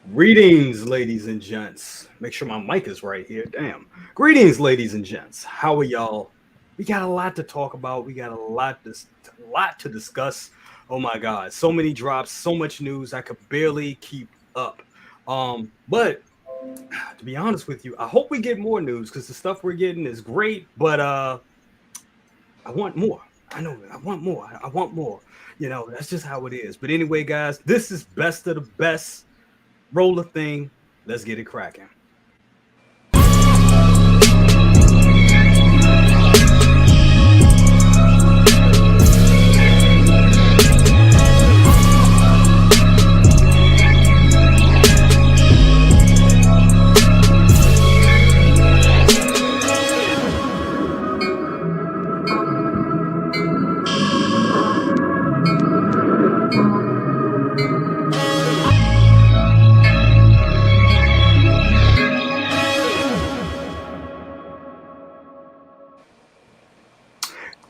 Greetings, ladies and gents. Make sure my mic is right here. Damn. Greetings, ladies and gents. How are y'all? We got a lot to talk about. We got a lot to discuss. Oh my God, so many drops, so much news. I could barely keep up. But to be honest with you, I hope we get more news because the stuff we're getting is great. But I want more. I know I want more. I want more. That's just how it is. But anyway, guys, this is best of the best. Roll the thing. Let's get it cracking.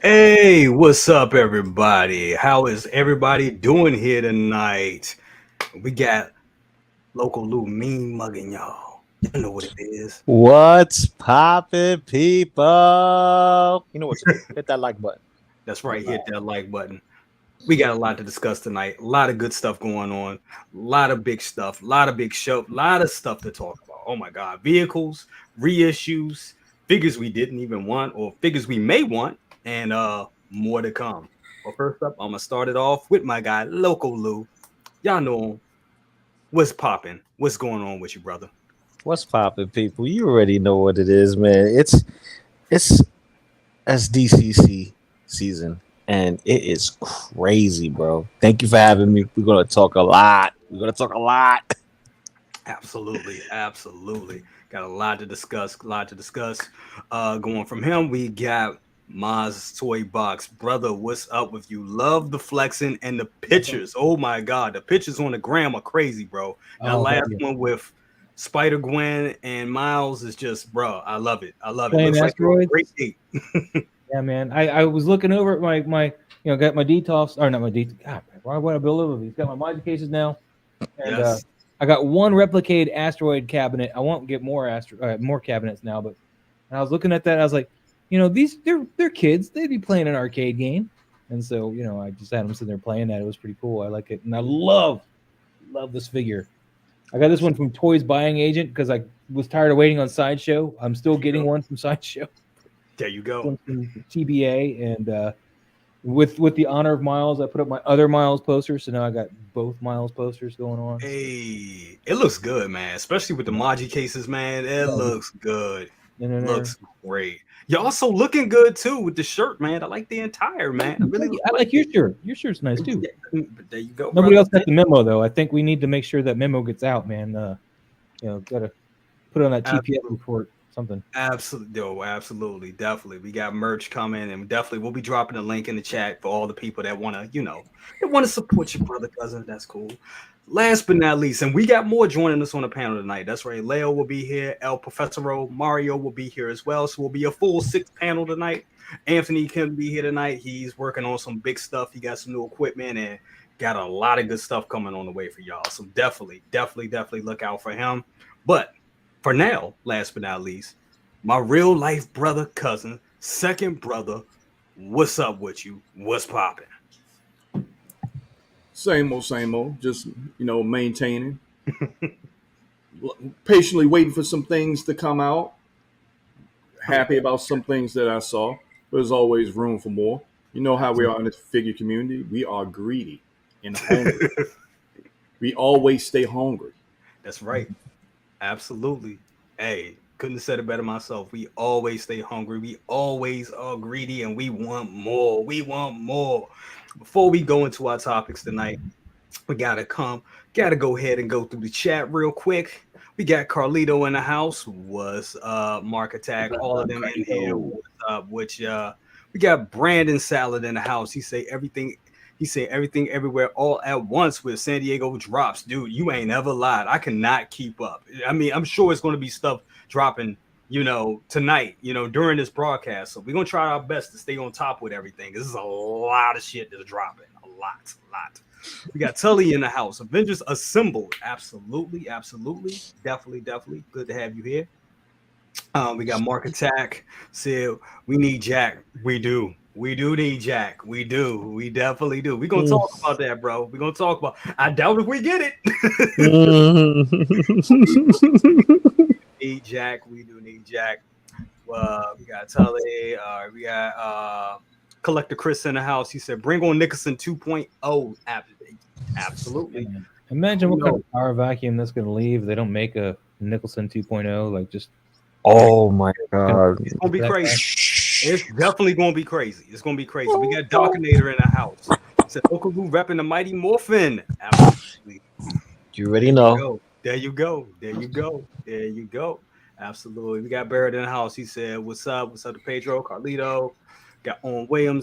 Hey, what's up, everybody? How is everybody doing here tonight? We got Loco Lu mean mugging y'all. You know what it is. What's poppin', people? You know what to do. Hit that like button. That's right. Hit that like button. We got a lot to discuss tonight. A lot of good stuff going on. A lot of big stuff. A lot of big show. A lot of stuff to talk about. Oh my God. Vehicles, reissues, figures we didn't even want, or figures we may want, and more to come. But first up, I'm gonna start it off with my guy Loco Lu. Y'all know him. What's popping? What's going on with you, brother? What's poppin', people? You already know what it is, man. It's SDCC season, and it is crazy, bro. Thank you for having me. We're gonna talk a lot. We're gonna talk a lot. Absolutely, absolutely. Got a lot to discuss. A lot to discuss. Going from him, we got Maz Toy Box. Brother, what's up with you? Love the flexing and the pictures. Oh my God, the pictures on the gram are crazy, bro. That last one with Spider Gwen and Miles is just, bro. I love it. I love it. Playing Looks like a asteroids. great date. Yeah, man. I was looking over at my got my detox or not my detox. God, why would I build over these? Got my mod cases now, and Yes. I got one replicated asteroid cabinet. I won't get more cabinets now, but and I was looking at that. I was like, these they're kids. They'd be playing an arcade game, and so I just had them sitting there playing that. It was pretty cool. I like it, and I love this figure. I got this one from Toys Buying Agent because I was tired of waiting on Sideshow. I'm still getting one from Sideshow. There you go. One from TBA, and with the honor of Miles, I put up my other Miles poster, so now I got both Miles posters going on. Hey, it looks good, man. Especially with the Maji cases, man. It looks good. Looks great. You're also looking good too with the shirt, man. I like the entire man. I like your shirt. Your shirt's nice too. There you go. Nobody brother. else got the memo though. I think we need to make sure that memo gets out, man. Gotta put it on that TPS report. Something. Absolutely, absolutely, definitely. We got merch coming, and definitely we'll be dropping a link in the chat for all the people that want to support your brother, cousin. That's cool. Last but not least, and we got more joining us on the panel tonight. That's right. Leo will be here. El Professoro, Mario will be here as well. So we'll be a full 6 panel tonight. Anthony can be here tonight. He's working on some big stuff. He got some new equipment and got a lot of good stuff coming on the way for y'all. So definitely look out for him. But for now, last but not least, my real life brother, cousin, second brother, what's up with you? What's popping? Same old. Just maintaining, patiently waiting for some things to come out. Happy about some things that I saw. There's always room for more. You know how we are in this figure community. We are greedy and hungry. We always stay hungry. That's right. Absolutely. Hey, couldn't have said it better myself. We always stay hungry. We always are greedy and we want more. We want more. Before we go into our topics tonight, we gotta go ahead and go through the chat real quick. We got Carlito in the house. Was Mark Attack, all of them in here. What's up? Which we got Brandon Salad in the house. He say everything everywhere all at once with San Diego drops. Dude, you ain't ever lied. I cannot keep up. I mean, I'm sure it's going to be stuff dropping, tonight, during this broadcast. So we're going to try our best to stay on top with everything. This is a lot of shit that's dropping. A lot. We got Tully in the house. Avengers Assembled. Absolutely. Definitely. Good to have you here. We got Mark Attack said we need Jack. We do. We do need Jack. We do. We definitely do. We're gonna talk about that, bro. We're gonna talk about. I doubt if we get it. Need Jack. We do need Jack. We got Tully. We got Collector Chris in the house. He said, "Bring on Nicholson 2.0." Absolutely. Imagine what kind of power vacuum that's going to leave. They don't make a Nicholson 2.0. Like just. Oh my god! It's gonna be crazy. It's definitely gonna be crazy. It's gonna be crazy. We got Darkinator in the house. Said Loco Lu repping the Mighty Morphin. Absolutely. You already know. There you go. Absolutely. We got Barrett in the house. He said, "What's up? What's up to Pedro, Carlito?" Got William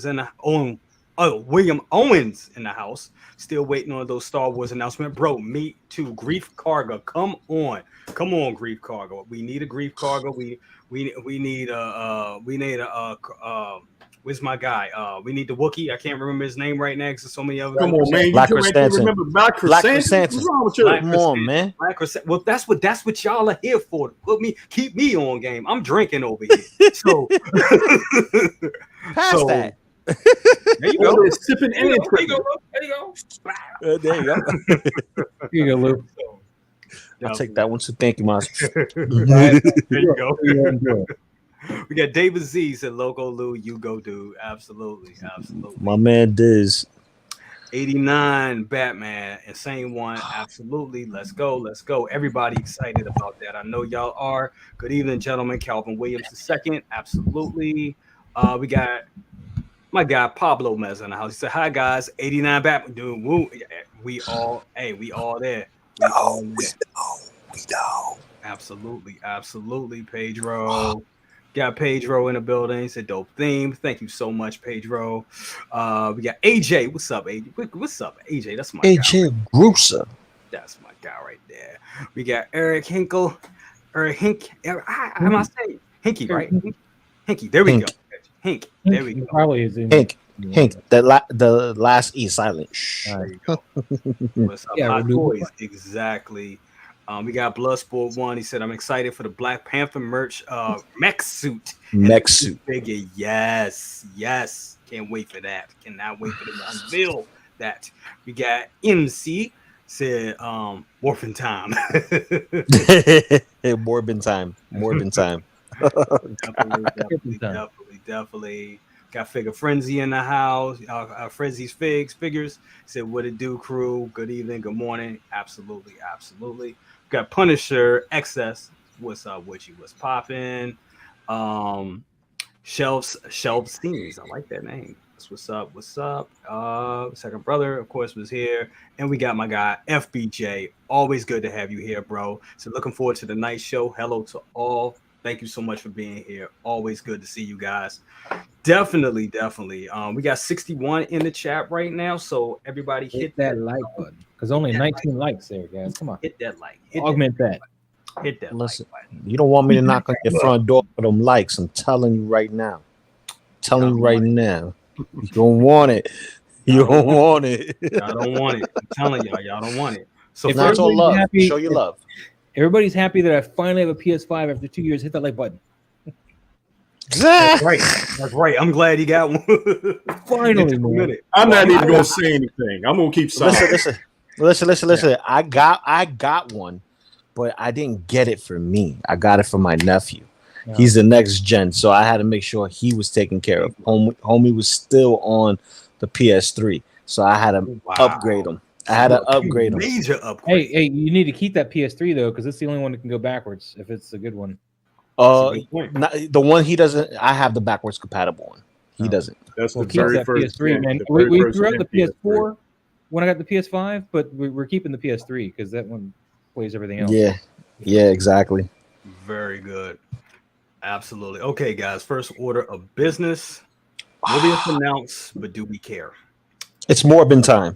Owens in the house. Still waiting on those Star Wars announcement, bro. Me too. Grief Cargo. Come on, Grief Cargo. We need a Grief Cargo. We need where's my guy? We need the Wookiee. I can't remember his name right now because there's so many other. Come on, man. Black You can't remember Black Chrysanthemum. What's wrong with you? Come on, man. Well, that's what y'all are here for. Keep me on game. I'm drinking over here. So Pass that. There you go. Sipping There you go. There you go. Here you go, Lou. I'll take that one. So thank you, Miles. There you go. We got David Z said, "Loco Lu, you go, dude." Absolutely. My man Diz. 89 Batman, Insane One. Absolutely. Let's go. Everybody excited about that. I know y'all are. Good evening, gentlemen. Calvin Williams II. Absolutely. We got my guy Pablo Mez in the house. He said, "Hi guys, 89 Batman, dude. Woo. We all there. We know. Absolutely, Pedro. Got Pedro in the building. He said, "Dope theme. Thank you so much, Pedro." We got AJ. What's up, AJ? What's up, AJ? That's my AJ Grusa. That's my guy right there. We got Eric Hinkle. Am I saying Hinky, right? Hinky. There we go. Hink. There we go. Probably is in Hink. The last E silent. There you go. What's up? Hot Toys. Exactly. We got Bloodsport 1. He said, "I'm excited for the Black Panther merch mech suit." Figure. Yes. Can't wait for that. Cannot wait for them to unveil that. We got MC said, "Morphin time." Morbin time. Definitely. Got Figure Frenzy in the house. Frenzy's Figures said, "What it do, crew? Good evening, good morning." Absolutely. Got Punisher XS. What's up with you? What's popping? Shelves Scenes. I like that name. What's up? Second brother, of course, was here. And we got my guy FBJ. Always good to have you here, bro. So looking forward to the night show. Hello to all. Thank you so much for being here. Always good to see you guys. Definitely. We got 61 in the chat right now. So everybody hit that like button. Because only 19 likes there, guys. Come on. Hit that like. Augment that. Hit that Listen, like button. You don't want me to knock on your front door for them likes. I'm telling you right now. You don't want it. Y'all don't want it. I'm telling y'all don't want it. So if that's all love, show your love. Everybody's happy that I finally have a PS5 after 2 years. Hit that like button. That's right. I'm glad you got one. Finally, man. I'm not even gonna say anything. I'm gonna keep silent. Listen. I got one, but I didn't get it for me. I got it for my nephew. No. He's the next gen, so I had to make sure he was taken care of. Homie was still on the PS3, so I had to upgrade him. Major upgrade. Hey, you need to keep that PS3 though, because it's the only one that can go backwards if it's a good one. The one he doesn't. I have the backwards compatible one. He doesn't. That's the very first PS3, man. We threw out the PS4 when I got the PS5, but we're keeping the PS3 because that one plays everything else. Yeah, exactly. Very good. Absolutely. Okay, guys. First order of business. Morbius announced, but do we care? It's Morbin time.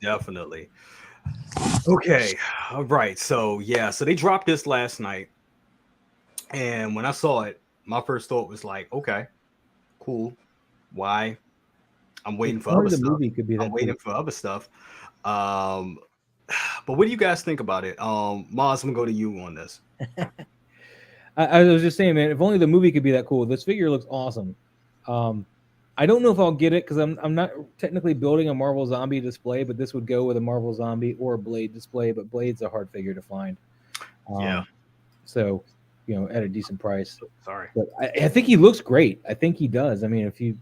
Definitely. Okay. All right. So they dropped this last night. And when I saw it, my first thought was like, okay, cool. Why? I'm waiting for Only other the stuff. movie could be that I'm waiting cool. for other stuff. But what do you guys think about it? Mars, I'm gonna go to you on this. I was just saying, man, if only the movie could be that cool. This figure looks awesome. I don't know if I'll get it because I'm not technically building a Marvel Zombie display, but this would go with a Marvel Zombie or a Blade display. But Blade's a hard figure to find. Yeah. So, at a decent price. Sorry. But I think he looks great. I think he does. I mean, if you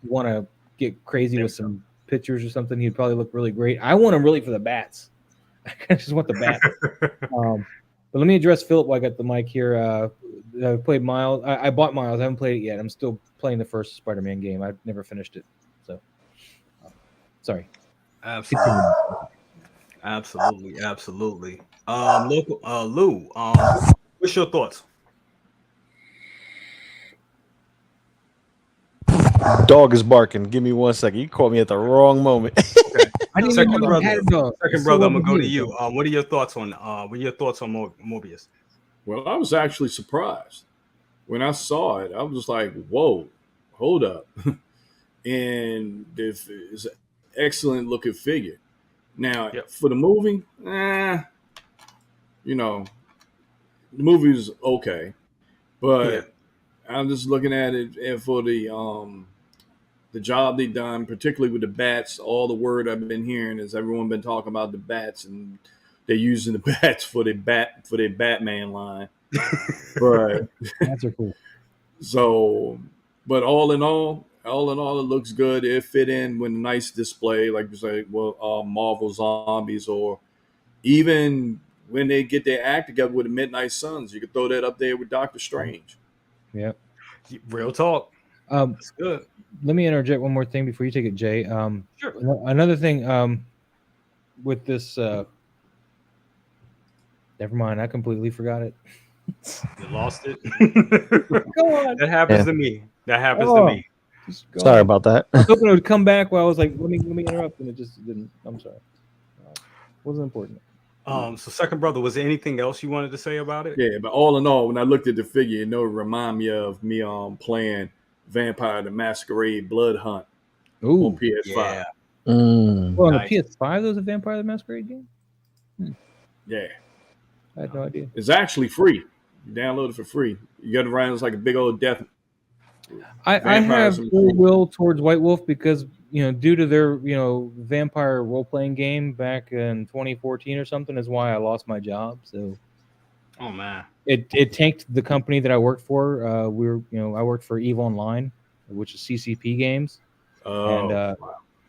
want to get crazy with some pictures or something, he'd probably look really great. I want him really for the bats. I just want the bats. But let me address Philip while I got the mic here. I played Miles. I bought Miles. I haven't played it yet. I'm still playing the first Spider-Man game. I've never finished it. So, sorry. Absolutely. Lou, what's your thoughts? Dog is barking. Give me 1 second. You caught me at the wrong moment. Okay. I didn't Second even know brother, I had a dog. second brother, I'm gonna go to you. What are your thoughts on Morbius? Well, I was actually surprised when I saw it. I was just like, "Whoa, hold up!" And this is an excellent looking figure. Now, for the movie, the movie was okay, but I'm just looking at it, and for the job they done, particularly with the bats. All the word I've been hearing is everyone been talking about the bats, and they're using the bats for their Batman line. But Bats are cool. So, but all in all, it looks good. It fit in with a nice display, like you say, Marvel Zombies, or even when they get their act together with the Midnight Suns, you could throw that up there with Doctor Strange. Yeah, real talk. That's good. Let me interject one more thing before you take it, Jay. Sure. Another thing with this. Never mind. I completely forgot it. You lost it. Go on. That happens to me. To me. Sorry about that. I was hoping it would come back while I was like, let me interrupt, and it just didn't. I'm sorry. Wasn't important. So second brother, was there anything else you wanted to say about it? Yeah, but all in all, when I looked at the figure, it remind me of me playing Vampire the Masquerade Blood Hunt on PS5. Yeah. Well, on the PS5, there was a Vampire the Masquerade game? Yeah. I had no idea. It's actually free. You download it for free. You got to run it's like a big old death. I have ill will towards White Wolf because, due to their, vampire role-playing game back in 2014 or something is why I lost my job. So, oh man, it tanked the company that I worked for. I worked for EVE Online, which is CCP Games, and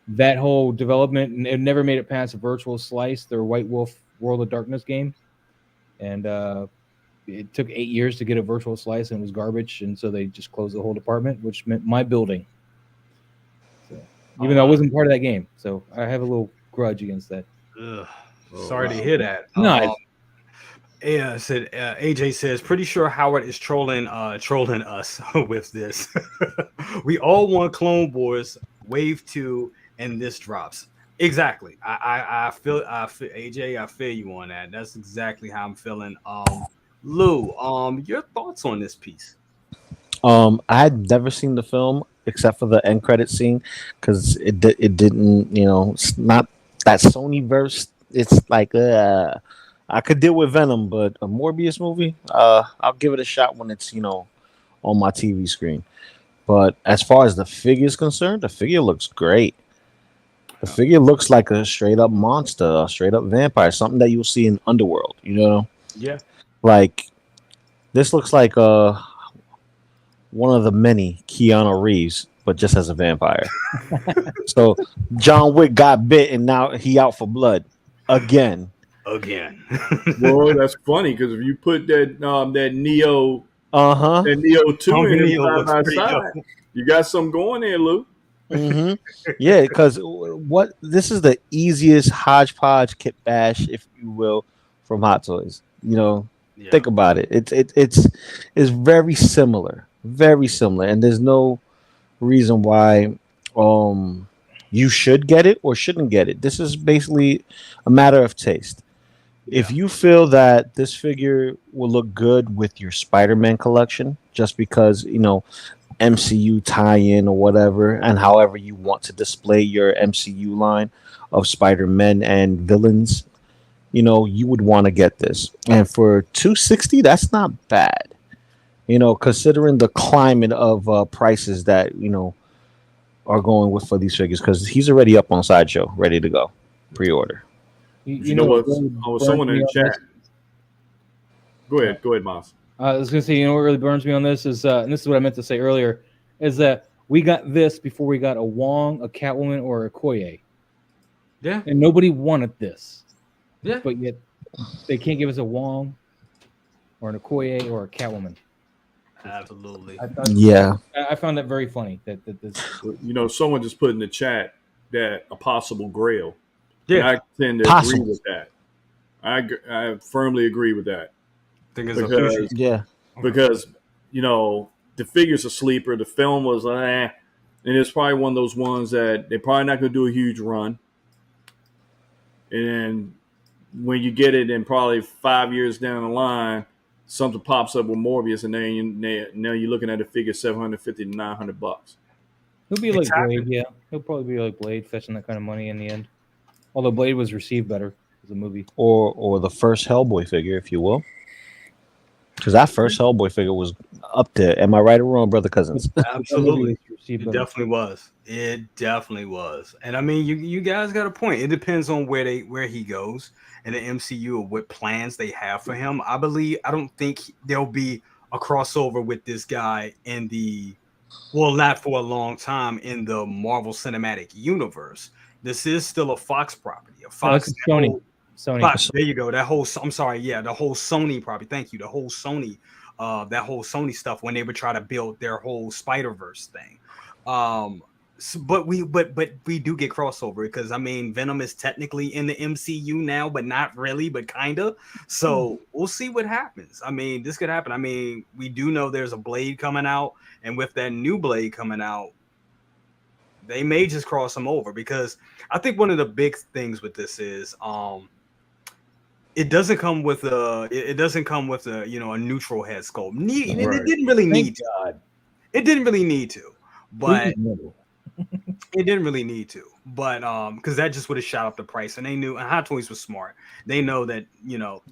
that whole development, it never made it past a Virtual Slice, their White Wolf World of Darkness game, and it took 8 years to get a Virtual Slice, and it was garbage, and so they just closed the whole department, which meant my building. So, even though I wasn't part of that game, so I have a little grudge against that. Sorry to hear that. No. Said AJ says, pretty sure Howard is trolling us with this. We all want Clone Wars Wave 2, and this drops. Exactly. I feel AJ, I feel you on that. That's exactly how I'm feeling. Lou, your thoughts on this piece? I had never seen the film except for the end credit scene because it didn't, it's not that Sony verse. It's like I could deal with Venom, but a Morbius movie, I'll give it a shot when it's on my TV screen. But as far as the figure is concerned, the figure looks great. The figure looks like a straight up monster, a straight up vampire, something that you'll see in Underworld. Yeah. Like this looks like one of the many Keanu Reeves, but just as a vampire. So John Wick got bit, and now he out for blood again. Well, that's funny because if you put that Neo, that Neo 2 in side by side, you got something going there, Lou. Mm-hmm. Yeah, because this is the easiest hodgepodge kit bash, if you will, from Hot Toys. Think about it. It's very similar, and there's no reason why you should get it or shouldn't get it. This is basically a matter of taste. If you feel that this figure will look good with your Spider-Man collection, just because MCU tie-in or whatever, and however you want to display your MCU line of Spider-Men and villains, you would want to get this. And for 260, that's not bad. Considering the climate of prices that are going with for these figures, because he's already up on Sideshow, ready to go, pre-order. You know what? Someone in the chat. Go ahead, Miles. I was gonna say, what really burns me on this is, and this is what I meant to say earlier, is that we got this before we got a Wong, a Catwoman, or a Okoye. Yeah. And nobody wanted this. Yeah. But yet they can't give us a Wong or an Okoye or a Catwoman. Absolutely. I found that very funny. That this. Someone just put in the chat that a possible Grail. Yeah. And I tend to agree with that. I firmly agree with that. Because the figure's a sleeper. The film was and it's probably one of those ones that they're probably not going to do a huge run. And when you get it in probably 5 years down the line, something pops up with Morbius, and then now you're looking at a figure $750 to $900. He'll be like Blade, yeah. He'll probably be like Blade, fetching that kind of money in the end. Although Blade was received better as a movie, or the first Hellboy figure, if you will. Because that first Hellboy figure was up there. Am I right or wrong, brother Cousins? Absolutely. It definitely was. It definitely was. And I mean, you guys got a point. It depends on where he goes in the MCU or what plans they have for him. I don't think there'll be a crossover with this guy in not for a long time in the Marvel Cinematic Universe. This is still a Fox property. A Fox Sony. Fox, there you go. The whole Sony property. Thank you. The whole Sony, that whole Sony stuff when they would try to build their whole Spider-Verse thing. But we do get crossover because I mean Venom is technically in the MCU now, but not really, but kinda. So we'll see what happens. I mean, this could happen. I mean, we do know there's a Blade coming out, and with that new Blade coming out, they may just cross them over because I think one of the big things with this is it doesn't come with a a neutral head sculpt. It didn't really need to. It didn't really need to, but it didn't really need to. But because that just would have shot up the price, and they knew. And Hottoys was smart. They know that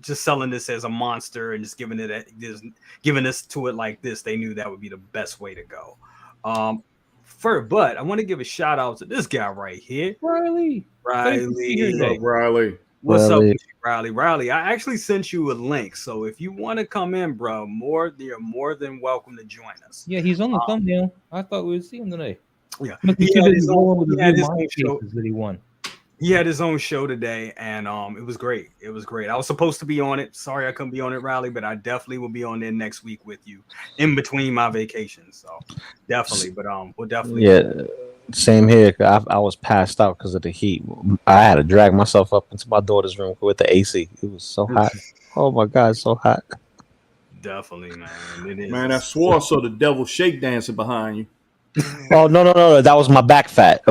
just selling this as a monster and just giving this to it like this, they knew that would be the best way to go. But I want to give a shout out to this guy right here, Riley. Riley. What's up, Riley? I actually sent you a link, so if you want to come in, bro, you're more than welcome to join us. Yeah, he's on the thumbnail. I thought we would see him today. Yeah, he had his own show that he won. He had his own show today, and it was great. It was great. I was supposed to be on it. Sorry I couldn't be on it, Riley, but I definitely will be on there next week with you in between my vacations. So definitely, but we'll definitely. Yeah, same here. I was passed out because of the heat. I had to drag myself up into my daughter's room with the AC. It was so hot. Oh my God, so hot. Definitely, man. It is. Man, I swore I saw the devil shake dancing behind you. Oh no! That was my back fat.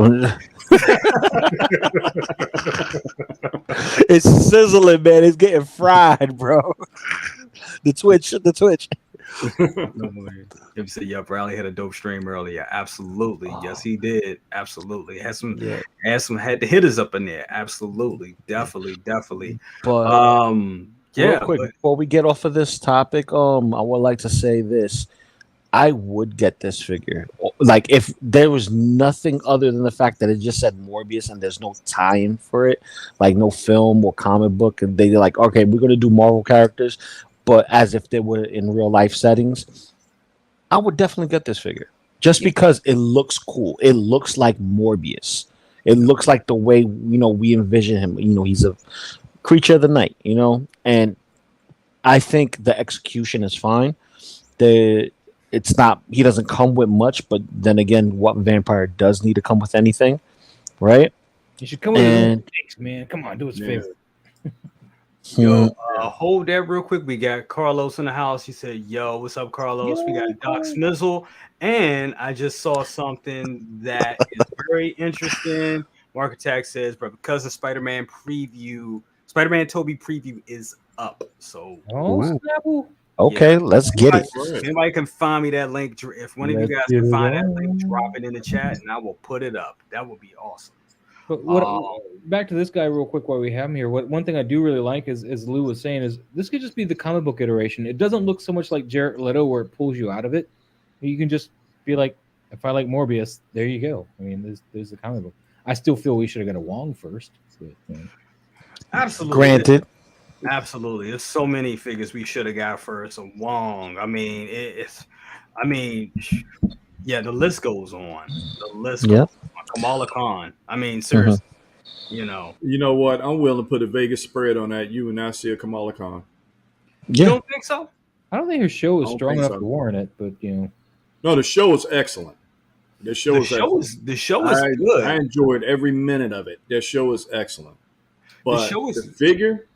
It's sizzling, man. It's getting fried, bro. The twitch. You said, "Yup, Riley had a dope stream earlier." Absolutely, yes, he did. Absolutely, had some had the hitters up in there. Absolutely, definitely. But real quick, before we get off of this topic, I would like to say this. I would get this figure. Like, if there was nothing other than the fact that it just said Morbius and there's no tie-in for it, like no film or comic book, and they're like, okay, we're going to do Marvel characters, but as if they were in real life settings, I would definitely get this figure. Just because it looks cool. It looks like Morbius. It looks like the way, we envision him. He's a creature of the night, and I think the execution is fine. It's not, he doesn't come with much, but then again, what vampire does need to come with anything, right? You should come with his takes, man. Come on, do us a favor. Yo, hold that real quick. We got Carlos in the house. He said, yo, what's up, Carlos? We got Doc Smizzle, and I just saw something that is very interesting. Mark Attack says, "Brother Cousin Spider-Man Toby preview is up." So, Okay, let's get it. If anybody can find me that link, if one of you guys can find that link, drop it in the chat, and I will put it up. That would be awesome. But back to this guy real quick while we have him here. One thing I do really like is, as Lou was saying, is this could just be the comic book iteration. It doesn't look so much like Jared Leto where it pulls you out of it. You can just be like, if I like Morbius, there you go. I mean, there's the comic book. I still feel we should have got a Wong first. But, Absolutely. Granted. Absolutely. There's so many figures we should have got first. A Wong. I mean, yeah, the list goes on. The list goes on. Kamala Khan. I mean, seriously, You know what? I'm willing to put a Vegas spread on that. You and I see a Kamala Khan. You don't think so? I don't think her show is strong enough to warrant it, but No, the show is excellent. The show is good. I enjoyed every minute of it. The show is excellent. But the figure,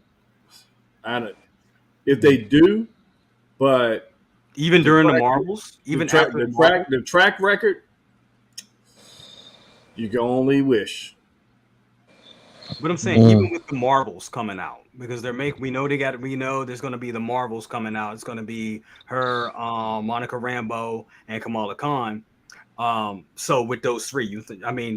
if they do, but even during the Marvels, even after the track record, you can only wish. But I'm saying, even with the Marvels coming out, because we know there's going to be the Marvels coming out. It's going to be her, Monica Rambeau, and Kamala Khan. So with those three,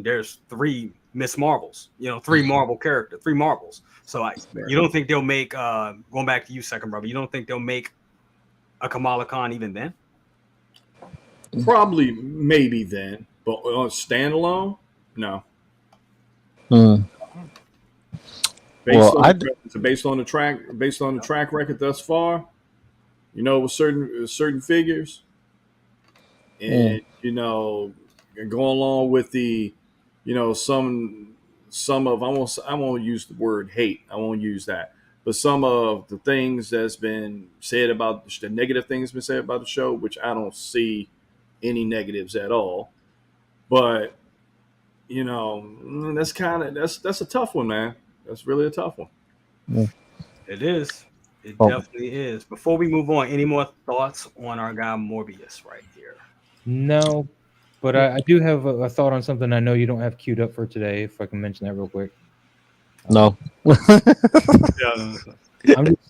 there's three Miss Marvels. Three Marvel characters, three Marvels. So you don't think they'll make going back to you, second brother? You don't think they'll make a Kamala Khan even then? Probably, maybe then, but on standalone, no. Based on the track record thus far, with certain figures, and go along with the, some of I won't use the word hate. I won't use that, but some of the things that's been said about the negative things been said about the show, which I don't see any negatives at all, but that's a tough one, man. That's really a tough one. It is. It definitely is. Before we move on, any more thoughts on our guy Morbius right here? No, but I do have a thought on something I know you don't have queued up for today, if I can mention that real quick. No.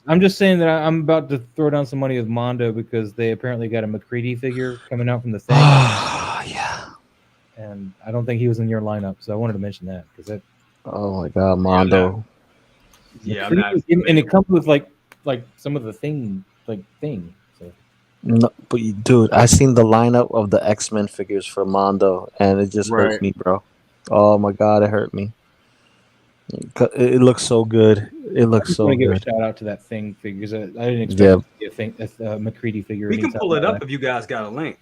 I'm just saying that I'm about to throw down some money with Mondo because they apparently got a McCready figure coming out from the thing. Yeah. And I don't think he was in your lineup, so I wanted to mention that because that. Oh my God, Mondo. Yeah, and it comes with like some of the thing. So. No, but dude, I seen the lineup of the X-Men figures for Mondo, and it just hurt me, bro. Oh my God, it hurt me. It looks so good. It looks so good. I want to give a shout out to that thing figures. I didn't expect it to be a McCready figure. We can pull it up if you guys got a link.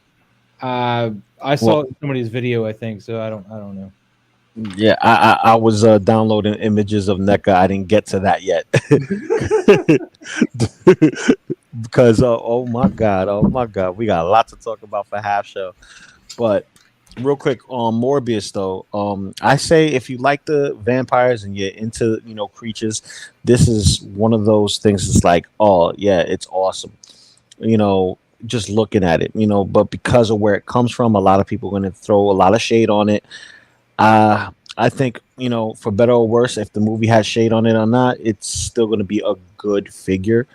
I saw it in somebody's video, I think. So I don't know. Yeah, I was downloading images of NECA. I didn't get to that yet because oh my god, we got a lot to talk about for half show. But real quick on Morbius though, I say if you like the vampires and you're into creatures, this is one of those things. It's like, oh yeah, it's awesome. Just looking at it, but because of where it comes from, a lot of people are going to throw a lot of shade on it. I think, for better or worse, if the movie has shade on it or not, it's still going to be a good figure.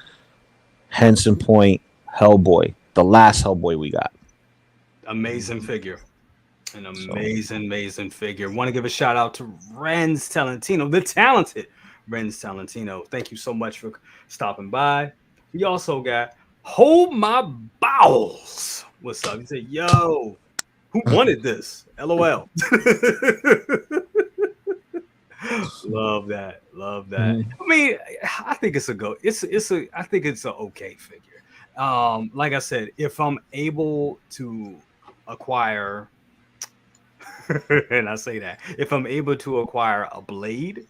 Henson Point, Hellboy, the last Hellboy we got. Amazing figure. An amazing figure. Want to give a shout out to Renz Talentino, the talented Renz Talentino. Thank you so much for stopping by. We also got Hold My Bowels. What's up? He said, yo. Who wanted this? LOL. Love that. I mean, I think it's a go. I think it's an okay figure. Like I said, if I'm able to acquire, and I say that, if I'm able to acquire a blade,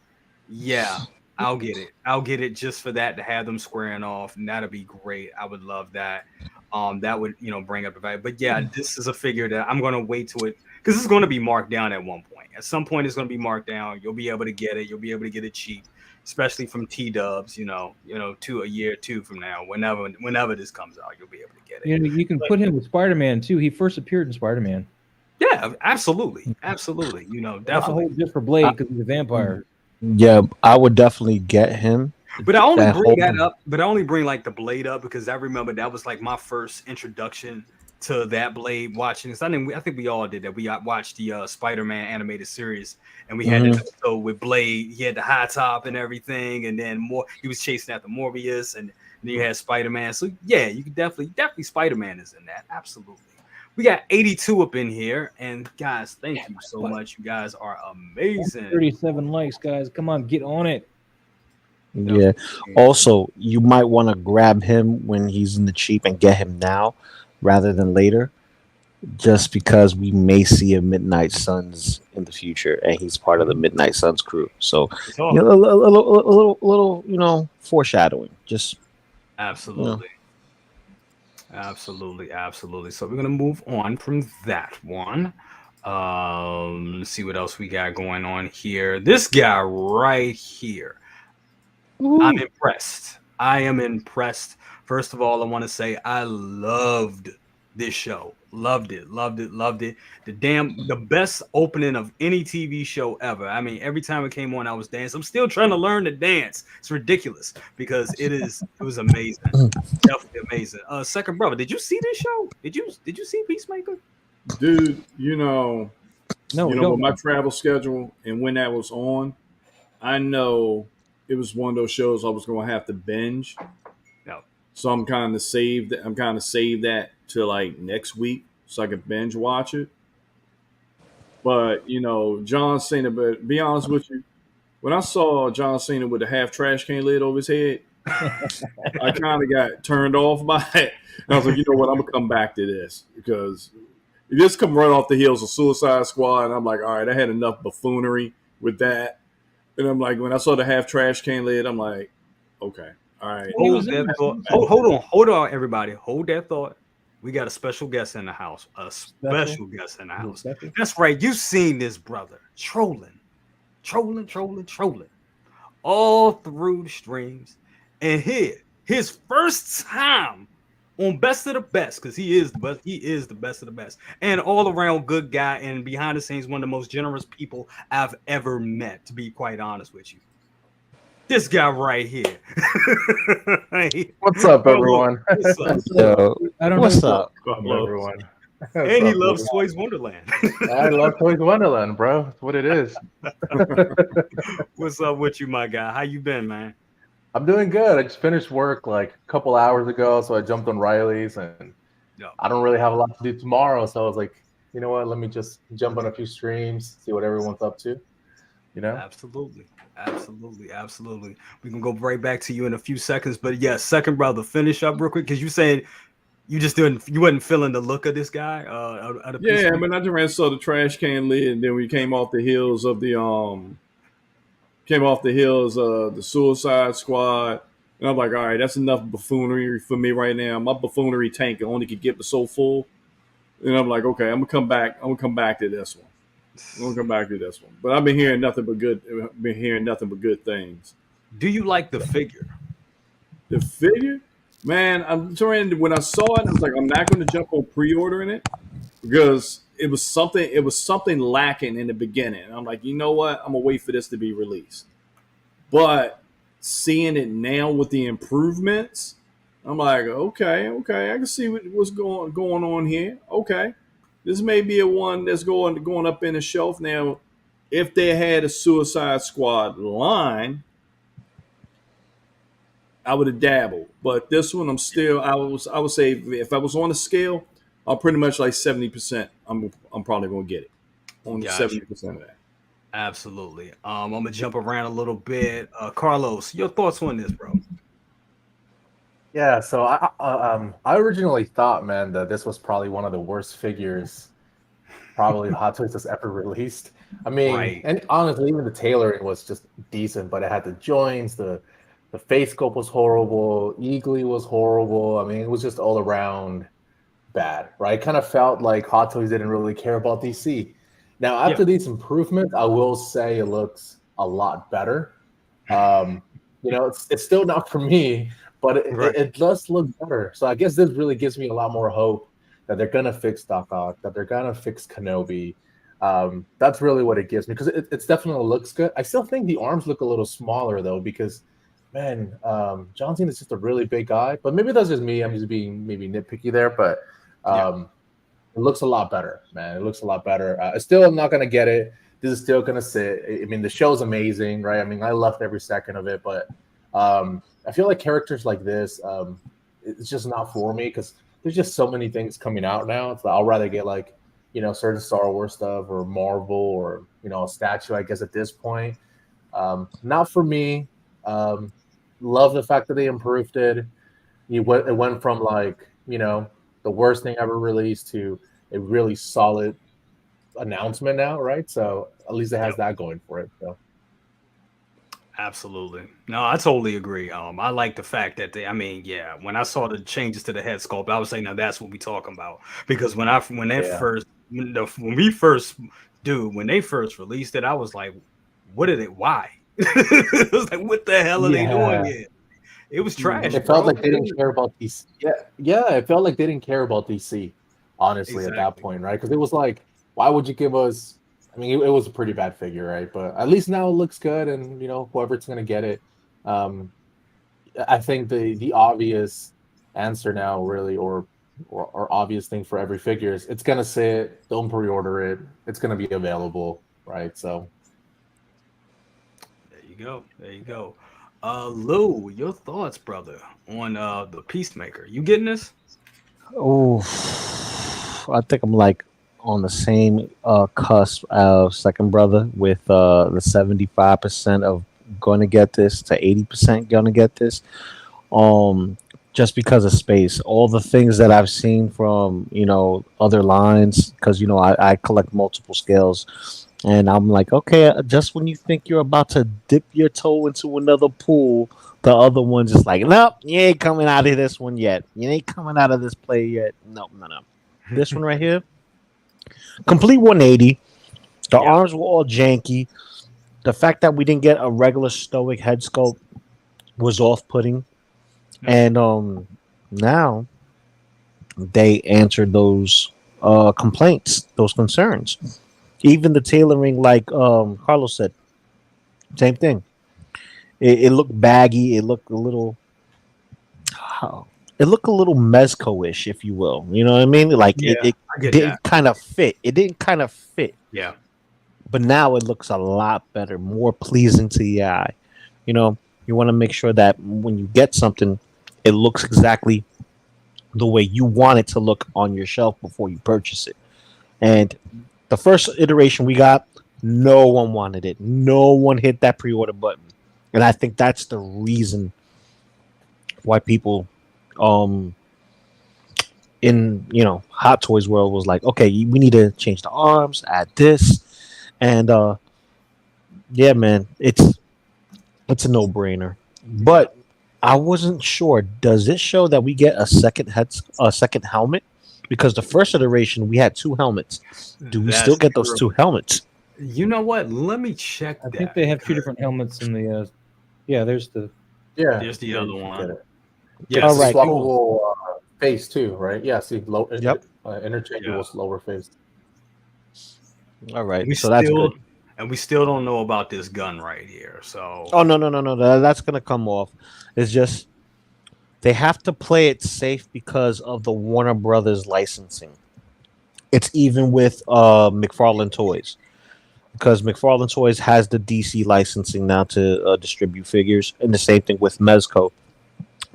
yeah, I'll get it. I'll get it just for that, to have them squaring off, and that'd be great. I would love that. That would bring up the value. But yeah, this is a figure that I'm gonna wait to it because it's gonna be marked down at one point. At some point, it's gonna be marked down. You'll be able to get it. You'll be able to get it cheap, especially from T-Dubs. To a year or two from now, whenever this comes out, you'll be able to get it. You can put him with Spider-Man too. He first appeared in Spider-Man. Yeah, absolutely. Definitely. Just for Blade because he's a vampire. Yeah, I would definitely get him. But I only That bring whole that up. But I only bring like the blade up because I remember that was like my first introduction to that blade watching. Cause I think we all did that. We watched the Spider-Man animated series, and we had that episode with Blade. He had the high top and everything, and then more. He was chasing after Morbius, and then you had Spider-Man. So yeah, you could definitely Spider-Man is in that. Absolutely. We got 82 up in here, and guys, thank you so much. You guys are amazing. 37 likes, guys. Come on, get on it. Yeah. Also, you might want to grab him when he's in the cheap and get him now rather than later, just because we may see a Midnight Suns in the future, and he's part of the Midnight Suns crew. So, you know, a little, foreshadowing. Just Absolutely. Absolutely. So we're gonna move on from that one. Let's see what else we got going on here. This guy right here. I'm impressed. I am impressed. First of all, I want to say I loved this show. Loved it. The best opening of any TV show ever. I mean, every time it came on, I was dancing. I'm still trying to learn to dance. It's ridiculous because it was amazing. Definitely amazing. Second brother, did you see this show? Did you see Peacemaker? Dude, No, with my travel schedule and when that was on, I know it was one of those shows I was going to have to binge. No. So I'm kind of saved that to like next week so I could binge watch it. But John Cena. But be honest with you, when I saw John Cena with the half trash can lid over his head, I kind of got turned off by it. And I was like, you know what? I'm gonna come back to this because it just come right off the heels of Suicide Squad, and I'm like, all right, I had enough buffoonery with that. And I'm like, when I saw the half trash can lid, I'm like, okay, all right. Hold that thought. Hold on, everybody. Hold that thought. We got a special guest in the house. Special guest in the house. Special? That's right. You've seen this brother trolling all through the streams. And here, his first time on Best of the Best, because he is the best of the best, and all around good guy, and behind the scenes, one of the most generous people I've ever met, to be quite honest with you. This guy right here. What's up, everyone? I don't what's know. up? Hello, everyone. And he loves Toys Wonderland. I love Toys Wonderland, bro. That's what it is. What's up with you, my guy? How you been, man? I'm doing good. I just finished work like a couple hours ago, so I jumped on Riley's, and I don't really have a lot to do tomorrow, so I was like, you know what? Let me just jump on a few streams, see what everyone's up to. Absolutely. We can go right back to you in a few seconds, but yes, second brother, finish up real quick because you said you wasn't feeling the look of this guy. Yeah, I mean, I just saw the trash can lid, and then we came off the heels of the Suicide Squad, and I'm like, all right, that's enough buffoonery for me right now. My buffoonery tank only could get so full, and I'm like, okay, I'm gonna come back to this one. But I've been hearing nothing but good things. Do you like the figure? The figure, man, I'm trying. When I saw it, I was like, I'm not going to jump on pre-ordering it because it was something lacking in the beginning. I'm like, you know what? I'm gonna wait for this to be released. But seeing it now with the improvements, I'm like, okay, I can see what's going on here. Okay. This may be a one that's going up in the shelf now. If they had a Suicide Squad line, I would have dabbled. But this one, I would say if I was on a scale, I'm pretty much like 70%. I'm probably going to get it on 70% of that. Absolutely. I'm gonna jump around a little bit. Carlos, your thoughts on this, bro? Yeah, so I originally thought, man, that this was probably one of the worst figures probably Hot Toys has ever released. I mean, and honestly, even the tailoring was just decent, but it had the joints, the face sculpt was horrible, Eagly was horrible. I mean, it was just all around bad, right? It kind of felt like Hot Toys didn't really care about DC. Now, after these improvements, I will say it looks a lot better. It's still not for me, but it does look better. So I guess this really gives me a lot more hope that they're going to fix Doc Ock, that they're going to fix Kenobi. That's really what it gives me because it definitely looks good. I still think the arms look a little smaller, though, because man, John Cena's just a really big guy. But maybe that's just me. I'm just being maybe nitpicky there. But it looks a lot better, man. It looks a lot better. Still, I'm not gonna get it. This is still gonna sit. I mean, the show's amazing, right? I mean, I loved every second of it, but I feel like characters like this, it's just not for me because there's just so many things coming out now. It's like I'll rather get like, you know, certain Star Wars stuff or Marvel or, you know, a statue, I guess, at this point. Not for me. Love the fact that they improved it. It went from like, you know, the worst thing ever released to a really solid announcement now, right? So at least it has that going for it. So. Absolutely. No, I totally agree. I like the fact that I mean, yeah, when I saw the changes to the head sculpt, I was saying, now that's what we talking about. Because when they first released it, I was like, what did it? Why? It was like, what the hell are they doing here? It was trash. It felt like they didn't care about DC. Yeah. It felt like they didn't care about DC, honestly, at that point, right? Because it was like, why would you give us? I mean, it was a pretty bad figure, right? But at least now it looks good, and you know, whoever's gonna get it, I think the obvious answer now, really, or obvious thing for every figure is it's gonna sit. Don't pre-order it. It's gonna be available, right? So there you go. There you go. Lou, your thoughts, brother, on the Peacemaker? You getting this? Oh, I think I'm like on the same cusp of second brother with the 75% of going to get this to 80% going to get this. Just because of space, all the things that I've seen from, you know, other lines, because, you know, I collect multiple scales, and I'm like, okay, just when you think you're about to dip your toe into another pool, the other one's just like, nope, you ain't coming out of this one yet. You ain't coming out of this play yet. No. This one right here, complete 180. The arms were all janky. The fact that we didn't get a regular stoic head sculpt was off-putting. And now they answered those complaints, those concerns. Even the tailoring, like Carlos said, same thing. It looked baggy. It looked a little Mezco-ish, if you will. You know what I mean? Like it didn't kind of fit. It didn't kind of fit. Yeah. But now it looks a lot better, more pleasing to the eye. You know, you want to make sure that when you get something, it looks exactly the way you want it to look on your shelf before you purchase it. And the first iteration we got, no one wanted it. No one hit that pre-order button. And I think that's the reason why people in, you know, Hot Toys world was like, okay, we need to change the arms, add this. And yeah, man, it's a no-brainer. But I wasn't sure. Does it show that we get a second helmet? Because the first iteration we had 2 helmets. Do we still get those 2 helmets? You know what? Let me check. I think they have 2 different helmets in the. There's the. There's the other one. Yeah, all right. Swappable face too, right? Yeah. See, interchangeable lower face. All right, so that's good. And we still don't know about this gun right here. So no, that's gonna come off. It's just they have to play it safe because of the Warner Brothers licensing. It's even with McFarlane Toys, because McFarlane Toys has the DC licensing now to distribute figures, and the same thing with Mezco,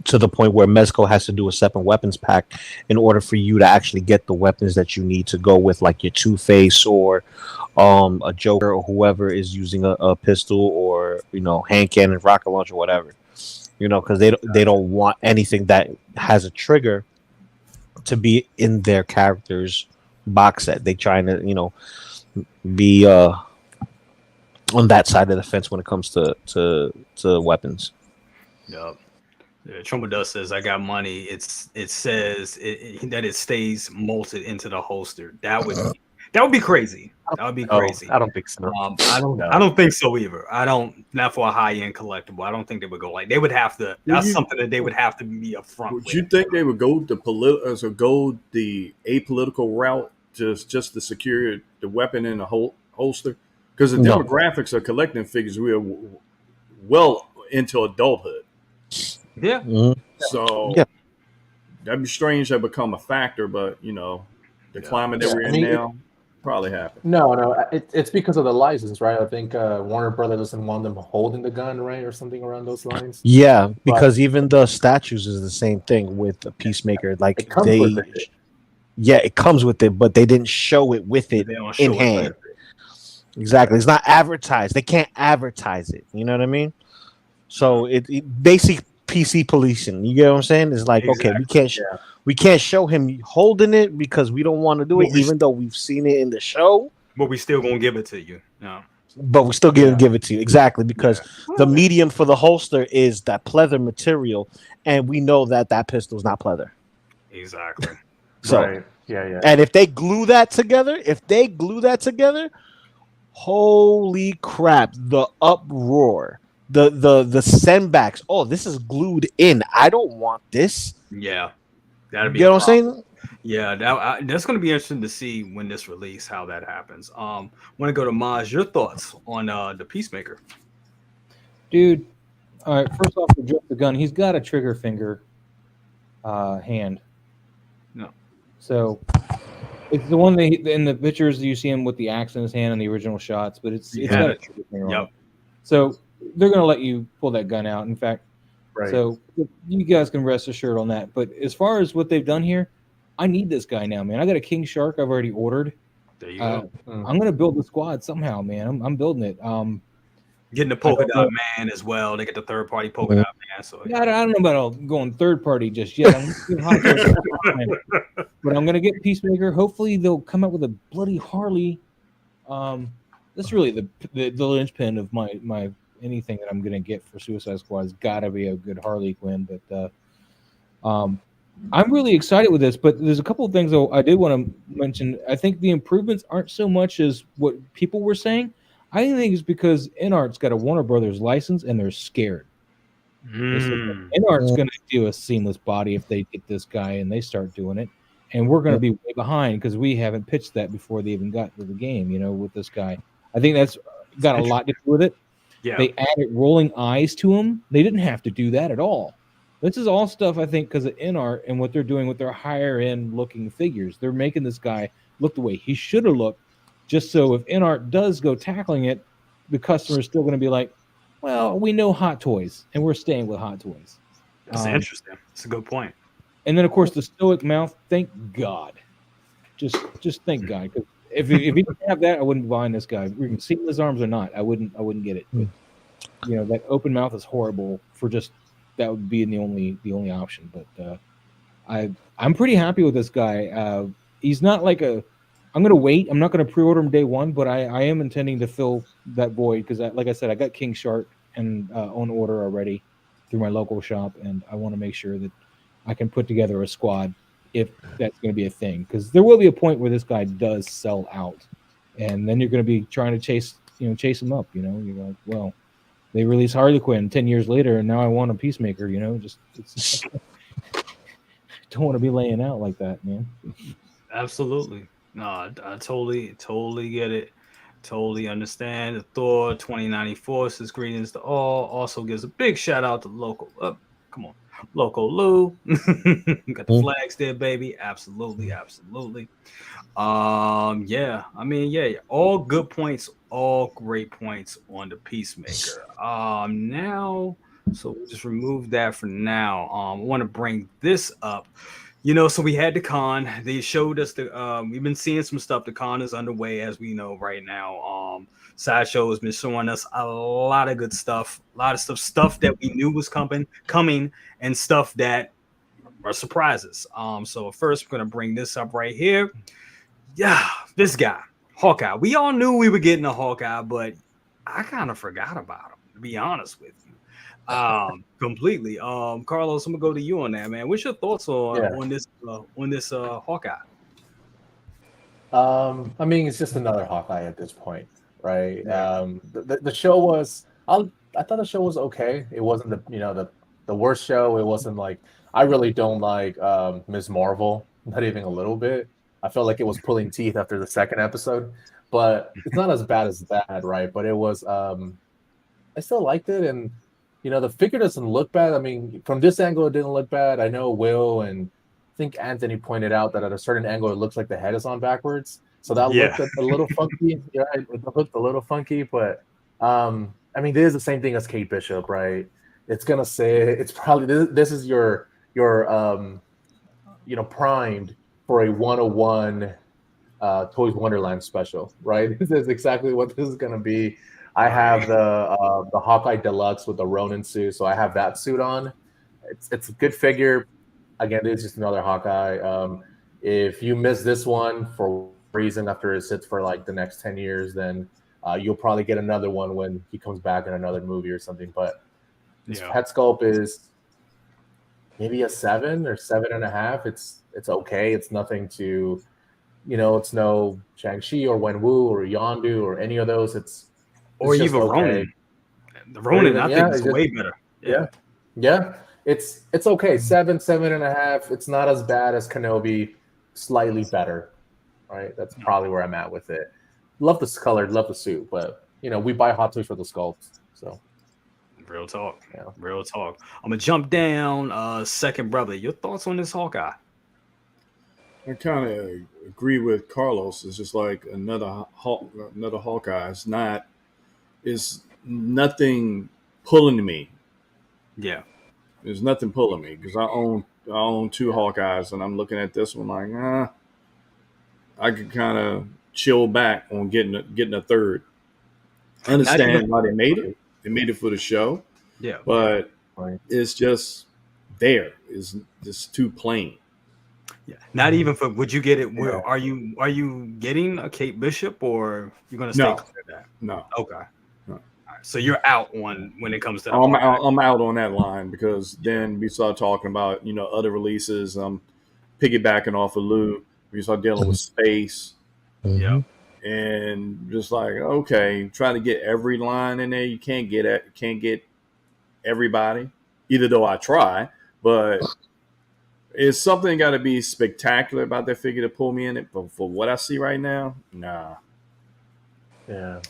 to the point where Mezco has to do a separate weapons pack in order for you to actually get the weapons that you need to go with, like your Two-Face or a Joker or whoever is using a pistol or, you know, hand cannon, rocket launcher, whatever. You know, because they don't want anything that has a trigger to be in their character's box set. They trying to, you know, be on that side of the fence when it comes to weapons. Yep. Trumbo Dust says, "I got money." It says that it stays molted into the holster. That would be crazy. That would be crazy. I don't think so. I don't think so either. Not for a high end collectible. I don't think they would go like. They would have to. That's something that they would have to be upfront. Would you think they would go the apolitical route, just to secure the weapon in a holster? Because the demographics of collecting figures, we are well into adulthood. Yeah. Mhm. So Yeah. that'd be strange to become a factor, but the climate that Yeah, we're I in mean, now probably happen. no, it's because of the license, right? I think Warner Brothers doesn't want them holding the gun, right, or something around those lines. Yeah, But because even the statues is the same thing with the Peacemaker. Like it comes with it. yeah, it comes with it, but they didn't show it with it They don't in show it hand. with it. Exactly, it's not advertised. They can't advertise it. You know what I mean? So it basic PC policing. You get what I'm saying? It's like okay, Exactly. we can't show him holding it because we don't want to do it, But we, even though we've seen it in the show. but we still gonna give it to you. No. But we still give it to you exactly because Yeah. the medium for the holster is that pleather material, and we know that that pistol is not pleather. Exactly. So, Right. Yeah. and if they glue that together, holy crap! The uproar, the sendbacks. Oh, this is glued in. I don't want this. Yeah. That'd be You a know what I'm problem. saying? Yeah, that's going to be interesting to see when this release how that happens. Want to go to Maj? Your thoughts on the Peacemaker? Dude, all right. First off, to drop the gun, he's got a trigger finger hand. No. So it's the one that in the pictures you see him with the axe in his hand in the original shots, but it's got a trigger finger on Yep. it. So they're going to let you pull that gun out. In fact, Right. so you guys can rest assured on that. But as far as what they've done here, I need this guy now, man. I got a King Shark I've already ordered. There you go. I'm gonna build the squad somehow, man. I'm building it. Getting the polka dot man as well. They get the third party polka dot man. So I don't know about all going third party just yet. But I'm gonna get Peacemaker. Hopefully they'll come up with a bloody Harley. That's really the linchpin of my anything that I'm gonna get for Suicide Squad has got to be a good Harley Quinn. But I'm really excited with this, but there's a couple of things though I did want to mention. I think the improvements aren't so much as what people were saying. I think it's because InArt's got a Warner Brothers license and they're scared. InArt's going to do a seamless body if they get this guy and they start doing it, and we're going to be way behind because we haven't pitched that before they even got to the game. With this guy, I think that's got a lot to do with it. Yeah. They added rolling eyes to him. They didn't have to do that at all. This is all stuff I think because of InArt and what they're doing with their higher end looking figures. They're making this guy look the way he should have looked, just so if InArt does go tackling it, the customer is still going to be like, well, we know Hot Toys, and we're staying with Hot Toys. That's interesting. It's a good point. And then, of course, the stoic mouth. Thank God. Just thank God. Because if he didn't have that, I wouldn't be buying this guy. Seamless arms or not, I wouldn't get it. But, that open mouth is horrible for just. That would be the only option. But I'm pretty happy with this guy. He's not like a. I'm gonna wait. I'm not gonna pre-order him day one, but I am intending to fill that void because, like I said, I got King Shark and on order already through my local shop, and I want to make sure that I can put together a squad if that's going to be a thing. Because there will be a point where this guy does sell out, and then you're going to be trying to chase him up. You're like, well. They release Harley Quinn 10 years later, and now I want a Peacemaker. Just don't want to be laying out like that, man. Absolutely. No, I totally get it. Totally understand. The Thor 2094 says greetings to all. Also gives a big shout out to Loco Lu. Got the flags there, baby. Absolutely. Yeah. I mean, yeah, all good points, all great points on the Peacemaker. Now, so we'll just remove that for now. I want to bring this up. So we had the con. They showed us we've been seeing some stuff. The con is underway, as we know right now. Sideshow has been showing us a lot of good stuff, a lot of stuff that we knew was coming, and stuff that are surprises. So first we're gonna bring this up right here. Yeah, this guy, Hawkeye. We all knew we were getting a Hawkeye, but I kind of forgot about him, to be honest with you. Completely. Carlos, I'm gonna go to you on that, man. What's your thoughts on this Hawkeye? I mean, it's just another Hawkeye at this point, right? The show was. I thought the show was okay. It wasn't the worst show. It wasn't like I really don't like Ms. Marvel, not even a little bit. I felt like it was pulling teeth after the second episode, but it's not as bad as that, right? But it was. I still liked it, and the figure doesn't look bad. I mean, from this angle, it didn't look bad. I know Will and I think Anthony pointed out that at a certain angle, it looks like the head is on backwards. So that looked a little funky. Yeah, it looked a little funky, but I mean, this is the same thing as Kate Bishop, right? It's gonna say it's probably this is your primed for a 101 Toys Wonderland special, right? This is exactly what this is gonna be. I have the Hawkeye Deluxe with the Ronin suit, so I have that suit on. It's a good figure. Again, it's just another Hawkeye. If you miss this one for reason after it sits for like the next 10 years, then you'll probably get another one when he comes back in another movie or something. But his head sculpt is maybe a 7 or 7.5. It's okay. It's nothing to, it's no Shang-Chi or Wenwu or Yondu or any of those. It's even Ronin. The Ronin, I think, is way better. Yeah. It's okay. 7.5. It's not as bad as Kenobi. Slightly better, right? That's probably where I'm at with it. Love this color, love the suit, but we buy Hot Toys for the sculpts. So, real talk. I'm gonna jump down. Second brother, your thoughts on this Hawkeye? I kind of agree with Carlos. It's just like another Hawkeye. It's nothing pulling me. Yeah, there's nothing pulling me because I own 2 Hawkeyes, and I'm looking at this one like, I could kind of chill back on getting a third. I understand why they made it. They made it for the show. Yeah, but it's just there. It's just too plain. Yeah, not even for. Would you get it? Where are you getting a Kate Bishop, or you're gonna stay clear of that? No. Okay. No. All right. So you're out when it comes to. I'm out on that line because then we start talking about other releases. Piggybacking off of Lou. We start dealing with space. Yeah. And just like, okay, trying to get every line in there. You can't get everybody, even though I try, but is something got to be spectacular about that figure to pull me in it. But for what I see right now, nah. Yeah.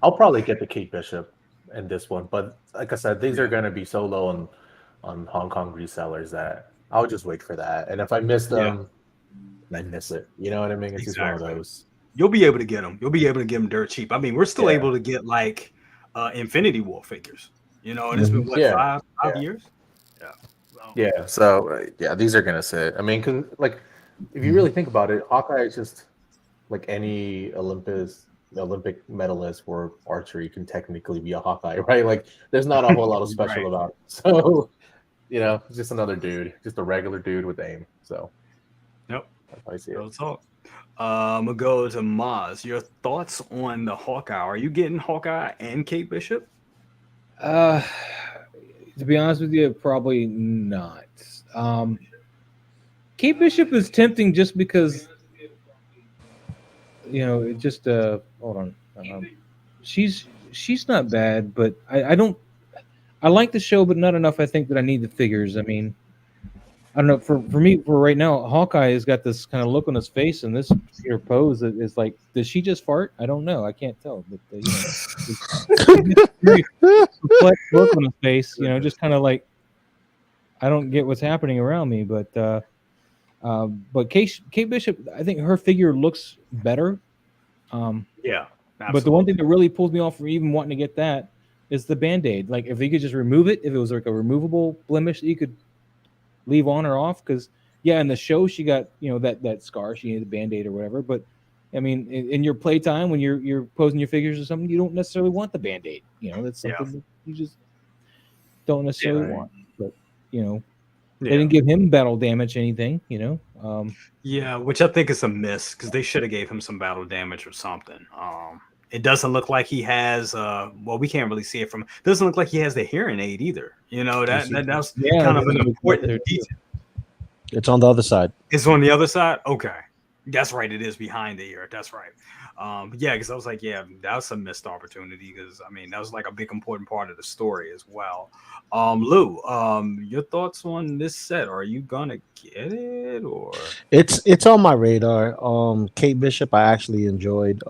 I'll probably get the Kate Bishop in this one, but like I said, these are going to be so low on Hong Kong resellers that I'll just wait for that. And if I miss them, I miss it. You know what I mean? It's just one of those. You'll be able to get them. You'll be able to get them dirt cheap. I mean, we're still able to get like Infinity War figures. And it's been what 5 years. Yeah. So these are gonna sit. I mean, because like if you really think about it, Hawkeye is just like any Olympic medalist or archery can technically be a Hawkeye, right? Like there's not a whole lot of special about it. So it's just another dude, just a regular dude with aim. So that's how I see it. Real talk. I'm gonna go to Maz. Your thoughts on the Hawkeye? Are you getting Hawkeye and Kate Bishop? To be honest with you, probably not. Kate Bishop is tempting just because it just hold on. She's not bad, but I like the show, but not enough. I think that I need the figures. I mean, I don't know. For me, for right now, Hawkeye has got this kind of look on his face, and this particular pose that is like, does she just fart? I don't know. I can't tell. But look on his face, just kind of like, I don't get what's happening around me. But Kate Bishop, I think her figure looks better. Yeah. Absolutely. But the one thing that really pulls me off from even wanting to get that is the Band-Aid. Like if you could just remove it, if it was like a removable blemish that you could leave on or off, because in the show she got that scar, she needed a Band-Aid or whatever, but I mean in your playtime when you're posing your figures or something, you don't necessarily want the Band-Aid. That's something that you just don't necessarily want. But they didn't give him battle damage anything. Which I think is a miss because they should have gave him some battle damage or something. It doesn't look like he has we can't really see it from. Doesn't look like he has the hearing aid either. That's kind of an important detail. It's on the other side. It's on the other side. Okay, that's right. It is behind the ear. That's right. Because I was like, that was a missed opportunity because I mean that was like a big important part of the story as well. Lou, your thoughts on this set? Are you gonna get it or? It's on my radar. Kate Bishop, I actually enjoyed.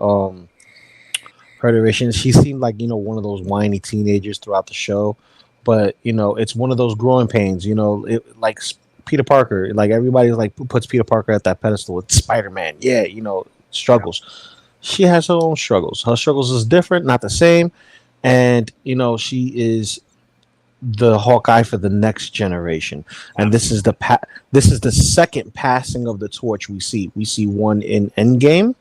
Her iteration. She seemed like one of those whiny teenagers throughout the show. but it's one of those growing pains. Like Peter Parker, like everybody like puts Peter Parker at that pedestal. It's Spider-Man, yeah, struggles. She has her own struggles. Her struggles is different, not the same, and she is the Hawkeye for the next generation. And this is the second passing of the torch we see. We see one in Endgame,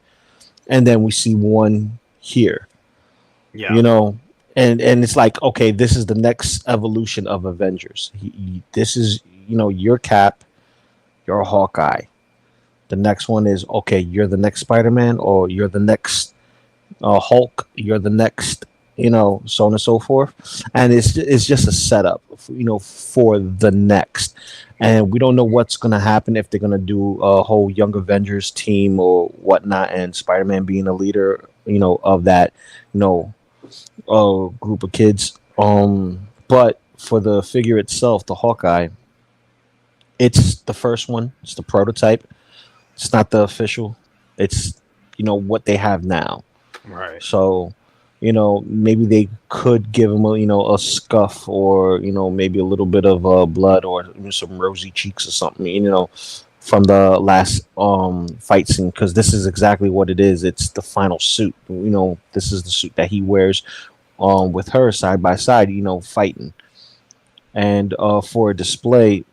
and then we see one here. Yeah. And it's like, okay, this is the next evolution of Avengers. This is your Cap, your Hawkeye. The next one is, okay, you're the next Spider-Man, or you're the next Hulk, you're the next, so on and so forth. And it's just a setup, for the next. And we don't know what's going to happen, if they're going to do a whole Young Avengers team or whatnot, and Spider-Man being a leader, of that, group of kids. But for the figure itself, the Hawkeye, it's the first one. It's the prototype. It's not the official. It's what they have now. Right. So, maybe they could give him a scuff, or maybe a little bit of blood, or some rosy cheeks or something. From the last fight scene, because this is exactly what it is. It's the final suit. This is the suit that he wears with her side by side. Fighting. And for a display,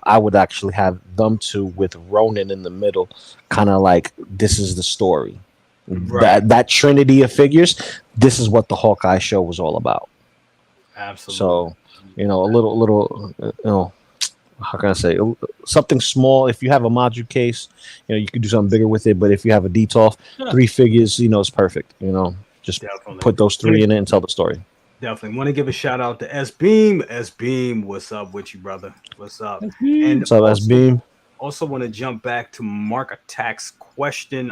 I would actually have them two with Ronin in the middle, kind of like this is the story. Right. That trinity of figures, this is what the Hawkeye show was all about. Absolutely. So, a little, how can I say, something small. If you have a module case, you could do something bigger with it. But if you have a DTOF, 3 figures, it's perfect. Just Definitely. put those 3 in it and tell the story. Definitely want to give a shout out to S Beam. S Beam, what's up with you, brother? What's up? And what's up, S Beam? Also want to jump back to Mark Attack's question.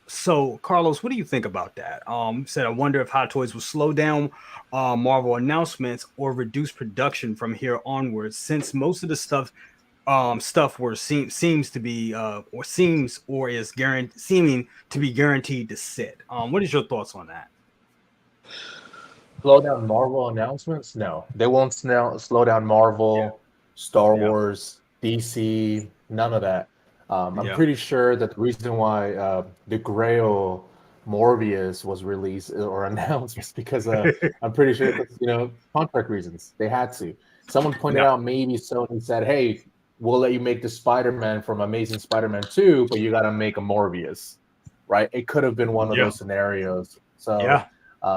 So Carlos, what do you think about that? Said I wonder if Hottoys will slow down Marvel announcements or reduce production from here onwards, since most of the stuff seems to be or is seeming to be guaranteed to sit. What is your thoughts on that? Slow down Marvel announcements? No, they won't slow down Marvel, Star Wars, DC, none of that. I'm pretty sure that the reason why the Grail Morbius was released or announced was because I'm pretty sure that, contract reasons. They had to. Someone pointed out, maybe Sony said, hey, we'll let you make the Spider-Man from Amazing Spider-Man 2, but you got to make a Morbius, right? It could have been one of those scenarios. So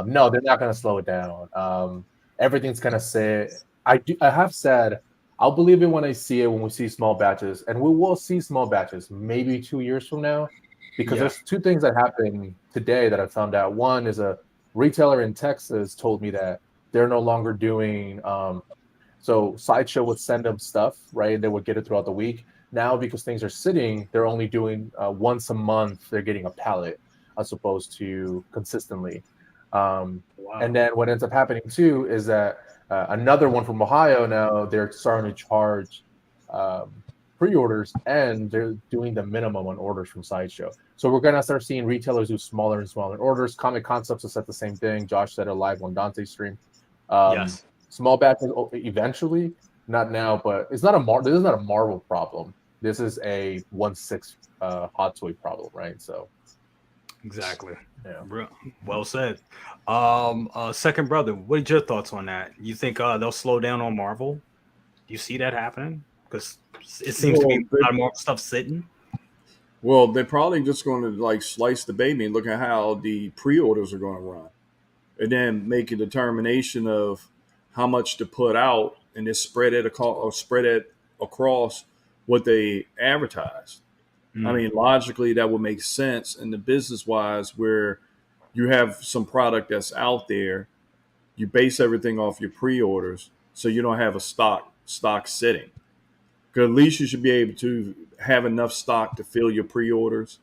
no, they're not going to slow it down. Everything's going to sit. I have said, I'll believe it when I see it, when we see small batches, and we will see small batches maybe 2 years from now, because there's 2 things that happened today that I found out. One is a retailer in Texas told me that they're no longer doing so Sideshow would send them stuff, right? They would get it throughout the week. Now, because things are sitting, they're only doing once a month. They're getting a pallet as opposed to consistently. And then what ends up happening too is that another one from Ohio, now they're starting to charge pre-orders, and they're doing the minimum on orders from Sideshow. So we're gonna start seeing retailers do smaller and smaller orders. Comic Concepts has said the same thing. Josh said it live on Dante's stream. Small batches eventually, not now, but it's not this is not a Marvel problem. This is a 1/6 Hot Toy problem, right? So exactly. Yeah. Well said. Second brother, what are your thoughts on that? You think they'll slow down on Marvel? Do you see that happening? Because it seems to be a lot of Marvel stuff sitting. Well, they're probably just going to like slice the baby and look at how the pre-orders are going to run, and then make a determination of how much to put out, and then spread it across what they advertise. I mean, logically, that would make sense in the business wise, where you have some product that's out there, you base everything off your pre-orders, so you don't have a stock sitting. Because at least you should be able to have enough stock to fill your pre-orders.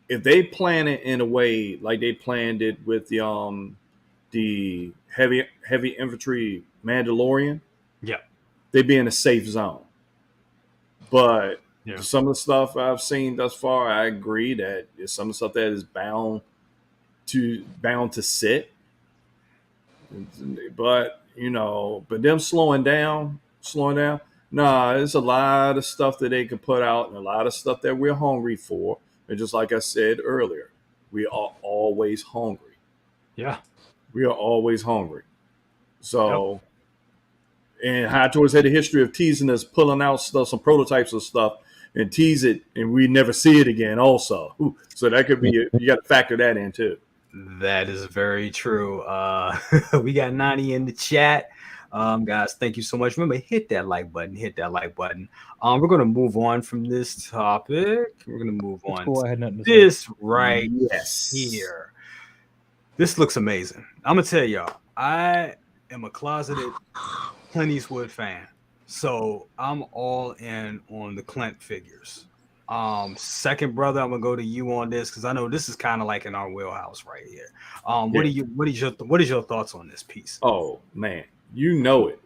If they plan it in a way like they planned it with the heavy infantry Mandalorian, they'd be in a safe zone. But some of the stuff I've seen thus far, I agree that some of the stuff that is bound to sit. But but them slowing down. Nah, there's a lot of stuff that they can put out, and a lot of stuff that we're hungry for. And just like I said earlier, we are always hungry. Yeah. We are always hungry. So, and Hot Toys had a history of teasing us, pulling out stuff, some prototypes of stuff, and tease it, and we never see it again. Also, so that could be you got to factor that in too. That is very true. We got 90 in the chat. Guys, thank you so much. Remember, hit that like button. We're gonna move on from this topic. We're gonna move on cool. I had to nothing to say. this right here. This looks amazing. I'm gonna tell y'all, I am a closeted Clint Eastwood fan, so I'm all in on the Clint figures. Second brother, I'm gonna go to you on this because I know this is kind of like in our wheelhouse right here. What is your thoughts on this piece? Oh man, you know it.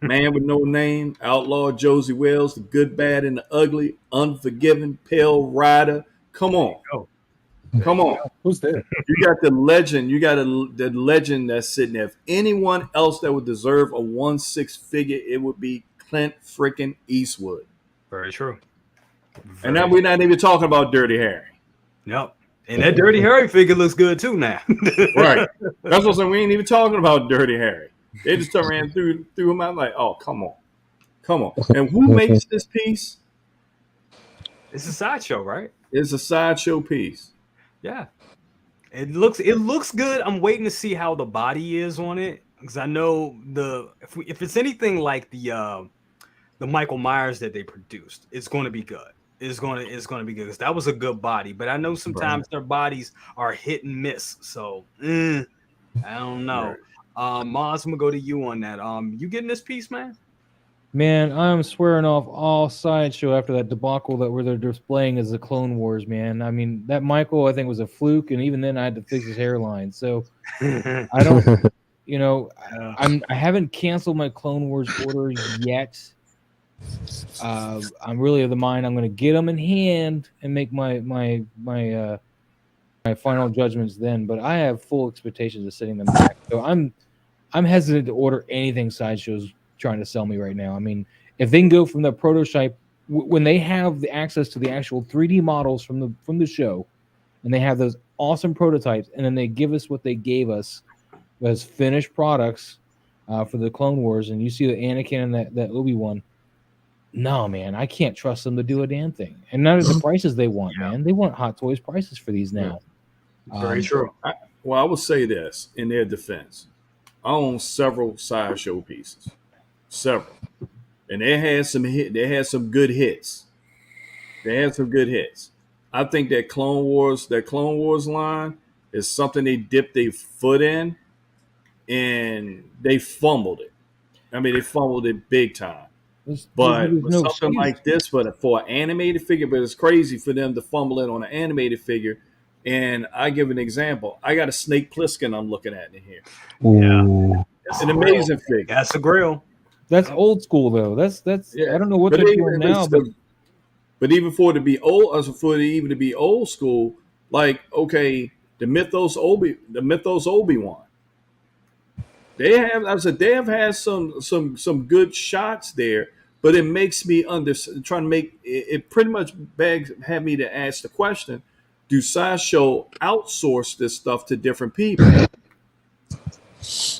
Man with no name, Outlaw Josie Wells, the good, bad, and the ugly, Unforgiven, Pale Rider. Come on. Who's there? You got the legend. You got the legend that's sitting there. If anyone else that would deserve a 1/6 figure, it would be Clint freaking Eastwood. Very true. And now we're not even talking about Dirty Harry. Yep. And that Dirty Harry figure looks good too now. Right. That's what I'm saying. We ain't even talking about Dirty Harry. They just turned around and threw him out like, oh, come on. And who makes this piece? It's a sideshow, right? It's a sideshow piece. Yeah. It looks good. I'm waiting to see how the body is on it because I know if it's anything like the Michael Myers that they produced, it's going to be good. It's going to be good because that was a good body. But I know sometimes their bodies are hit and miss. So I don't know. Right. Maz, I'm gonna go to you on that. You getting this piece, man? Man, I'm swearing off all sideshow after that debacle that where they're displaying as the Clone Wars, man. I mean, that Michael, I think, was a fluke, and even then I had to fix his hairline. So I don't, I haven't canceled my Clone Wars order yet. I'm really of the mind I'm going to get them in hand and make my final judgments then. But I have full expectations of sending them back. So I'm hesitant to order anything Sideshow's trying to sell me right now. I mean, if they can go from the prototype when they have the access to the actual 3D models from the show, and they have those awesome prototypes, and then they give us what they gave us as finished products for the Clone Wars, and you see the Anakin and that Obi-Wan. No, man, I can't trust them to do a damn thing. And none of the prices they want, man. They want Hot Toys prices for these now. Very true. I would say this in their defense. I own several sideshow pieces. Several. And they had some good hits. I think that Clone Wars line is something they dipped their foot in and they fumbled it. I mean, they fumbled it big time. But something like this, but for an animated figure, but it's crazy for them to fumble it on an animated figure. And I give an example. I got a Snake Plissken I'm looking at in here. Yeah, it's an amazing figure. That's a grill. That's old school though. That's I don't know what they're doing now, but even for it to be old, even to be old school, like okay, the Mythos Obi-Wan. They have had some good shots there, but it makes me trying to make it pretty much had me to ask the question: do Sideshow outsource this stuff to different people?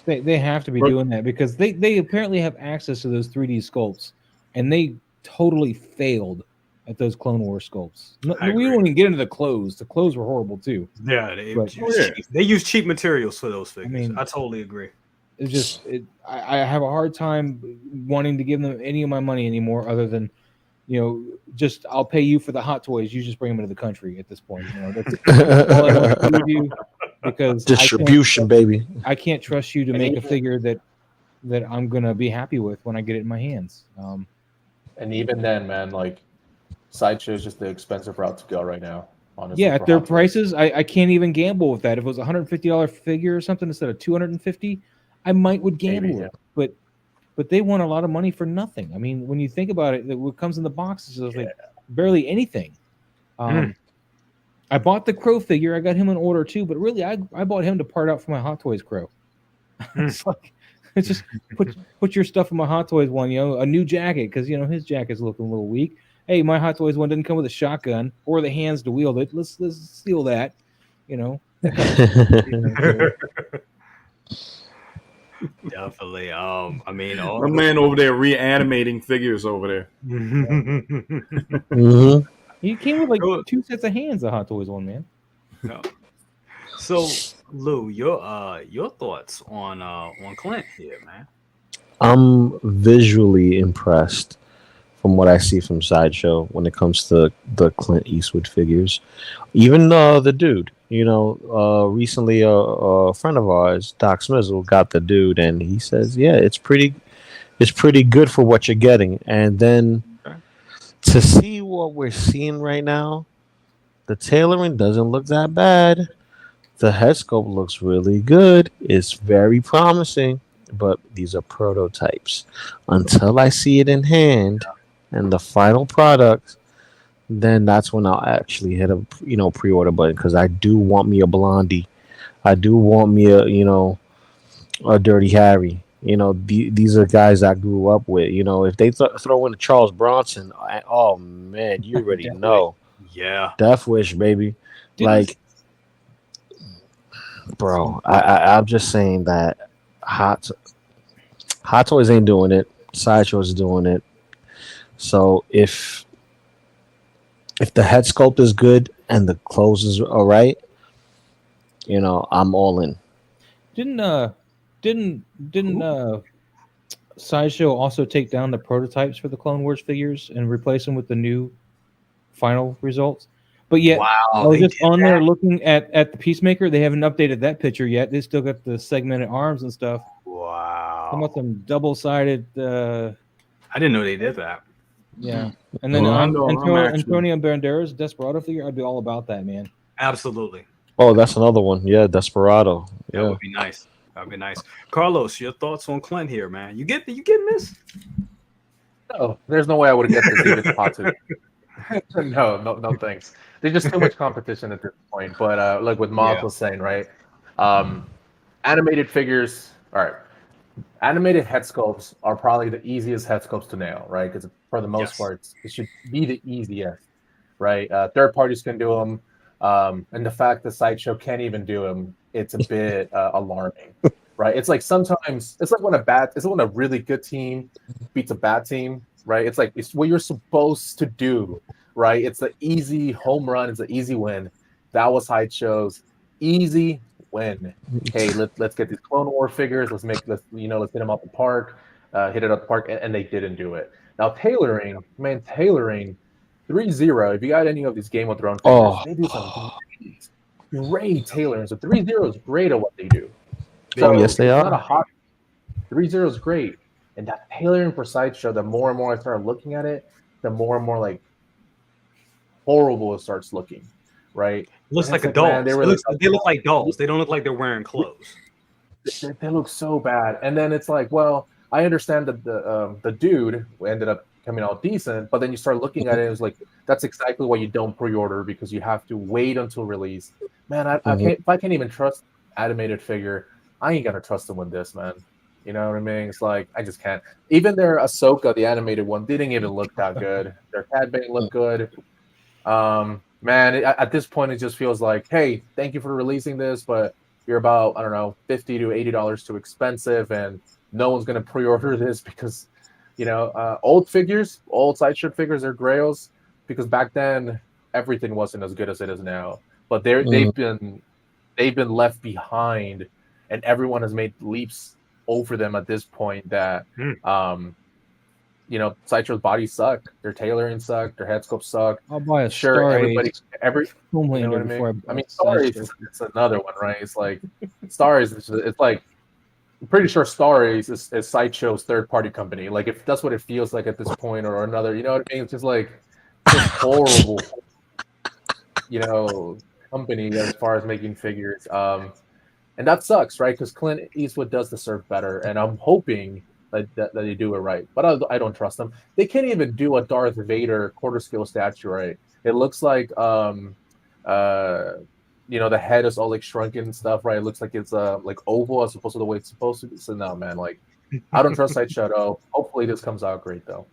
They have to be doing that because they apparently have access to those 3D sculpts, and they totally failed at those Clone Wars sculpts. No, we don't even get into the clothes. The clothes were horrible too. Yeah, they use cheap materials for those figures. I mean, I totally agree. It's just I have a hard time wanting to give them any of my money anymore, other than just I'll pay you for the Hot Toys. You just bring them into the country at this point. That's all I want to do because distribution, baby. I can't trust you to make a figure that I'm gonna be happy with when I get it in my hands. And even then, man, like Sideshow is just the expensive route to go right now. Honestly, yeah, at their prices, I can't even gamble with that. If it was $150 figure or something instead of $250, I would gamble it. But they want a lot of money for nothing. I mean, when you think about it, what comes in the boxes is like barely anything. I bought the Crow figure. I got him an order too, but really, I bought him to part out for my Hot Toys Crow. It's like, it's just put your stuff in my Hot Toys one. A new jacket because his jacket's looking a little weak. Hey, my Hot Toys one didn't come with a shotgun or the hands to wield it. Let's steal that. That kind of Definitely. I mean, My man over there reanimating figures over there. Mhm. He came with like 2 sets of hands. The Hot Toys one, man. No. So, Lou, your thoughts on Clint here, man? I'm visually impressed from what I see from Sideshow when it comes to the Clint Eastwood figures. Even the dude, recently a friend of ours, Doc Smizzle, got the dude, and he says, yeah, it's pretty good for what you're getting. And then to see what we're seeing right now, the tailoring doesn't look that bad. The head sculpt looks really good. It's very promising, but these are prototypes. Until I see it in hand and the final product, then that's when I'll actually hit a pre-order button, because I do want me a Blondie. I do want me a Dirty Harry. These are guys I grew up with. If they throw in a Charles Bronson, oh man, you already know. Yeah, Death Wish, baby. Like, bro, I'm just saying that Hot Toys ain't doing it. Sideshow is doing it. So if the head sculpt is good and the clothes is all right, I'm all in. Didn't Sideshow also take down the prototypes for the Clone Wars figures and replace them with the new final results? But yet, I was just on there looking at the Peacemaker. They haven't updated that picture yet. They still got the segmented arms and stuff. Wow. Some of them double-sided. I didn't know they did that. Yeah. And then Antonio Banderas Desperado figure, I'd be all about that, man. Absolutely. Oh, that's another one. Yeah, Desperado. Yeah. That would be nice. That'd be nice. Carlos, your thoughts on Clint here, man? You getting this? No, there's no way I would get this even possible. No, thanks. There's just too much competition at this point. But like what Moth was saying, right? Animated figures. All right. Animated head sculpts are probably the easiest head sculpts to nail, right? Because for the most part, it should be the easiest, right? Third parties can do them, and the fact that Sideshow can't even do them, it's a bit alarming, right? It's like sometimes it's like when a really good team beats a bad team, right? It's like it's what you're supposed to do, right? It's the easy home run, it's the easy win. That was Sideshow's easy win. Hey, let's get these Clone War figures. Let's hit them up the park, and they didn't do it. Now tailoring 3-0. If you got any of these Game of Thrones figures, they do some great tailoring. So 3-0 is great at what they do. So yes, they are. Not a hot 3-0 is great, and that tailoring for Sideshow. The more and more I started looking at it, the more and more like horrible it starts looking. Right? Looks like a doll. Man, they look like dolls. They don't look like they're wearing clothes. They look so bad. And then it's like, well, I understand that the dude ended up coming out decent, but then you start looking at it, it's like that's exactly why you don't pre-order, because you have to wait until release. Man, I can't. If I can't even trust animated figure, I ain't gonna trust them with this, man. You know what I mean? It's like I just can't. Even their Ahsoka, the animated one, didn't even look that good. Their Cad Bane looked good. Man, at this point, it just feels like, hey, thank you for releasing this, but you're about, I don't know, $50 to $80 too expensive, and no one's going to pre-order this because, old Sideshow figures are grails, because back then everything wasn't as good as it is now. But they've been left behind, and everyone has made leaps over them at this point that Sideshow's bodies suck, their tailoring suck, their head sculpts suck. I'll buy a Homelander I mean, Star Ace is another one, right? It's like Star Ace. It's like I'm pretty sure Star Ace is Sideshow's third-party company. Like if that's what it feels like at this point, or another. You know what I mean? It's just like this horrible, company as far as making figures. And that sucks, right? Because Clint Eastwood does deserve better, and I'm hoping that they do it right, but I don't trust them. They can't even do a Darth Vader quarter scale statue right. It looks like The head is all like shrunken and stuff, right? It looks like it's like oval as opposed to the way it's supposed to be. So no, man, like I don't trust Sideshow. Hopefully this comes out great though.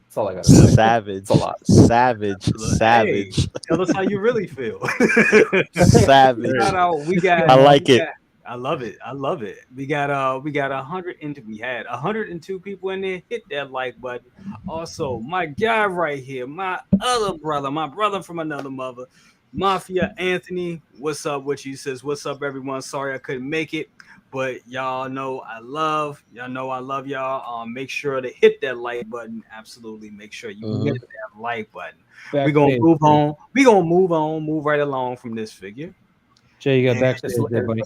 That's all I gotta say. Savage. It's a lot. Savage. Hey, Savage. tell us how you really feel. Savage. We got. I like it. I love it. I love it. We got 102 people in there. Hit that like button. Also, my guy right here, my other brother, my brother from another mother, Mafia Anthony. What's up with you? Says, what's up, everyone? Sorry I couldn't make it, but y'all know I love y'all. Make sure to hit that like button. Absolutely, make sure you hit that like button. We're gonna move on. Move right along from this figure. Jay, you got backstage there, buddy.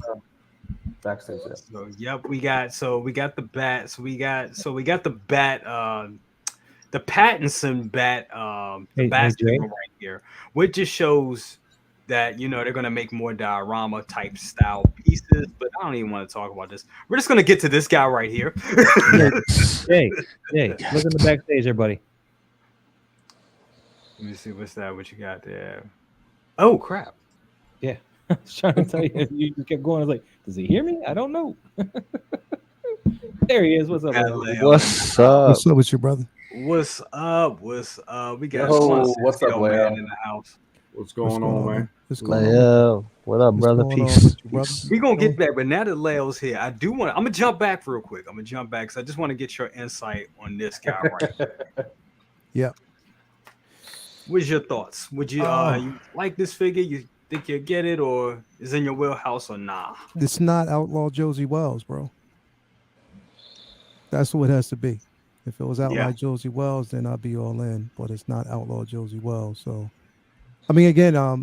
Backstage. Yeah. So yep, we got the bat. So we got the bat. The Pattinson bat. The bat right here, which just shows that they're gonna make more diorama type style pieces. But I don't even want to talk about this. We're just gonna get to this guy right here. Hey, look in the backstage there, buddy. Let me see what's that. What you got there? Oh crap! Yeah. I was trying to tell you, you just kept going. I was like, does he hear me? I don't know. There he is. What's up? What's up? What's up with your brother? What's up? We got what's up, Leo? in the house. What's going on, man? Leo, what up, brother? Peace. We're gonna get back, but now that Leo's here, I'm gonna jump back real quick. Because I just want to get your insight on this guy right here. Yeah. What's your thoughts? Would you you like this figure? You think you'll get it, or is in your wheelhouse, or nah? It's not Outlaw Josie Wells, bro. That's what it has to be. If it was Outlaw Josie Wells, then I'd be all in. But it's not Outlaw Josie Wells. So, I mean, again, I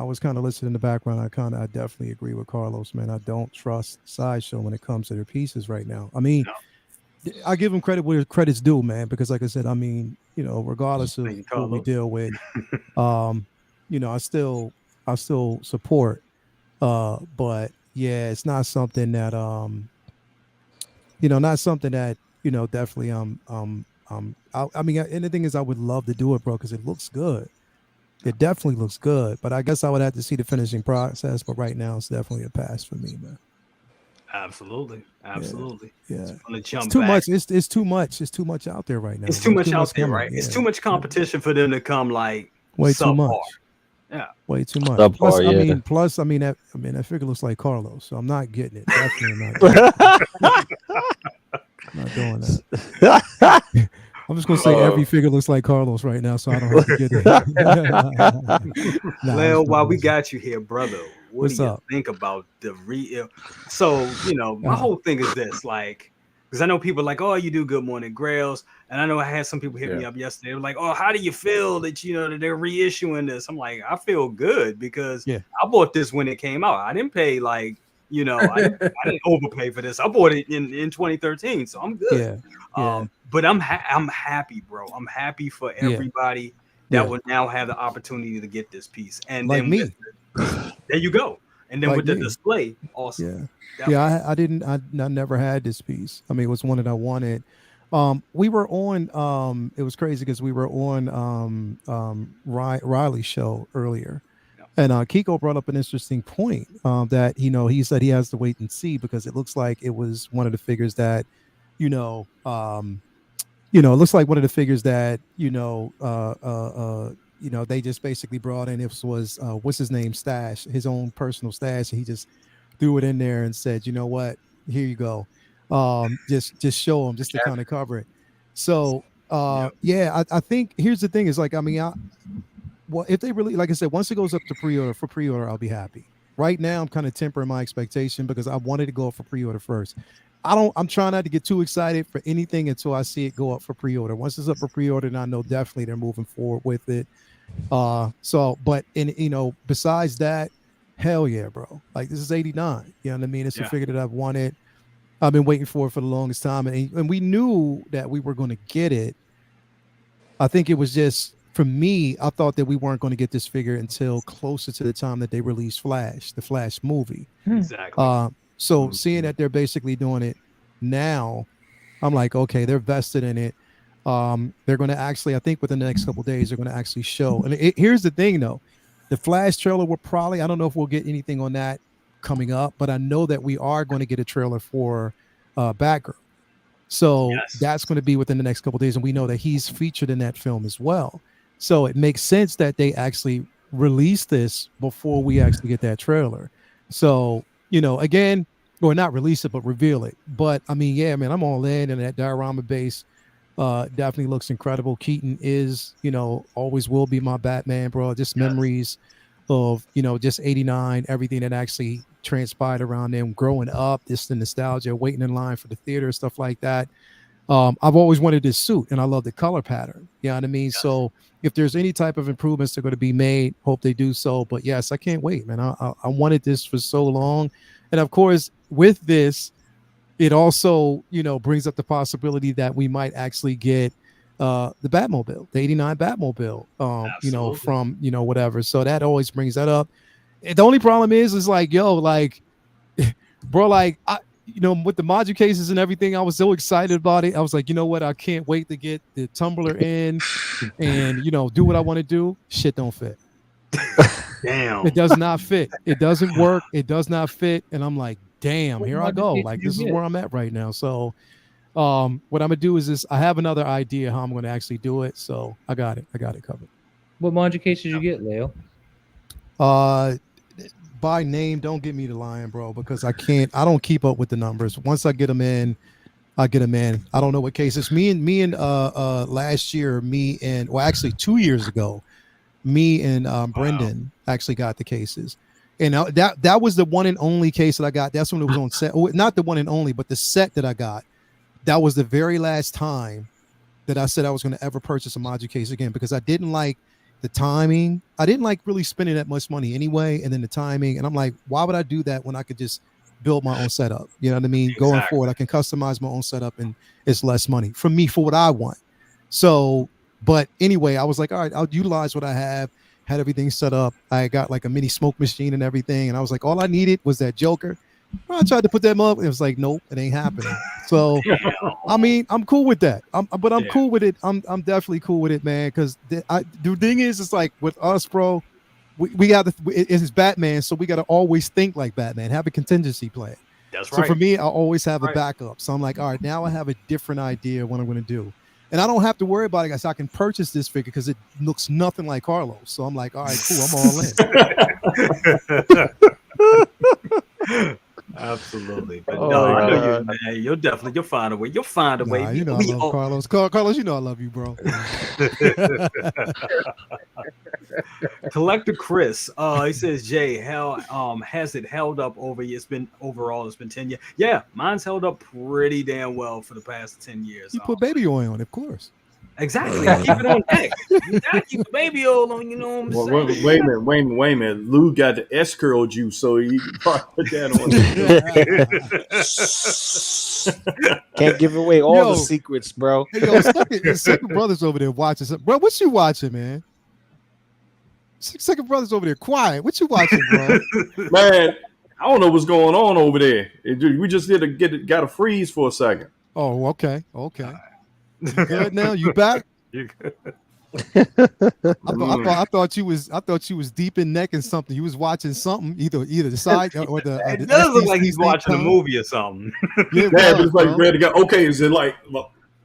was kind of listening in the background. I definitely agree with Carlos, man. I don't trust Sideshow when it comes to their pieces right now. I mean, I give them credit where credit's due, man. Because, like I said, I mean, regardless of what we deal with, I still support, but yeah, it's not something that definitely I mean, and the thing is, I would love to do it, bro, because it looks good. It definitely looks good, but I guess I would have to see the finishing process. But right now, it's definitely a pass for me, man. Absolutely. Yeah. It's too much. It's too much. It's too much out there right now. It's too much out there, coming. right? Yeah. It's too much competition for them to come like way too much. Yeah, way too much. Plus, I mean, that figure looks like Carlos, so I'm not getting it. Definitely not. Not doing that. I'm just gonna say every figure looks like Carlos right now, so I don't have to get it. Leo, while we got you here, brother, what do you up? think about the real? So my whole thing is this, like, because I know people are like, oh, you do Good Morning Grails, and I know I had some people hit me up yesterday. They're like, oh, how do you feel that that they're reissuing this? I'm like, I feel good because I bought this when it came out. I didn't pay like. I didn't overpay for this. I bought it in 2013, so I'm good. But I'm happy, bro. I'm happy for everybody that will now have the opportunity to get this piece. And like then me, there you go. And then like with the me. display, also. I never had this piece. I mean, it was one that I wanted. We were on. It was crazy because we were on Riley's show earlier. And Kiko brought up an interesting point that he said he has to wait and see because it looks like it was one of the figures that it looks like one of the figures that they just basically brought in. It was what's his name, stash, his own personal stash, and he just threw it in there and said, you know what, here you go, just show them just to kind of cover it. So I think here's the thing is like, I mean, well, if they really, like I said, once it goes up to pre-order, I'll be happy. Right now, I'm kind of tempering my expectation because I wanted to go up for pre-order first. I'm trying not to get too excited for anything until I see it go up for pre-order. Once it's up for pre-order, then I know definitely they're moving forward with it. Besides that, hell yeah, bro. Like this is 89. You know what I mean? It's a figure that I've wanted. I've been waiting for it for the longest time. And we knew that we were going to get it. I think it was just, for me, I thought that we weren't going to get this figure until closer to the time that they released Flash, the Flash movie. Exactly. So seeing that they're basically doing it now, I'm like, okay, they're vested in it. They're going to actually, I think within the next couple of days, they're going to actually show. And here's the thing, though. The Flash trailer will probably, I don't know if we'll get anything on that coming up, but I know that we are going to get a trailer for Batgirl. So that's going to be within the next couple of days, and we know that he's featured in that film as well. So it makes sense that they actually release this before we actually get that trailer. So, again, or not release it, but reveal it. But I mean, yeah, man, I'm all in, and that diorama base definitely looks incredible. Keaton is, always will be my Batman, bro. Just memories of, just 89, everything that actually transpired around them growing up, just the nostalgia, waiting in line for the theater, stuff like that. I've always wanted this suit, and I love the color pattern. You know what I mean? Yes. So if there's any type of improvements that are going to be made, hope they do so. But yes, I can't wait, man. I wanted this for so long. And of course, with this, it also, brings up the possibility that we might actually get the Batmobile, the 89 Batmobile, from, whatever. So that always brings that up. And the only problem is like, bro, like, with the module cases and everything, I was so excited about it. I was like, you know what? I can't wait to get the tumbler in and, do what I want to do. Shit don't fit. Damn. It does not fit. It doesn't work. It does not fit. And I'm like, damn, here I go. Like, this is where I'm at right now. So what I'm going to do is this. I have another idea how I'm going to actually do it. So I got it covered. What module case did you get, Leo? By name, don't get me the lion, bro, because I don't keep up with the numbers. Once I get them in, I get them in. I don't know what cases. Me and last year, actually 2 years ago, me and Brendan actually got the cases. And that was the one and only case that I got. That's when it was on set. Not the one and only, but the set that I got. That was the very last time that I said I was going to ever purchase a module case again, because I didn't like the timing. I didn't like really spending that much money anyway. And then the timing. And I'm like, why would I do that when I could just build my own setup? You know what I mean? Exactly. Going forward, I can customize my own setup and it's less money for me for what I want. So, but anyway, I was like, all right, I'll utilize what I have. Had everything set up. I got like a mini smoke machine and everything. And I was like, all I needed was that Joker. I tried to put them up. It was like, nope, it ain't happening. So, I mean, I'm cool with that. I'm cool with it. I'm definitely cool with it, man. Because the thing is, it's like with us, bro, we got it's Batman, so we got to always think like Batman, have a contingency plan. That's right. So for me, I always have a backup. So I'm like, all right, now I have a different idea of what I'm going to do. And I don't have to worry about it, guys. I can purchase this figure because it looks nothing like Carlos. So I'm like, all right, cool. I'm all in. Absolutely. But I know you'll find a way. You'll find a way. I love Carlos. Carlos, I love you, bro. Collector Chris, he says, Jay, has it held up it's been 10 years. Yeah, mine's held up pretty damn well for the past 10 years. You put baby oil on, of course. Exactly. I keep it on deck. I keep the baby oil on, you know what I'm saying? Wait a minute. Lou got the S-curl juice, so you can probably put that on. Can't give away all the secrets, bro. Hey, Second Brothers over there watching something. Bro, what you watching, man? Second Brothers over there quiet. What you watching, bro? Man, I don't know what's going on over there. We just got a freeze for a second. Oh, okay. You good now? You back? You good? I thought you was deep in neck and something. You was watching something, either the side or the. It does look like he's watching a movie or something. Yeah, it's like ready to go. Okay, is it like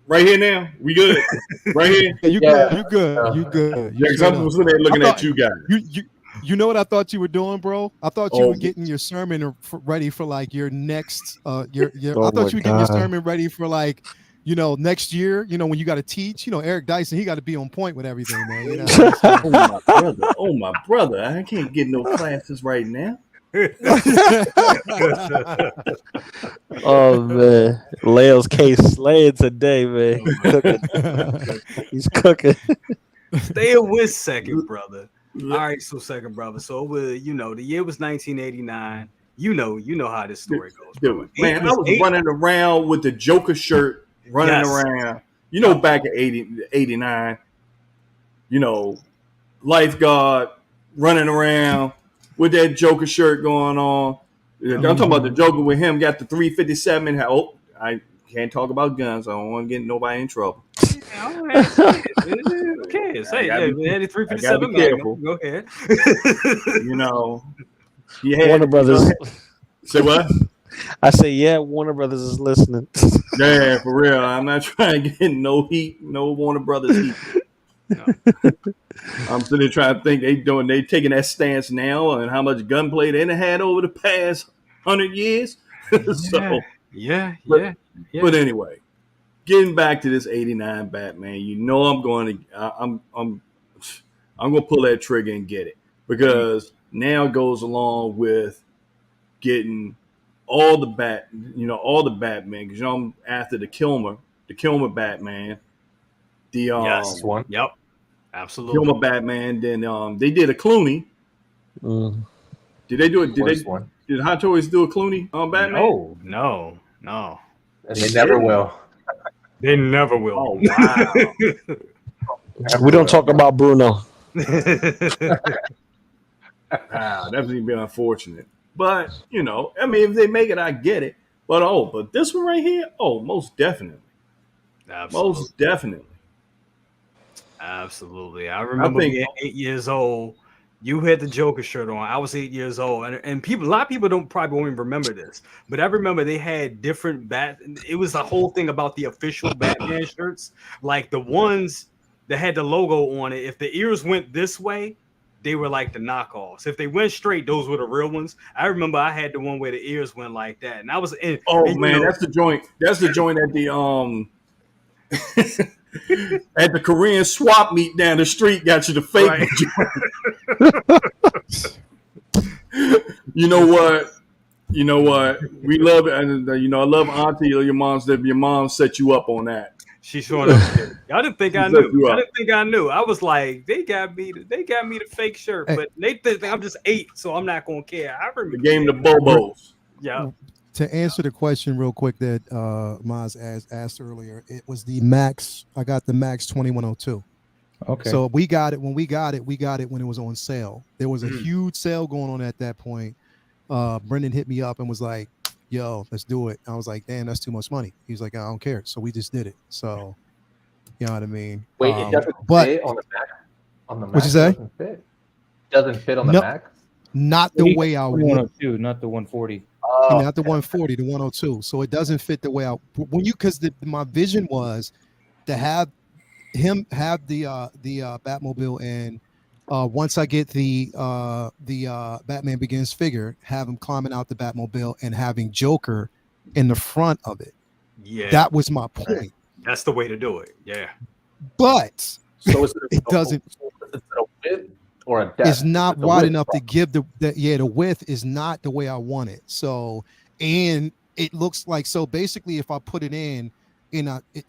right here now? We good? Right here? Yeah, you good. Yeah, because I was sitting there looking at you guys. You know what I thought you were doing, bro? I thought you were getting your sermon ready for like your next. I thought you were getting your sermon ready for like. Next year, when you got to teach, Eric Dyson, he got to be on point with everything, man. Oh my brother, I can't get no classes right now. Oh man, Leo's case slaying today, man. He's cooking. Stay with Second Brother. All right, so Second Brother. So the year was 1989. You know how this story goes, bro. Man, I was running around with the Joker shirt. Running around, back in 89, lifeguard running around with that Joker shirt going on. I'm talking about the Joker with him, got the 357. I can't talk about guns. I don't want to get nobody in trouble. Okay, say I yeah, gotta be 357 careful. Magnum. Go ahead. You know, you had, Warner Brothers. say what? I say, yeah, Warner Brothers is listening. Yeah, for real. I'm not trying to get no heat, no Warner Brothers heat. No. I'm sitting there trying to think they taking that stance now and how much gunplay they done had over the past 100 years. So, Yeah. but anyway, getting back to this '89 Batman, you know I'm going to I'm going to pull that trigger and get it because now it goes along with getting all the Batman because I'm after the Kilmer Batman, the Yes. One. Yep. Absolutely. Kilmer Batman. Then they did a Clooney. Mm. Did they do it? Worst one. Did Hot Toys do a Clooney on Batman? No. And they never will. They never will. Oh wow! We don't talk about Bruno. Wow, that would be unfortunate. But you know, I mean, if they make it, I get it. But this one right here, most definitely, Absolutely. most definitely. Absolutely. I remember being 8 years old. You had the Joker shirt on. I was 8 years old, and a lot of people probably won't even remember this, but I remember they had different It was the whole thing about the official Batman shirts, like the ones that had the logo on it. If the ears went this way, they were like the knockoffs. If they went straight, those were the real ones. I remember I had the one where the ears went like that, and I was in. Oh man, that's the joint. That's the joint at the at the Korean swap meet down the street. Got you the fake. Right. You know what? We love it, and I love Auntie or your mom's. That your mom set you up on that. She showing up. Y'all didn't think I knew. I didn't think I knew. I was like, they got me the fake shirt, but they think I'm just 8, so I'm not gonna care. I remember the game, the Bobos. Yeah. To answer the question real quick that Maz asked earlier, it was the Max. I got the Max 2102. Okay. So we got it when we got it when it was on sale. There was a huge sale going on at that point. Brendan hit me up and was like, yo, let's do it. I was like, damn, that's too much money. He was like, I don't care. So we just did it. So you know what I mean? Wait, it doesn't fit on the Mac? On the Mac? What'd you say? It doesn't fit on the Mac? Not the way I want. Not the 140. Not the 140, the 102. So it doesn't fit the way because my vision was to have him have the Batmobile, and once I get the Batman Begins figure, have him climbing out the Batmobile and having Joker in the front of it. Yeah, that was my point. That's the way to do it. Yeah, but so it doesn't. Or a depth. It's not wide enough to give the width is not the way I want it. So, and it looks like, so basically if I put it in it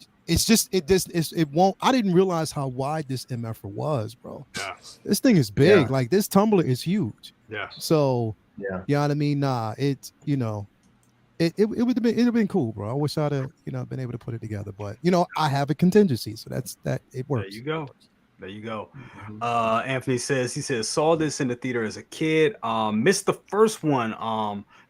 won't. I didn't realize how wide this MF was, bro. Yeah. This thing is big. Yeah. Like this tumbler is huge. Yeah. So, yeah. You know what I mean? Nah, it would have been cool, bro. I wish I'd have, been able to put it together, but I have a contingency. So that it works. There you go. Anthony says, saw this in the theater as a kid. Missed the first one.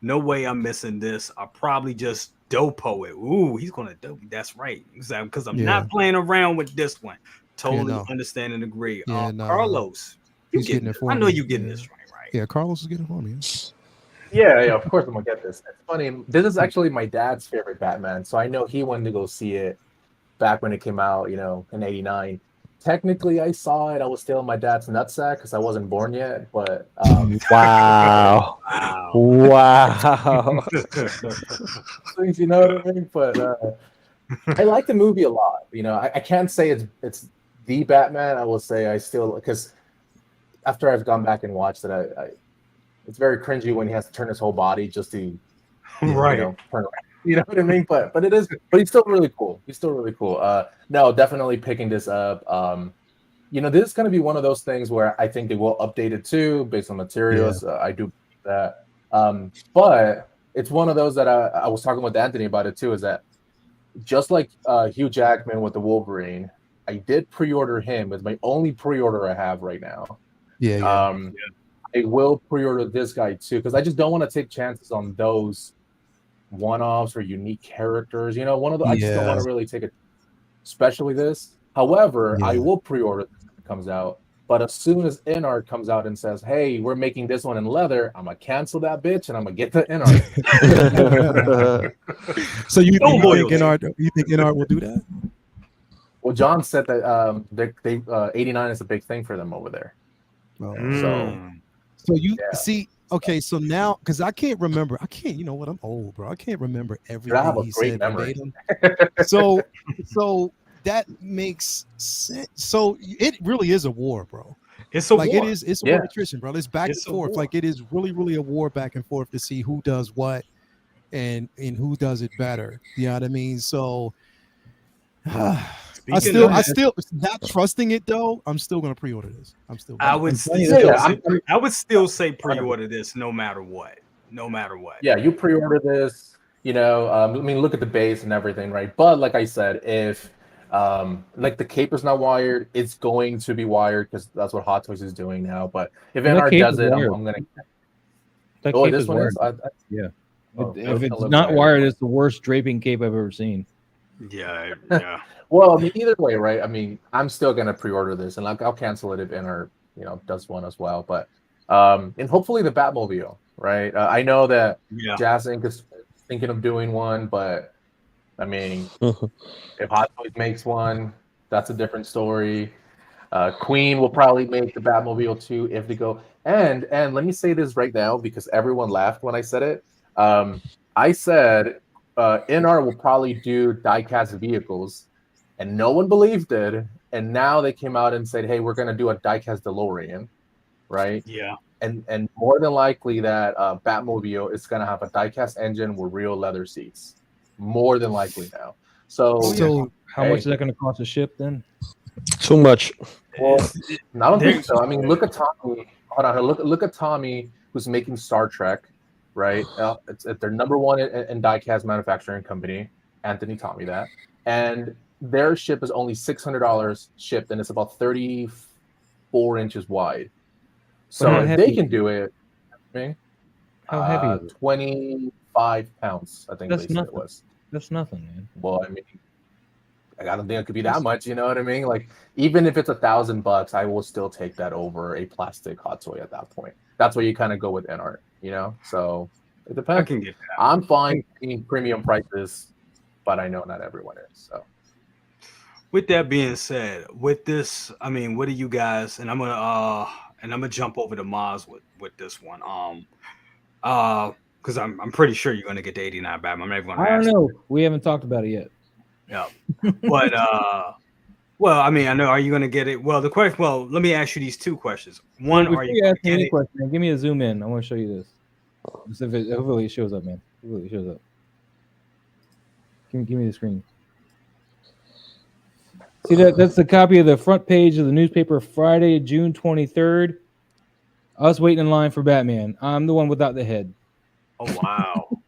No way I'm missing this. I probably just dopo it. Ooh, he's gonna dope. That's right. Exactly. Because I'm not playing around with this one. Totally understand and agree. Carlos, you getting it for me. I know you getting this right? Yeah, Carlos is getting it for me. Yeah, of course I'm gonna get this. It's funny. This is actually my dad's favorite Batman, so I know he wanted to go see it back when it came out, in '89. Technically, I saw it. I was still in my dad's nutsack because I wasn't born yet. But wow. you know what I mean. But I like the movie a lot. I can't say it's the Batman. I will say I still, because after I've gone back and watched it, it's very cringy when he has to turn his whole body just to turn around. You know what I mean? But he's still really cool. No, definitely picking this up. This is going to be one of those things where I think they will update it too based on materials. Yeah. I do believe that. But it's one of those that I was talking with Anthony about it too, is that just like Hugh Jackman with the Wolverine, I did pre-order him. It's my only pre-order I have right now. I will pre-order this guy too, because I just don't want to take chances on those one-offs or unique characters. One of the I just don't want to really take it, especially this. However, I Yeah. will pre-order this when it comes out. But as soon as InArt comes out and says, "Hey, we're making this one in leather," I'm gonna cancel that bitch and I'm gonna get the InArt. So you loyalty. think Inart will do that? Well, John said that they 89 is a big thing for them over there. Oh. So So you yeah. see, okay, so now because I can't remember, you know what? I'm old, bro. I can't remember I have everything a he great said memory. verbatim. So that makes sense. So it really is a war, bro. It's a Like war. it's a Yeah. war of attrition, bro. It's back It's and a forth. war. Like it is really a war back and forth to see who does what and who does it better. You know what I mean? So I Speaking of that, still not trusting it though. I'm still gonna pre-order this. I'm still I gonna. would I'm telling you, still Yeah, say I would still say 100%. pre-order this no matter what. No matter what. Yeah, you pre-order this, you know, I mean, look at the base and everything, right? But like I said, if like the cape is not wired, it's going to be wired because that's what Hot Toys is doing now. But if Well, that NR cape does is it, wired. I'm gonna. That Oh, cape this is one wired. is. Yeah. Oh, If it's it'll not wire. wired, it's the worst draping cape I've ever seen. Yeah, yeah. Well, I mean, either way, right? I mean, I'm still gonna pre-order this, and like I'll cancel it if NR, you know, does one as well. But and hopefully the Batmobile, right? I know that Yeah. Jazz Inc. is thinking of doing one, but I mean, if Hot Toys makes one, that's a different story. Queen will probably make the Batmobile too if they go. And let me say this right now because everyone laughed when I said it. I said NR will probably do diecast vehicles, and no one believed it. And now they came out and said, "Hey, we're going to do a diecast DeLorean," right? Yeah. And more than likely that Batmobile is going to have a diecast engine with real leather seats. More than likely now. So, So How much is that going to cost to ship then? Too much. well, I don't think They're- so. I mean, look at Tommy. Hold on, look at Tommy, who's making Star Trek, right? It's their number one in diecast manufacturing company. Anthony taught me that, and their ship is only $600 shipped, and it's about 34 inches wide. So how if heavy they is can do it, I mean, How heavy is it? 25 pounds, I think That's they said it nothing. was. That's nothing, man. Well, I mean, I don't think it could be that much. You know what I mean? Like, even if it's $1,000, I will still take that over a plastic hot toy at that point. That's where you kind of go with NR, you know? So it I depends. can get that. I'm fine paying premium prices, but I know not everyone is. So With that being said, with this, I mean, what do you guys? And I'm gonna jump over to Maz with this one. Because I'm pretty sure you're gonna get the 89 Batman. I'm not even gonna I don't ask. know. We haven't talked about it yet. Yeah, but well, I mean, I know. Are you gonna get it? Well, the question. Well, let me ask you these two questions. One, Before are you you ask gonna me get any it? question, give me a zoom in. I want to show you this. Hopefully it shows up, man. Hopefully it shows up. Give me the screen. See that's the copy of the front page of the newspaper, Friday, June 23rd. Us waiting in line for Batman. I'm the one without the head. Oh wow!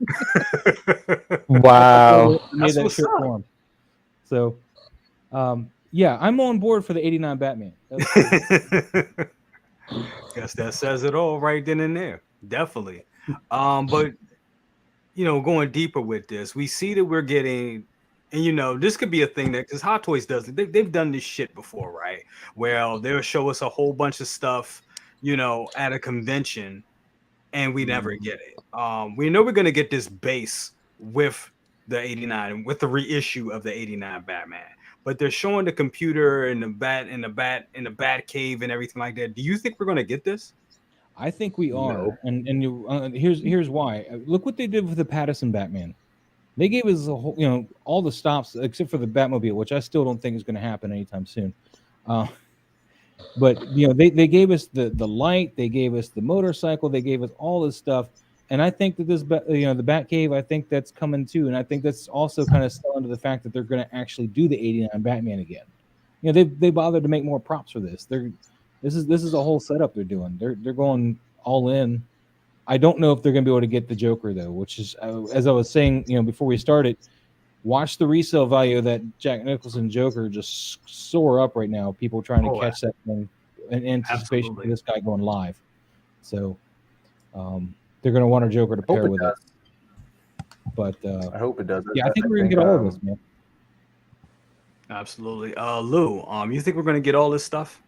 Wow. I made That's that what's shirt up. for him. So, yeah, I'm on board for the 89 Batman. Guess that says it all right then and there. Definitely. But you know, going deeper with this, we see that we're getting, and you know, this could be a thing that because Hot Toys does it, they've done this shit before, right? Well, they'll show us a whole bunch of stuff, you know, at a convention, and we never get it. We know we're gonna get this base with the 89, with the reissue of the 89 Batman. But they're showing the computer and the bat cave and everything like that. Do you think we're gonna get this? I think we are, No. and here's why. Look what they did with the Patterson Batman. They gave us a whole, you know, all the stops except for the Batmobile, which I still don't think is going to happen anytime soon. But you know, they gave us the light, they gave us the motorcycle, they gave us all this stuff, and I think that this, you know, the Batcave, I think that's coming too, and I think that's also kind of selling to the fact that they're going to actually do the 89 Batman again. You know, they bothered to make more props for this. This is a whole setup they're doing. They're going all in. I don't know if they're going to be able to get the Joker though, which is as I was saying, you know, before we started. Watch the resale value of that Jack Nicholson Joker just soar up right now. People trying to catch that thing in anticipation Absolutely. of this guy going live. So they're going to want a Joker to pair with it. But I hope it does. yeah, I think we're going to get all of this, man. Absolutely. Lou, you think we're gonna get all this stuff?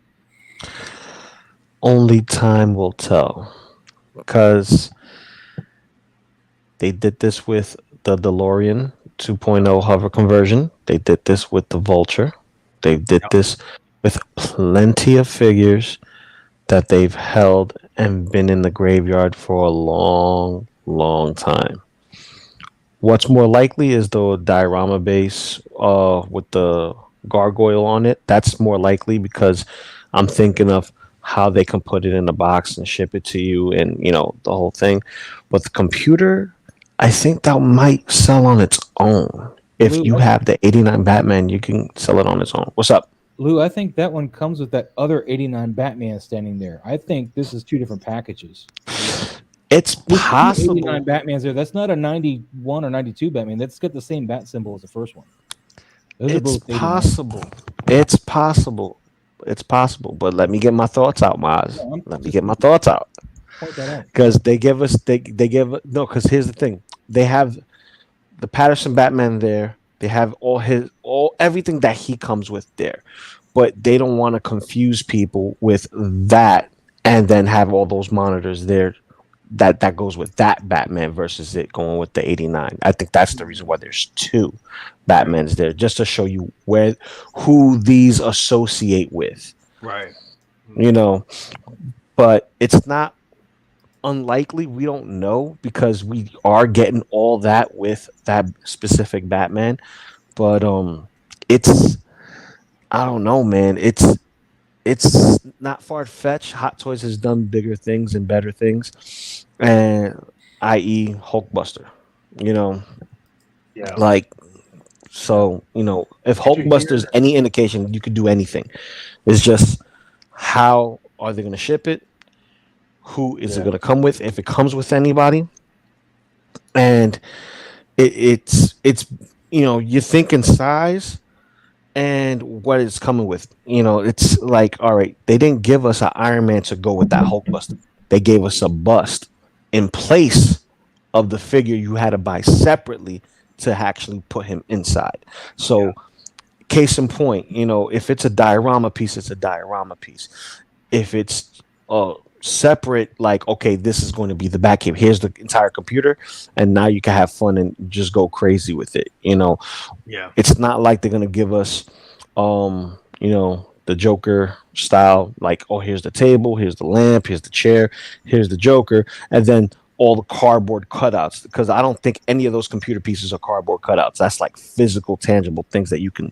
Only time will tell, because they did this with the DeLorean 2.0 hover conversion. They did this with the Vulture. They did Yep. this with plenty of figures that they've held and been in the graveyard for a long, long time. What's more likely is the diorama base with the gargoyle on it. That's more likely because I'm thinking of how they can put it in a box and ship it to you, and the whole thing. But the computer, I think that might sell on its own. If Lou, you have the '89 Batman, you can sell it on its own. What's up? Lou, I think that one comes with that other '89 Batman standing there. I think this is two different packages. It's This possible. '89 Batman's there. That's not a '91 or '92 Batman. That's got the same bat symbol as the first one. Those are It's both 89. possible. It's possible. It's possible. But let me get my thoughts out, Maz. Yeah, I'm Let me just- get my thoughts out. Point that out. Because they give us they give no. Because here's the thing: they have the Patterson Batman there. They have all everything that he comes with there, but they don't want to confuse people with that and then have all those monitors there. That goes with that Batman versus it going with the '89. I think that's the reason why there's two Batmans there, just to show you who these associate with. Right. But it's not unlikely. We don't know because we are getting all that with that specific Batman. But it's I don't know, man. It's not far fetched. Hot Toys has done bigger things and better things, and i.e. Hulkbuster. Yeah. Like so. If Hulkbuster's any indication, you could do anything. It's just how are they going to ship it? Who is it going to come with? If it comes with anybody, and it's you're thinking size and what it's coming with. It's like, all right, they didn't give us an Iron Man to go with that Hulkbuster. They gave us a bust in place of the figure you had to buy separately to actually put him inside. So, case in point, if it's a diorama piece, it's a diorama piece. If it's separate, like, okay, this is going to be the back here. Here's the entire computer, and now you can have fun and just go crazy with it. Yeah. It's not like they're gonna give us, the Joker style, like, oh, here's the table, here's the lamp, here's the chair, here's the Joker, and then all the cardboard cutouts. Because I don't think any of those computer pieces are cardboard cutouts. That's like physical, tangible things that you can,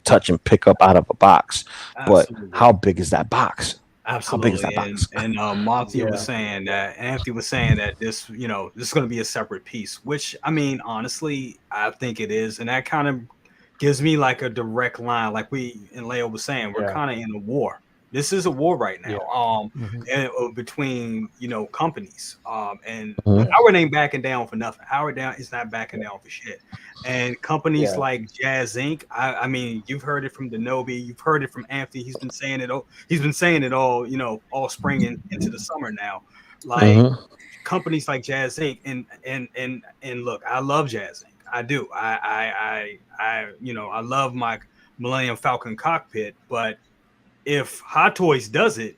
touch and pick up out of a box. Absolutely. But how big is that box? Absolutely. How big is that box? And Mafia was saying that, Anthony was saying that this is going to be a separate piece, which, I mean, honestly, I think it is. And that kind of gives me like a direct line, like we and Leo was saying, we're kind of in a war. This is a war right now, between companies, and Howard ain't backing down for nothing. Howard down is not backing down for shit. And companies like Jazz Inc. I mean, you've heard it from Denobi, you've heard it from Anthony. He's been saying it all, all spring and into the summer now. Like companies like Jazz Inc. and look, I love Jazz Inc. I do. I love my Millennium Falcon cockpit, but if Hot Toys does it,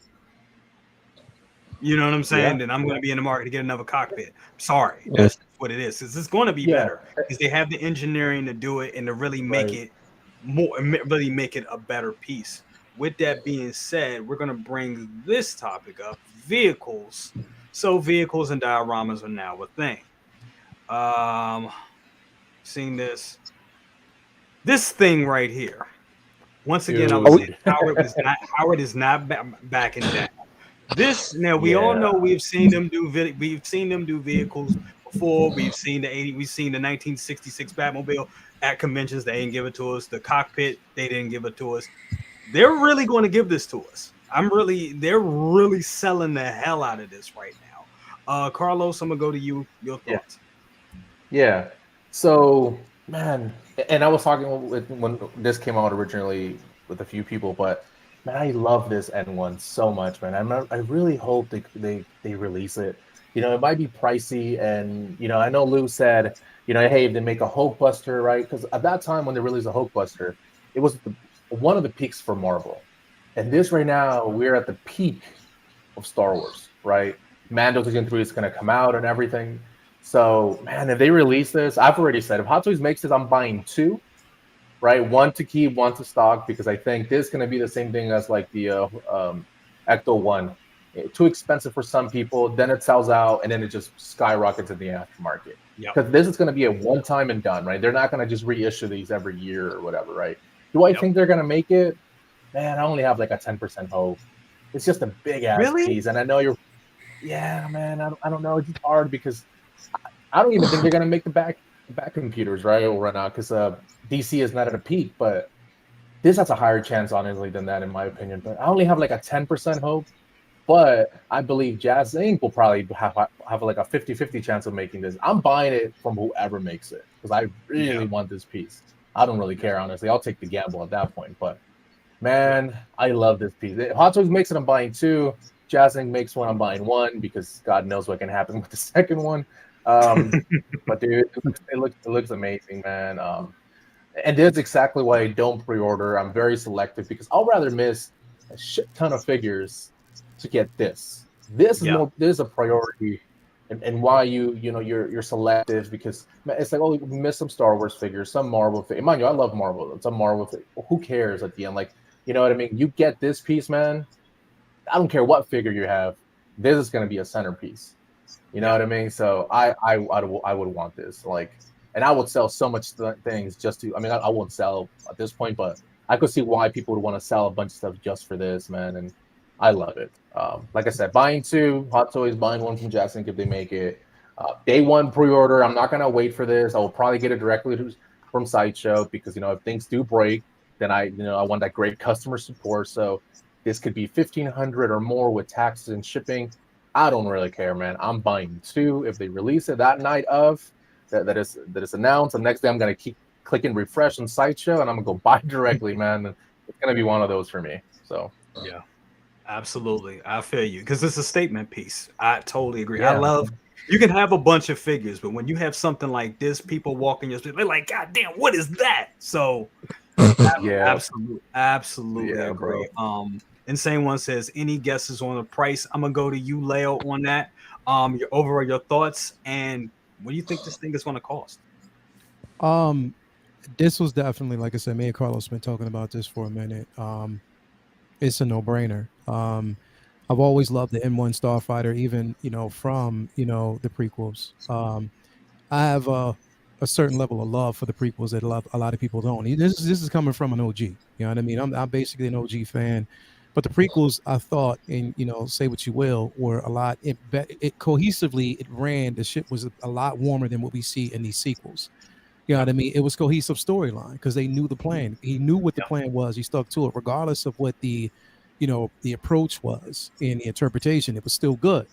you know what I'm saying? Then I'm going to be in the market to get another cockpit. Sorry, that's what it is. It's going to be better because they have the engineering to do it and to really make it really make it a better piece. With that being said, we're going to bring this topic up: vehicles. So vehicles and dioramas are now a thing. Seeing this thing right here. Once again, Howard is not backing down. This now we all know we've seen them do vehicles before. We've seen the 1966 Batmobile at conventions. They didn't give it to us. The cockpit, they didn't give it to us. They're really going to give this to us. They're really selling the hell out of this right now. Carlos, I'm gonna go to you. Your thoughts? Yeah. So, man, and I was talking when this came out originally with a few people, but man, I love this N1 so much, man. I really hope they release it. It might be pricey, and I know Lou said, hey, if they make a Hulkbuster, right? Because at that time when they released a Hulkbuster, it was one of the peaks for Marvel. And this right now, we're at the peak of Star Wars, right? Mando Season 3 is going to come out and everything. So, man, if they release this, I've already said, if Hot Toys makes this, I'm buying 2, right? 1 to keep, 1 to stock, because I think this is going to be the same thing as like the Ecto 1. Too expensive for some people, then it sells out, and then it just skyrockets in the aftermarket. Because this is going to be a one-time and done, right? They're not going to just reissue these every year or whatever, right? Do I think they're going to make it? Man, I only have like a 10% hope. It's just a big-ass piece, and I know you're... Yeah, man, I don't know. It's just hard because I don't even think they're going to make the back computers, right, will run out, because DC is not at a peak, but this has a higher chance, honestly, than that, in my opinion. But I only have like a 10% hope. But I believe Jazz Inc. will probably have like a 50-50 chance of making this. I'm buying it from whoever makes it because I really want this piece. I don't really care, honestly. I'll take the gamble at that point. But, man, I love this piece. Hot Toys makes it, I'm buying 2. Jazz Inc. makes 1, I'm buying 1 because God knows what can happen with the second one. But, dude, it looks amazing, man. And that's exactly why I don't pre-order. I'm very selective because I'll rather miss a shit ton of figures to get this. This is a priority, and why you're selective, because it's like, oh, we missed some Star Wars figures, some Marvel figures. Mind you, I love Marvel. It's a Marvel figure. Who cares at the end? Like, you know what I mean? You get this piece, man. I don't care what figure you have. This is going to be a centerpiece. You know what I mean? So I would want this. Like, and I would sell so much things just to. I mean, I won't sell at this point, but I could see why people would want to sell a bunch of stuff just for this, man. And I love it. Like I said, buying 2 Hot Toys, buying 1 from Jackson if they make it. Day 1 pre-order. I'm not gonna wait for this. I will probably get it directly from Sideshow because if things do break, then I want that great customer support. So this could be $1,500 or more with taxes and shipping. I don't really care, man. I'm buying 2 if they release it that night of that is announced. The next day I'm gonna keep clicking refresh on Sideshow and I'm gonna go buy directly, man. It's gonna be one of those for me. So yeah. Absolutely. I feel you because it's a statement piece. I totally agree. I love you can have a bunch of figures, but when you have something like this, people walking your street, they're like, God damn, what is that? So absolutely agree. Insane One says, any guesses on the price? I'm gonna go to you, Leo, on that. Your thoughts, and what do you think this thing is gonna cost? This was definitely, like I said, me and Carlos been talking about this for a minute. It's a no-brainer. I've always loved the M1 Starfighter, even from the prequels. I have a certain level of love for the prequels that a lot of people don't. This is coming from an OG. You know what I mean? I'm basically an OG fan, but the prequels, I thought, and say what you will, were a lot. It cohesively, it ran. The ship was a lot warmer than what we see in these sequels. You know what I mean? It was cohesive storyline because they knew the plan. He knew what the plan was. He stuck to it, regardless of what the approach was in the interpretation. It was still good.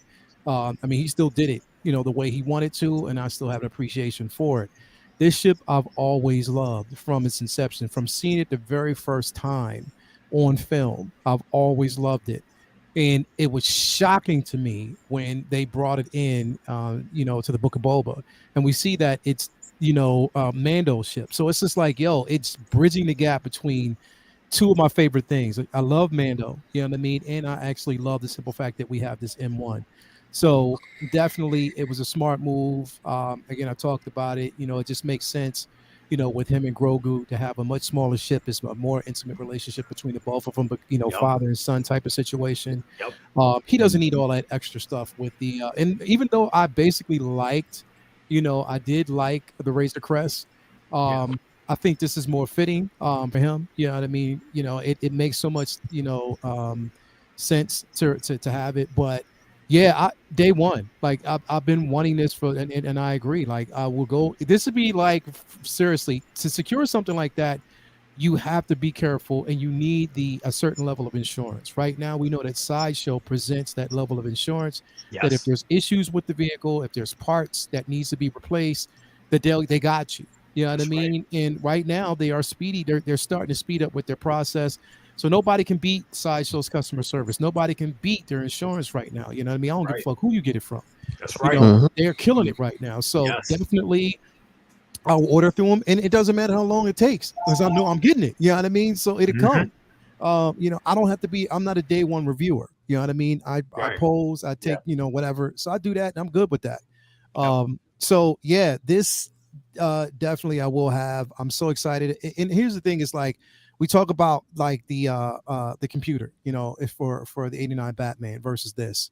I mean, he still did it, the way he wanted to, and I still have an appreciation for it. This ship I've always loved from its inception, from seeing it the very first time on film. I've always loved it. And it was shocking to me when they brought it in, to the Book of Boba. And we see that it's, Mando's ship. So it's just like, it's bridging the gap between 2 of my favorite things. I love Mando, you know what I mean? And I actually love the simple fact that we have this M1. So definitely it was a smart move. Again, I talked about it. It just makes sense, with him and Grogu to have a much smaller ship. It's a more intimate relationship between the both of them, but, father and son type of situation. He doesn't need all that extra stuff with the, and even though I basically liked, I did like the Razor Crest. I think this is more fitting for him. You know what I mean? It makes so much, sense to have it. But yeah, day 1, like I've been wanting this and I agree. Like I will go. This would be like seriously to secure something like that. You have to be careful, and you need a certain level of insurance. Right now, we know that Sideshow presents that level of insurance. That if there's issues with the vehicle, if there's parts that needs to be replaced, that they got you. You know what I mean? Right. And right now they are speedy. They're starting to speed up with their process. So nobody can beat Sideshow's customer service. Nobody can beat their insurance right now. You know what I mean? I don't give a fuck who you get it from. That's right. They're killing it right now. So definitely I'll order through them, and it doesn't matter how long it takes because I know I'm getting it. You know what I mean? So it'll come. You know, I don't have to be. I'm not a day one reviewer. You know what I mean? I pose, I take, whatever. So I do that, and I'm good with that. So yeah, this definitely I will have. I'm so excited. And here's the thing: is like we talk about like the computer, if for the '89 Batman versus this.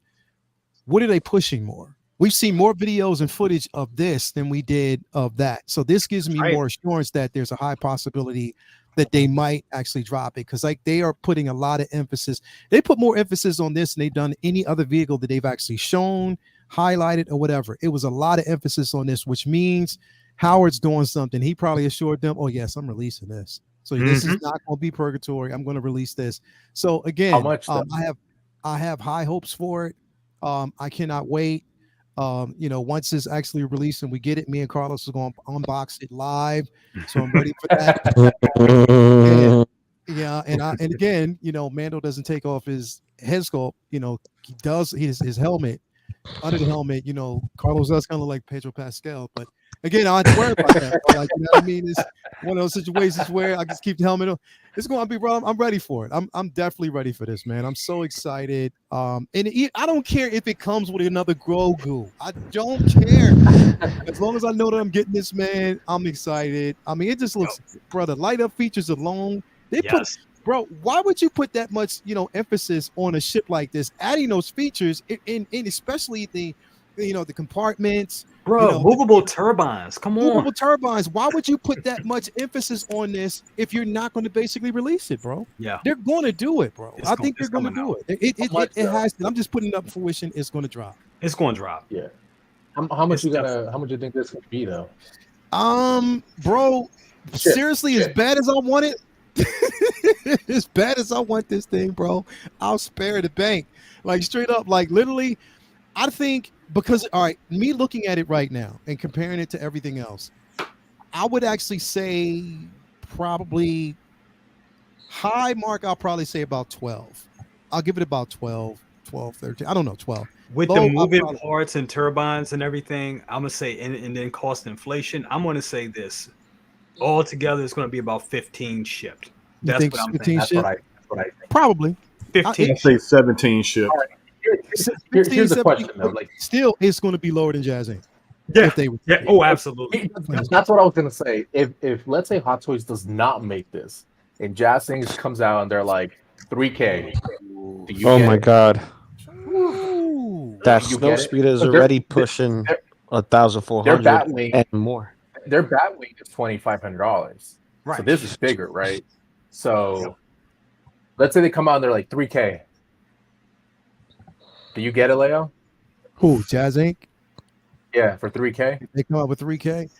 What are they pushing more? We've seen more videos and footage of this than we did of that. So this gives me more assurance that there's a high possibility that they might actually drop it, because like they are putting a lot of emphasis. They put more emphasis on this than they've done any other vehicle that they've actually shown, highlighted, or whatever. It was a lot of emphasis on this, which means Howard's doing something. He probably assured them, oh yes, I'm releasing this. So this is not going to be purgatory. I'm going to release this. So again, how much I have high hopes for it. I cannot wait. Once it's actually released and we get it, me and Carlos are going to unbox it live. So I'm ready for that. And again, Mando doesn't take off his head sculpt. He does his helmet. Under the helmet, Carlos does kind of like Pedro Pascal, but again, I don't have to worry about that. Like, what I mean? It's one of those situations where I just keep the helmet on. It's going to be, bro. I'm ready for it. I'm definitely ready for this, man. I'm so excited. And I don't care if it comes with another Grogu. I don't care. As long as I know that I'm getting this, man, I'm excited. I mean, it just looks, brother. Light up features alone. Bro, why would you put that much, emphasis on a ship like this? Adding those features, in especially the compartments. Bro, movable turbines. Come on. Movable turbines. Why would you put that much emphasis on this if you're not going to basically release it, bro? Yeah. They're going to do it, bro. I think they're going to do it. It has to. I'm just putting it up for fruition. It's going to drop. It's going to drop. Yeah. How much you think this could be, though? Bro, seriously, as bad as I want it, as bad as I want this thing, bro, I'll spare the bank. Like straight up, like literally, I think because all right, me looking at it right now and comparing it to everything else, I would actually say probably high mark. I'll probably say about 12. I'll give it about 12, 13. I don't know, 12. With the moving parts and turbines and everything, I'm gonna say, and then cost inflation, I'm gonna say this. All together, it's going to be about 15 shipped. That's what I'm thinking. That's what I think. Probably 15. I'd say 17 shipped. Right. Here's the question, though. Like, still, it's going to be lower than Jazz Inc. Yeah. Oh, absolutely. That's what I was going to say. If let's say Hot Toys does not make this, and Jazz Inc. comes out and they're like 3K. Oh my God. That snow speed is already pushing 1,400 and more. Their bat wing is $2,500. Right. So this is bigger, right? So let's say they come out and they're like 3K. Do you get it, Leo? Who? Jazz Inc? Yeah, for 3K. They come out with 3K.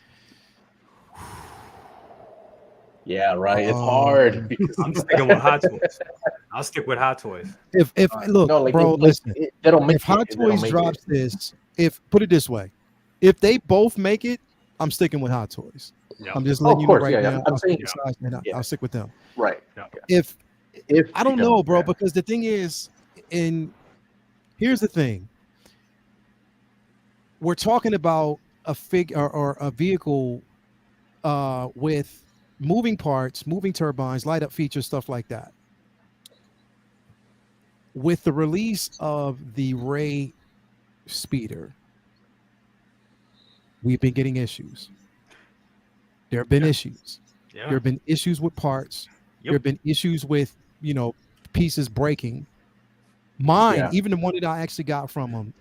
Yeah, right. It's hard. Because I'm sticking with Hot Toys. I'll stick with Hot Toys. If look, no, like, bro, listen. If Hot Toys drops this, put it this way, if they both make it, I'm sticking with Hot Toys. I'm just letting you know right now. I'll stick with them. Right. If I don't know, bro, because the thing is, here's the thing. We're talking about a figure or a vehicle with moving parts, moving turbines, light up features, stuff like that. With the release of the Ray Speeder, we've been getting issues. There have been issues. There have been issues with parts. There have been issues with, pieces breaking. Mine, even the one that I actually got from them,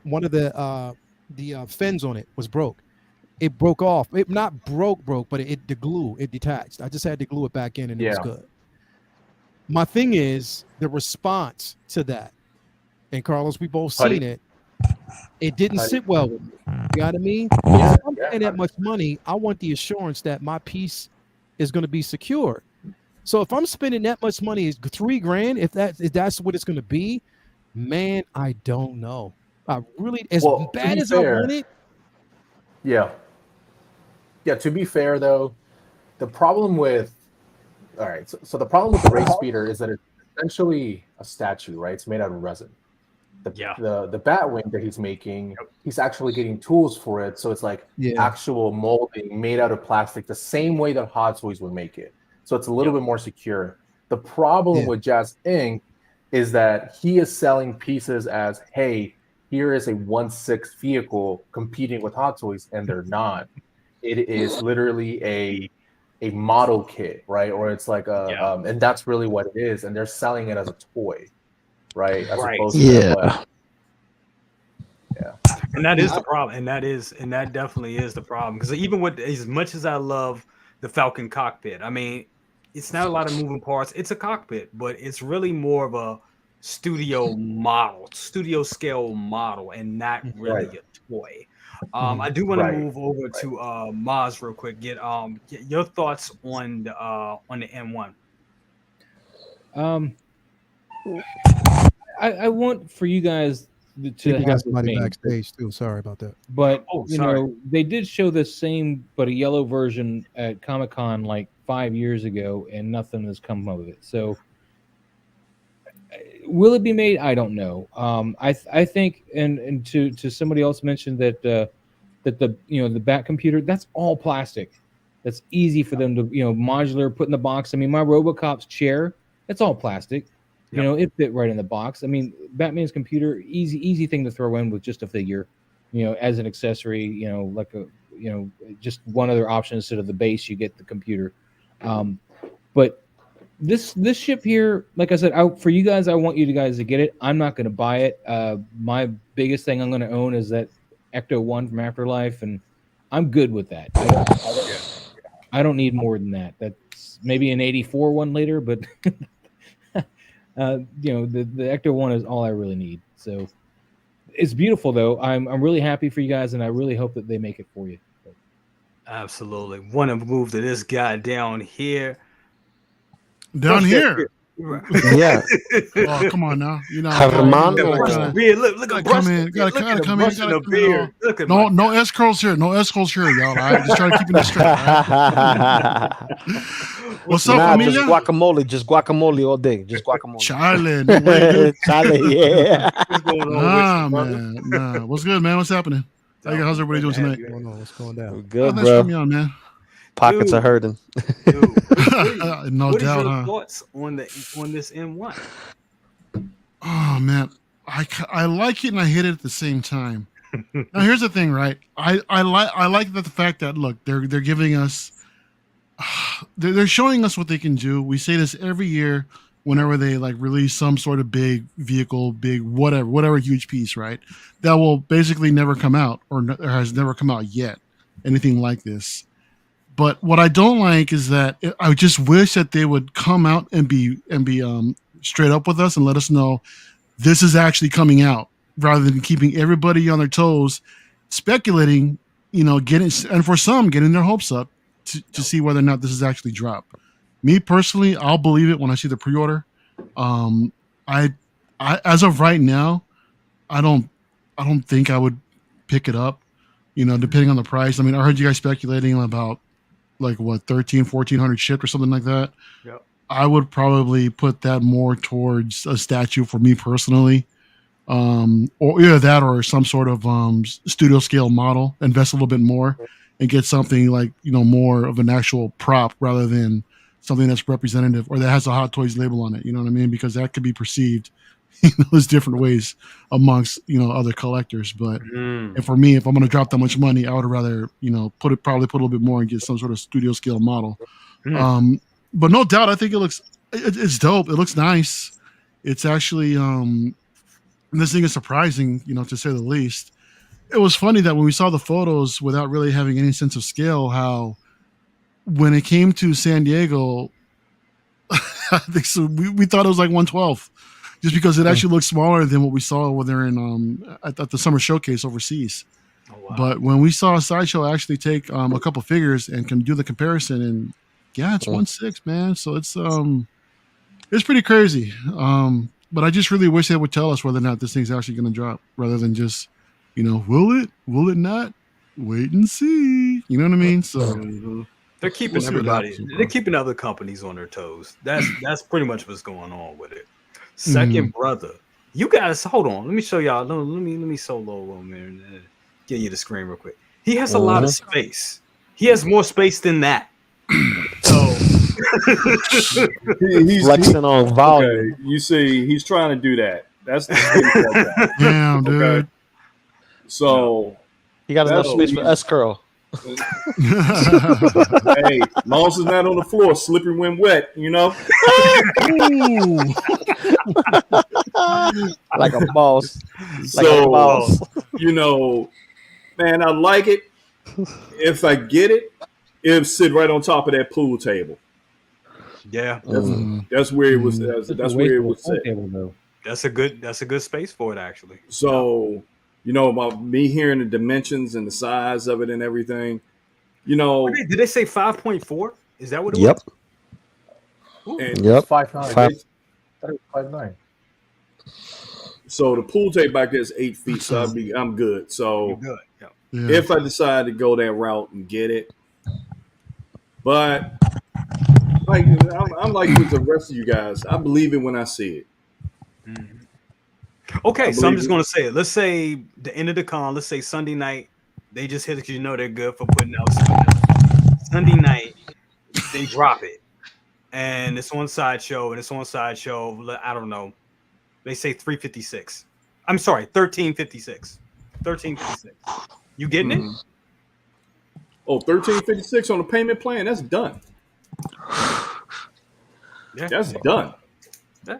one of the fins on it was broke. It broke off. It not broke, but the glue, it detached. I just had to glue it back in and it was good. My thing is the response to that. And Carlos, we both seen it. It didn't sit well with me. You know what I mean? If I'm paying that much money, I want the assurance that my piece is going to be secure. So if I'm spending that much money, $3,000, if that's what it's going to be, man, I don't know. I really, as bad as I want it. Yeah. Yeah. To be fair, though, the problem with the problem with the Ray Speeder is that it's essentially a statue, right? It's made out of resin. the bat wing that he's making, he's actually getting tools for it. So it's like actual molding made out of plastic, the same way that Hot Toys would make it. So it's a little bit more secure. The problem with Jazz Inc. is that he is selling pieces as, hey, here is a 1/6 vehicle competing with Hot Toys, and they're not. It is literally a model kit, right? Or it's like and that's really what it is. And they're selling it as a toy, right? As opposed to and that is the problem. And that definitely is the problem. Because even with as much as I love the Falcon cockpit, I mean, it's not a lot of moving parts. It's a cockpit, but it's really more of a studio scale model, and not really a toy. I do want to move over to Maz real quick. Get your thoughts on the M1. I want for you guys to have somebody backstage too. Sorry about that. But you know, they did show the same but a yellow version at Comic-Con like 5 years ago, and nothing has come of it. So will it be made? I don't know. I think, and to somebody else mentioned that the the Bat computer, that's all plastic. That's easy for them to modular, put in the box. I mean, my RoboCop's chair, it's all plastic. You know, it fit right in the box. I mean, Batman's computer, easy thing to throw in with just a figure, as an accessory. Like just one other option instead of the base, you get the computer. But this ship here, like I said, for you guys, I want you guys to get it. I'm not going to buy it. My biggest thing I'm going to own is that Ecto 1 from Afterlife, and I'm good with that. I don't need more than that. That's maybe an 84 one later, but the Ecto 1 is all I really need. So it's beautiful, though. I'm really happy for you guys, and I really hope that they make it for you. Absolutely. Want to move to this guy down here. Down here. Yeah. Oh, come on now. Look at come in. Gotta come in. No S curls here. No S curls here, y'all. All right? Just try to keep it straight. Right? What's up, familia? Just guacamole all day. Just guacamole. Charlie, no way, Charlie, yeah. Man. Nah. What's good, man? What's happening? How's everybody doing tonight? What's going down? Good, thanks for coming on, man. Pockets are hurting. No what doubt. What are your thoughts on this M1? Oh man, I like it and I hate it at the same time. Now here's the thing, right? I like the fact that look, they're giving us, they're showing us what they can do. We say this every year whenever they like release some sort of big vehicle, big whatever huge piece, right? That will basically never come out or has never come out yet. Anything like this. But what I don't like is that I just wish that they would come out and be straight up with us and let us know this is actually coming out, rather than keeping everybody on their toes, speculating, getting their hopes up to see whether or not this is actually dropped. Me personally, I'll believe it when I see the pre-order. I as of right now, I don't think I would pick it up, depending on the price. I mean, I heard you guys speculating about like what 1,400 shipped or something like that. Yep. I would probably put that more towards a statue for me personally, or either that or some sort of studio scale model. Invest a little bit more and get something like more of an actual prop rather than something that's representative or that has a Hot Toys label on it. You know what I mean? Because that could be perceived those different ways amongst other collectors. But and for me, if I'm going to drop that much money, I would rather put a little bit more and get some sort of studio scale model. But no doubt, I think it's dope. It looks nice. It's actually this thing is surprising, to say the least. It was funny that when we saw the photos without really having any sense of scale, how when it came to San Diego, I think so, we thought it was like 1/12. Just because it actually looks smaller than what we saw when they're in at the summer showcase overseas. Oh, wow. But when we saw Sideshow actually take a couple figures and can do the comparison, and it's 1/6, man. So it's pretty crazy. But I just really wish they would tell us whether or not this thing's actually going to drop, rather than just will it not? Wait and see. You know what I mean? So they're keeping everybody. They're keeping other companies on their toes. That's pretty much what's going on with it. Second brother, You guys, hold on. Let me show y'all. Let me solo man. Get you the screen real quick. He has a lot of space. He has more space than that. So he's flexing on volume. Okay, you see, he's trying to do that. That's the damn, dude. Okay. So he got enough space for S curl. Hey, mouse is not on the floor, slippery when wet, you know. Like a boss. So, you know, man, I like it. If I get it, it'll sit right on top of that pool table. Yeah, that's where it was. That's where it was set. That's a good space for it, actually. So, you know, about me hearing the dimensions and the size of it and everything. You know, did they say 5.4? Is that what it was? And yep. 5'9". 5'9". So the pool table back there is 8 feet, so I'm good. So you're good. Yeah. If I decide to go that route and get it, but like I'm like with the rest of you guys, I believe it when I see it. Okay, so I'm just gonna say it. Let's say the end of the con. Let's say Sunday night. They just hit it because you know they're good for putting out Sunday night. They drop it, and it's on Sideshow, and it's on Sideshow. I don't know. They say 356. I'm sorry, 1356. 1356. You getting it? Oh, 1356 on the payment plan. That's done. Yeah, that's done. Yeah.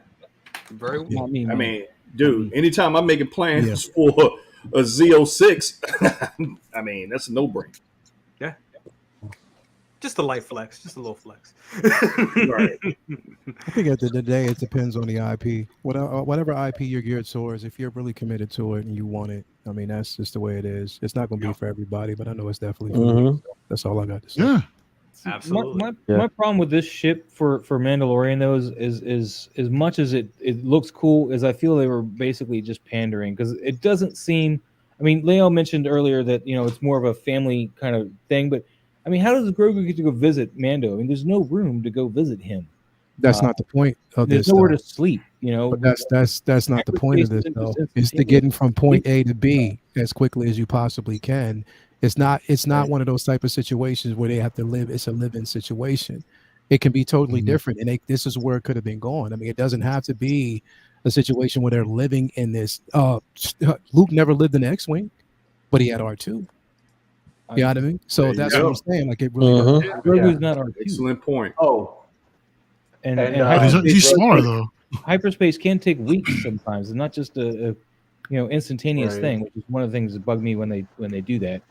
Very well. I mean, dude, anytime I'm making plans for a Z06, I mean, that's a no-brainer. Yeah. Just a light flex, just a little flex. Right. I think at the end of the day, it depends on the IP. Whatever IP you're geared towards, if you're really committed to it and you want it, I mean, that's just the way it is. It's not going to be for everybody, but I know it's definitely for me. So that's all I got to say. Yeah. Absolutely. My problem with this ship for Mandalorian though is as much as it looks cool, as I feel they were basically just pandering, because it doesn't seem. I mean, Leo mentioned earlier that it's more of a family kind of thing, but I mean, how does Grogu get to go visit Mando? I mean, there's no room to go visit him. That's not the point of this. There's nowhere to sleep, But that's not the point of this, though. It's to getting from point A to B as quickly as you possibly can. It's not one of those type of situations where they have to live. It's a live-in situation. It can be totally different, and this is where it could have been going. I mean, it doesn't have to be a situation where they're living in this. Luke never lived in the X-wing, but he had R2. You know what I mean? So that's what I'm saying. Like, it really Grogu's not R2. Excellent point. Oh, and he's smaller though. Hyperspace can take weeks sometimes. It's not just a instantaneous thing, which is one of the things that bug me when they do that.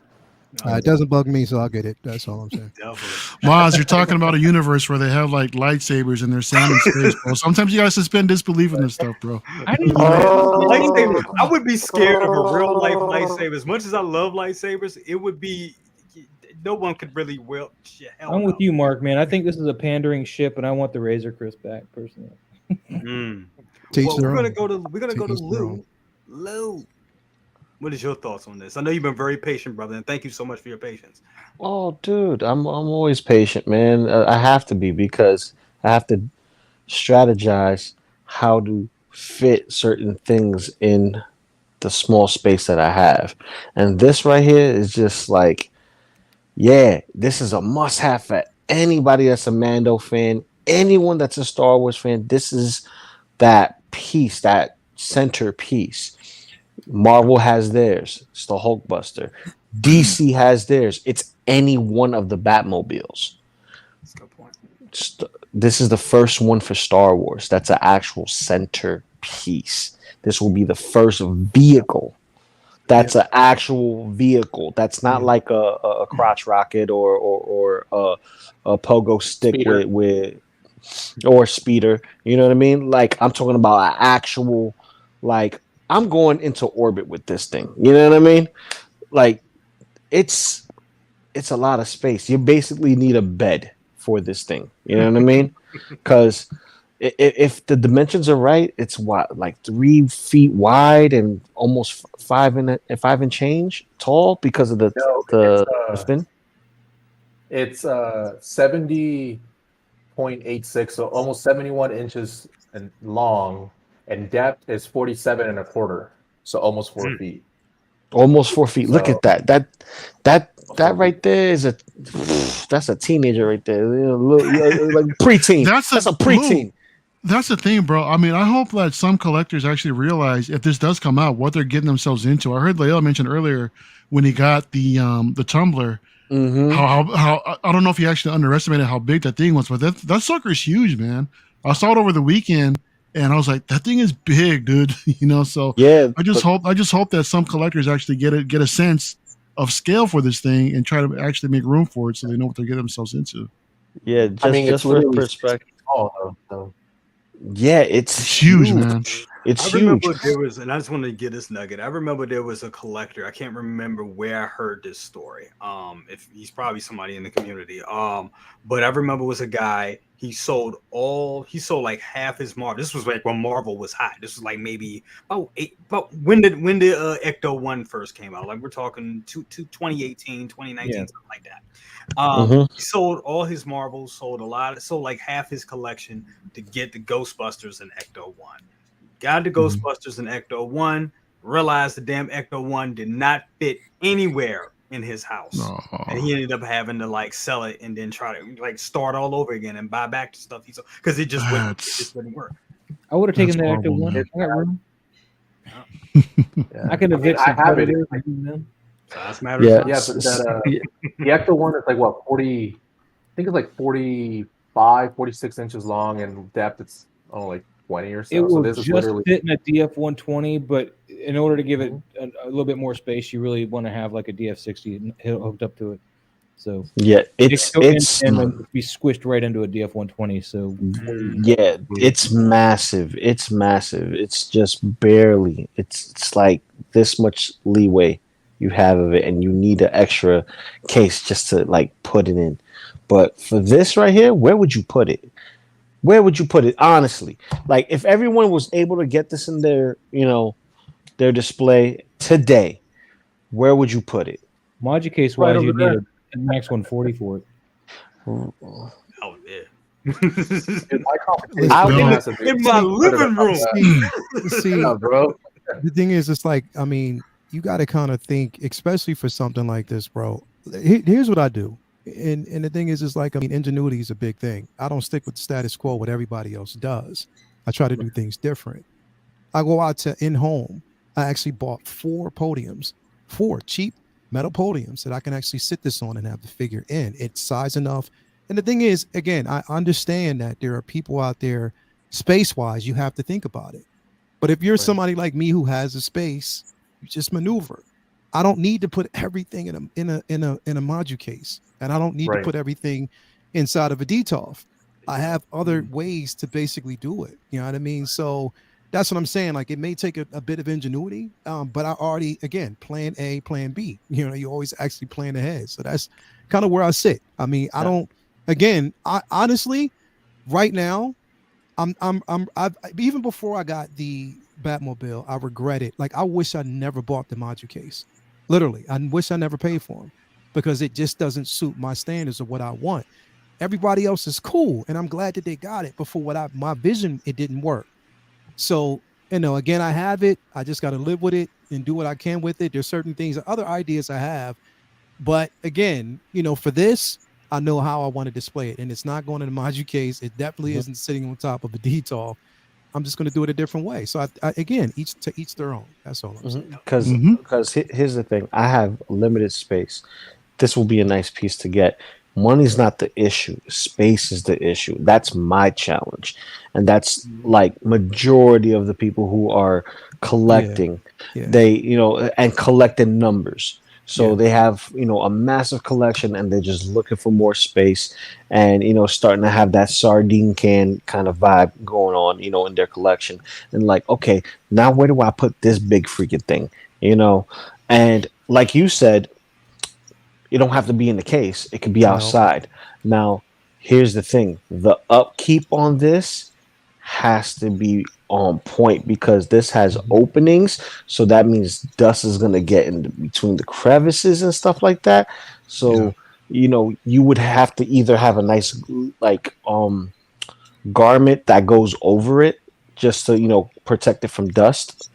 It doesn't bug me, so I'll get it. That's all I'm saying. Maz, you're talking about a universe where they have like lightsabers and they're sounding space, bro. Sometimes you gotta suspend disbelief in this stuff, bro. I would be scared of a real life lightsaber. As much as I love lightsabers, it would be no one could really will. I'm with you, Mark, man. I think this is a pandering ship, and I want the Razor Crest back personally. Well, we're gonna go to Lou. Lou, what is your thoughts on this? I know you've been very patient, brother, and thank you so much for your patience. Oh, dude, I'm always patient, man. I have to be, because I have to strategize how to fit certain things in the small space that I have. And this right here is just like, this is a must-have for anybody that's a Mando fan, anyone that's a Star Wars fan. This is that piece, that centerpiece. Marvel has theirs. It's the Hulkbuster. DC has theirs. It's any one of the Batmobiles. That's a good point. This is the first one for Star Wars. That's an actual centerpiece. This will be the first vehicle. That's an actual vehicle. That's not like a crotch rocket or a pogo stick with or speeder. You know what I mean? Like, I'm talking about an actual, like, I'm going into orbit with this thing. You know what I mean? Like, it's a lot of space. You basically need a bed for this thing. You know what I mean? Because if the dimensions are right, it's like 3 feet wide and almost 5 and change tall because of the spin. It's 70.86, so almost 71 inches and long, and depth is 47 and a quarter, so almost 4 feet. Almost 4 feet. Look So- at that. That right there is that's a teenager right there. Like preteen. That's a preteen. That's the thing, bro. I mean, I hope that some collectors actually realize if this does come out, what they're getting themselves into. I heard Layla mention earlier when he got the tumbler. Mm-hmm. How I don't know if he actually underestimated how big that thing was, but that sucker is huge, man. I saw it over the weekend, and I was like, that thing is big, dude. So yeah. I just hope that some collectors actually get a sense of scale for this thing and try to actually make room for it, so they know what they're getting themselves into. Yeah, just for perspective. So. Yeah, it's huge, man. It's I remember huge. there was, and I just wanted to get this nugget. I remember there was a collector. I can't remember where I heard this story. If he's probably somebody in the community. But I remember it was a guy. He sold like half his Marvel. This was like when Marvel was hot. This was like maybe but when did Ecto 1 first came out? Like we're talking 2018, 2019, something like that. He sold all his Marvels, sold like half his collection to get the Ghostbusters and Ecto 1. Got the Ghostbusters and Ecto 1, realized the damn Ecto 1 did not fit anywhere in his house. And he ended up having to like sell it and then try to like start all over again and buy back the stuff he sold because it just wouldn't work. I would have taken the Ecto 1. I got room. I could evict I have it. Yeah, but the Ecto 1 is like what 40? I think it's like 45, 46 inches long, and depth it's like 20 or so. It will this just is literally fit in a DF 120, but in order to give it a little bit more space, you really want to have like a DF 60 hooked up to it. So yeah, it's and be squished right into a DF 120. So yeah, it's massive. It's massive. It's just barely. It's like this much leeway you have of it, and you need an extra case just to like put it in. But for this right here, where would you put it? Where would you put it? Honestly, like if everyone was able to get this in their, their display today, where would you put it? Module case wise, you need a Max 140 for it. Oh yeah. In my living room. See, bro. The thing is, it's like, I mean, you got to kind of think, especially for something like this, bro. Here's what I do. And the thing is, it's like, I mean, ingenuity is a big thing. I don't stick with the status quo, what everybody else does. I try to do things different. I go out to in-home. I actually bought 4 cheap metal podiums that I can actually sit this on and have the figure in. It's size enough. And the thing is, again, I understand that there are people out there, space-wise, you have to think about it. But if you're somebody like me who has a space, you just maneuver. I don't need to put everything in a module case, and I don't need to put everything inside of a DTOF. I have other ways to basically do it. You know what I mean? So that's what I'm saying. Like, it may take a bit of ingenuity, but I already, again, plan A, plan B. You always actually plan ahead. So that's kind of where I sit. I mean, I don't. Again, I honestly, right now, I've even before I got the Batmobile, I regret it. Like, I wish I never bought the module case. Literally, I wish I never paid for them because it just doesn't suit my standards of what I want. Everybody else is cool, and I'm glad that they got it. But for my vision, it didn't work. So, again, I have it. I just got to live with it and do what I can with it. There's certain things, other ideas I have. But again, for this, I know how I want to display it. And it's not going in a module case. It definitely isn't sitting on top of a DTOF. I'm just going to do it a different way. So, again, each their own. That's all I'm saying. Because here's the thing. I have limited space. This will be a nice piece to get. Money's not the issue. Space is the issue. That's my challenge. And that's like majority of the people who are collecting. Yeah. They, and collecting numbers. So they have, a massive collection and they're just looking for more space and, starting to have that sardine can kind of vibe going on, in their collection. And like, okay, now where do I put this big freaking thing? And like you said, it don't have to be in the case. It could be outside. Now, here's the thing. The upkeep on this has to be on point because this has openings. So that means dust is going to get in between the crevices and stuff like that. So, you would have to either have a nice, like, garment that goes over it just to, protect it from dust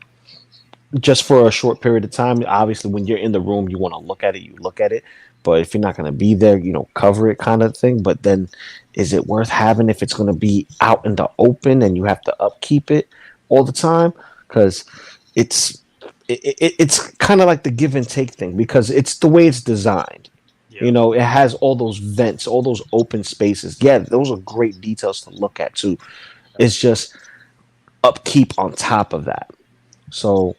just for a short period of time. Obviously, when you're in the room, you want to look at it, you look at it. But if you're not going to be there, cover it kind of thing. But then is it worth having if it's going to be out in the open and you have to upkeep it all the time? Because it's kind of like the give and take thing, because it's the way it's designed. Yeah. It has all those vents, all those open spaces. Yeah, those are great details to look at too. It's just upkeep on top of that. So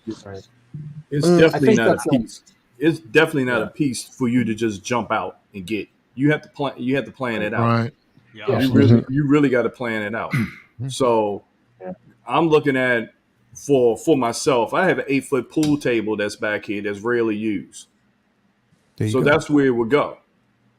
it's definitely not a piece. It's definitely not a piece for you to just jump out and get. You have to plan. You have to plan it out. Right. Yeah. You really got to plan it out. So I'm looking at for myself. I have an 8-foot pool table that's back here that's rarely used. So that's where it would go.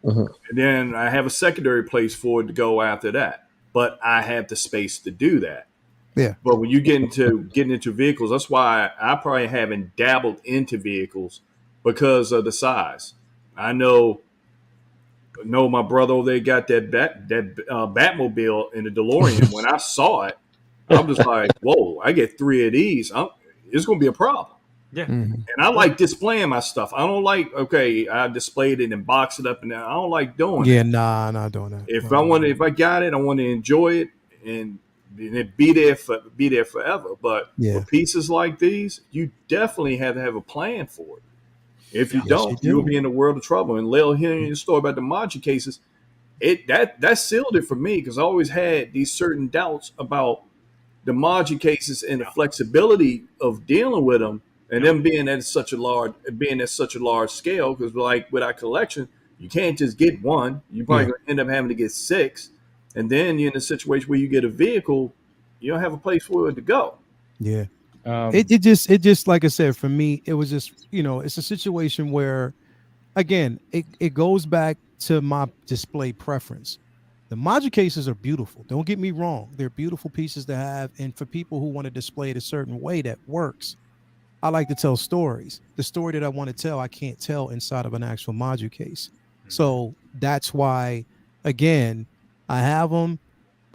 And then I have a secondary place for it to go after that. But I have the space to do that. Yeah. But when you getting into vehicles, that's why I probably haven't dabbled into vehicles because of the size. I know my brother over there got that Batmobile in the DeLorean. When I saw it, I'm just like, whoa! I get 3 of these. It's going to be a problem. Yeah. And I like displaying my stuff. I don't like, I displayed it and box it up, and I don't like doing it. Yeah, nah, not doing that. If I got it, I want to enjoy it and it be there forever. But for pieces like these, you definitely have to have a plan for it. If you don't, you'll be in a world of trouble. And Lil, hearing your story about the Maji cases, that sealed it for me, because I always had these certain doubts about the Maji cases and the flexibility of dealing with them, and them being at such a large scale. Because like with our collection, you can't just get one. You probably gonna end up having to get 6, and then you're in a situation where you get a vehicle, you don't have a place for it to go. Yeah. It just like I said, for me, it was just, it's a situation where, again, it goes back to my display preference. The Maji cases are beautiful. Don't get me wrong. They're beautiful pieces to have. And for people who want to display it a certain way that works, I like to tell stories. The story that I want to tell, I can't tell inside of an actual Maji case. So that's why, again, I have them.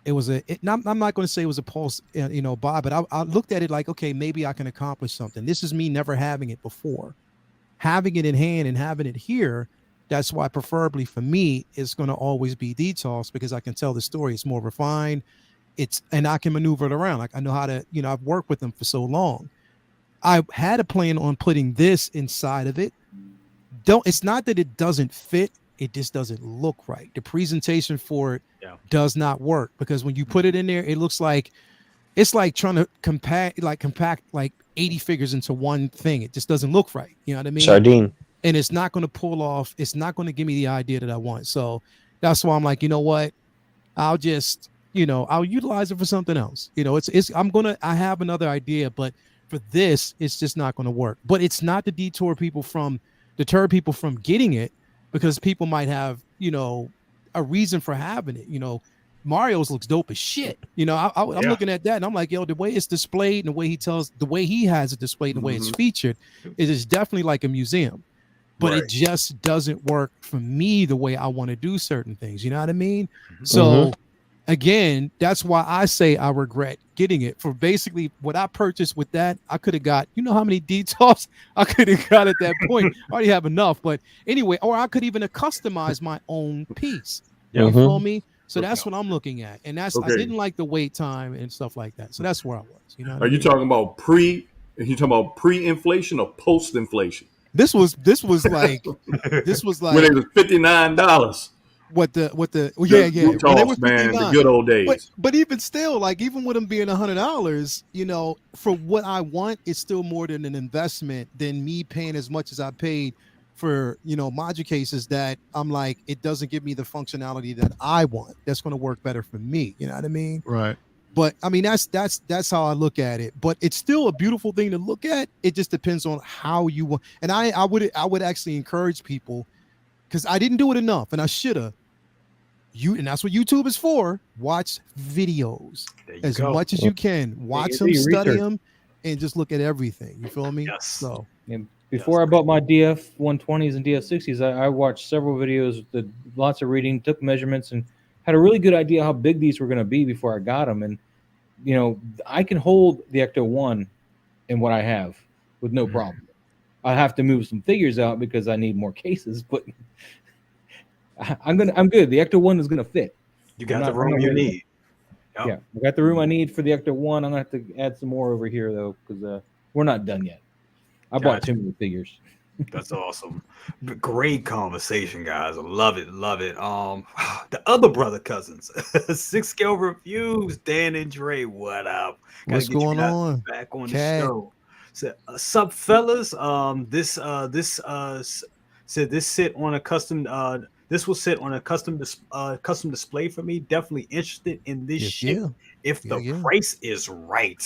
It was I'm not going to say it was a pulse, buy, but I looked at it like, okay, maybe I can accomplish something. This is me never having it before. Having it in hand and having it here, that's why preferably for me, it's going to always be DTOS, because I can tell the story. It's more refined. And I can maneuver it around. Like I know how to, I've worked with them for so long. I had a plan on putting this inside of it. It's not that it doesn't fit. It just doesn't look right. The presentation for it does not work, because when you put it in there, it looks like it's like trying to compact like 80 figures into one thing. It just doesn't look right. You know what I mean? Sardine. And it's not going to pull off. It's not going to give me the idea that I want. So that's why I'm like, you know what? I'll just, I'll utilize it for something else. I have another idea, but for this, it's just not going to work. But it's not to deter people from getting it, because people might have, a reason for having it. Mario's looks dope as shit. I'm looking at that and I'm like, yo, the way it's displayed and the way he has it displayed and the way it's featured, it is definitely like a museum. But it just doesn't work for me the way I want to do certain things. You know what I mean? So again, that's why I say I regret getting it. For basically what I purchased with that, I could have got, how many DTOS I could have got at that point. I already have enough. But anyway, or I could even have customized my own piece. You feel me? So that's what I'm looking at. And I didn't like the wait time and stuff like that. So that's where I was. Are you talking about pre-inflation or post-inflation? This was like when it was $59. When they were the good old days. But even still, like even with them being $100, for what I want, it's still more than an investment than me paying as much as I paid for Maji cases that I'm like, it doesn't give me the functionality that I want. That's going to work better for me. You know what I mean? Right. But I mean, that's how I look at it. But it's still a beautiful thing to look at. It just depends on how you want. And I would actually encourage people, because I didn't do it enough, and I should have. And that's what YouTube is for. Watch videos as much as you can. Watch them, study them, and just look at everything. You feel me? Yes. So before I bought my DF 120s and DF 60s, I watched several videos, did lots of reading, took measurements, and had a really good idea how big these were going to be before I got them. And I can hold the Ecto-1 in what I have with no problem. I have to move some figures out because I need more cases, but I'm good. The Ecto-1 is gonna fit. You got the room you need. Yep. Yeah, I got the room I need for the Ecto-1. I'm gonna have to add some more over here though, because we're not done yet. I bought too many figures. That's awesome. Great conversation, guys. I love it. Love it. The other brother cousins, 6ScaleReviews, Dan and Dre. What up? What's going on? Back on the show. So, sup, fellas. Said this sit on a custom. This will sit on a custom display for me. Definitely interested in this shit. Yeah. If the price is right,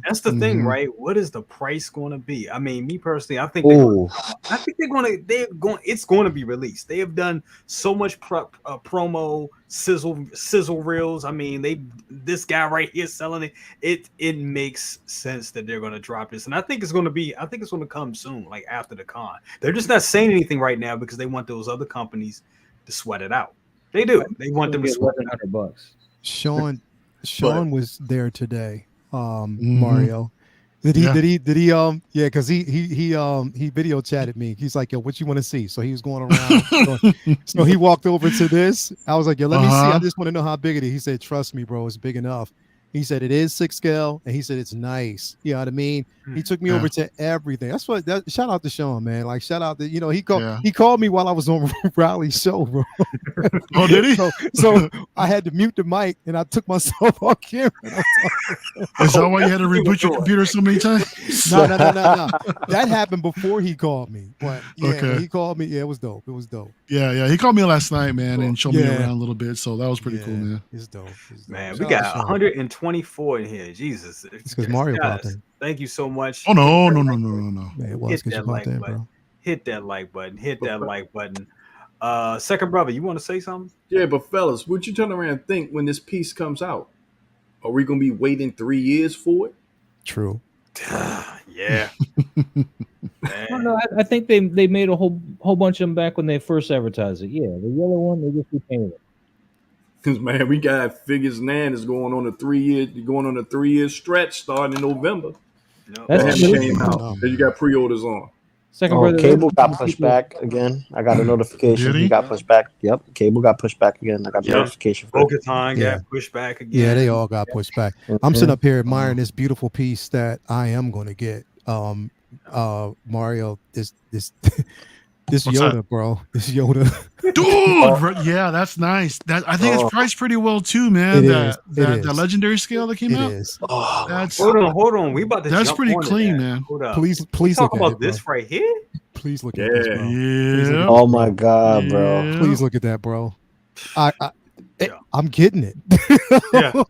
that's the thing, right? What is the price going to be? I mean, me personally, I think it's going to be released. They have done so much promo, sizzle reels. I mean, this guy right here selling it. It makes sense that they're going to drop this, and I think it's going to come soon, like after the con. They're just not saying anything right now because they want those other companies to sweat it out. They do. They want them to sweat $100. Sean was there today. Mario. Did he because he video chatted me. He's like, yo, what you want to see? So he was going around. so he walked over to this. I was like, yo, let me see. I just want to know how big it is. He said, trust me, bro, it's big enough. He said it is 6 scale, and he said it's nice. You know what I mean? He took me over to everything. That's what. Shout out to Sean, man. Like shout out to he called me while I was on Riley's show, bro. Oh, did he? So I had to mute the mic, and I took myself off camera. Is that why you had to reboot your computer so many times? No. That happened before he called me. But when he called me, it was dope. It was dope. Yeah. He called me last night, man, and showed me around a little bit. So that was pretty cool, man. It's dope. Man, we got 124 in here. Jesus. It's because Mario popped in. Thank you so much. Oh, no. Man, it was because you popped in, bro. Hit that like button. Second brother, you want to say something? Yeah, but fellas, what you turn around and think when this piece comes out? Are we going to be waiting 3 years for it? True. Yeah. No, I think they made a whole bunch of them back when they first advertised it. Yeah, the yellow one, they just repainted it. Because man, we got figures now that's going on a 3 year stretch starting in November. No. That's came out. Then you got pre-orders on. Second brother, Cable got pushed back again. I got a notification. He got pushed back. Yep, Cable got pushed back again. I got the notification. Time got pushed back again. Yeah, they all got pushed back. I'm sitting up here admiring this beautiful piece that I am going to get. Mario, this Yoda, bro. This Yoda. Dude, yeah, that's nice. I think it's priced pretty well too, man. The legendary scale that came out. That's hold on. We about to. That's pretty clean, man. Hold up. Please talk look about at this right here. Please look at this, bro. Yeah. Oh my god, bro. Please look at that, bro. I'm getting it.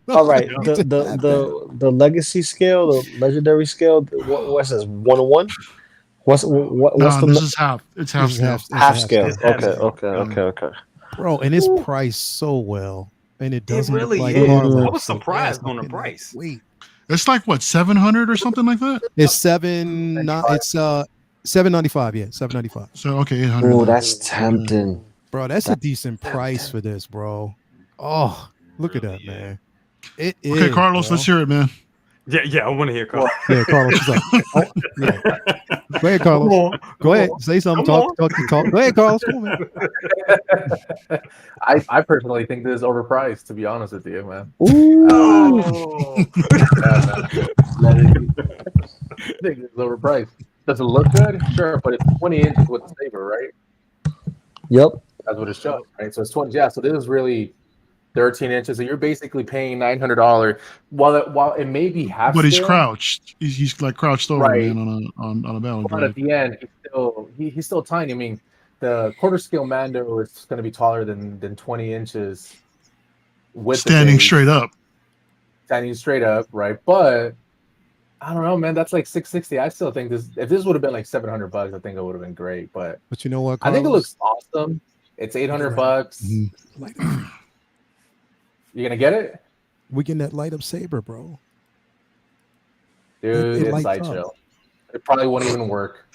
All right. The legacy scale, the legendary scale. What's this? 101. What's this is half. It's half scale. Half scale. Okay. Bro, and it's priced so well, and it doesn't really look like is. Marvel. I was surprised on the price. Wait, it's like what, 700 or something like that? it's $795. Yeah, $795. So 800. Oh, that's tempting, bro. That's a decent price for this, bro. Oh, look at that, man. It is. Okay, Carlos, bro. let's hear it, man. Yeah, I want to hear Carlos. Yeah, Carlos. Go ahead, Carlos. Go ahead. Say something. Talk. Go ahead, Carlos. Come on, man. I personally think this is overpriced, to be honest with you, man. Ooh. I think it's overpriced. Does it look good? Sure, but it's 20 inches with the saber, right? Yep. That's what it shows, right? So it's 20. Yeah, so this is really 13 inches. So you're basically paying $900 while it may be half. But he's scale, crouched. He's like crouched over, right, man, on a balance. But at the end, he's still tiny. I mean, the quarter scale Mando is going to be taller than 20 inches. With standing straight up. Standing straight up, right? But I don't know, man. That's like $660. I still think this. If this would have been like $700, I think it would have been great. But you know what? Carlos? I think it looks awesome. It's $800. Mm-hmm. You gonna get it? We getting that light up saber, bro. Dude, it's lights sideshow. It probably won't even work.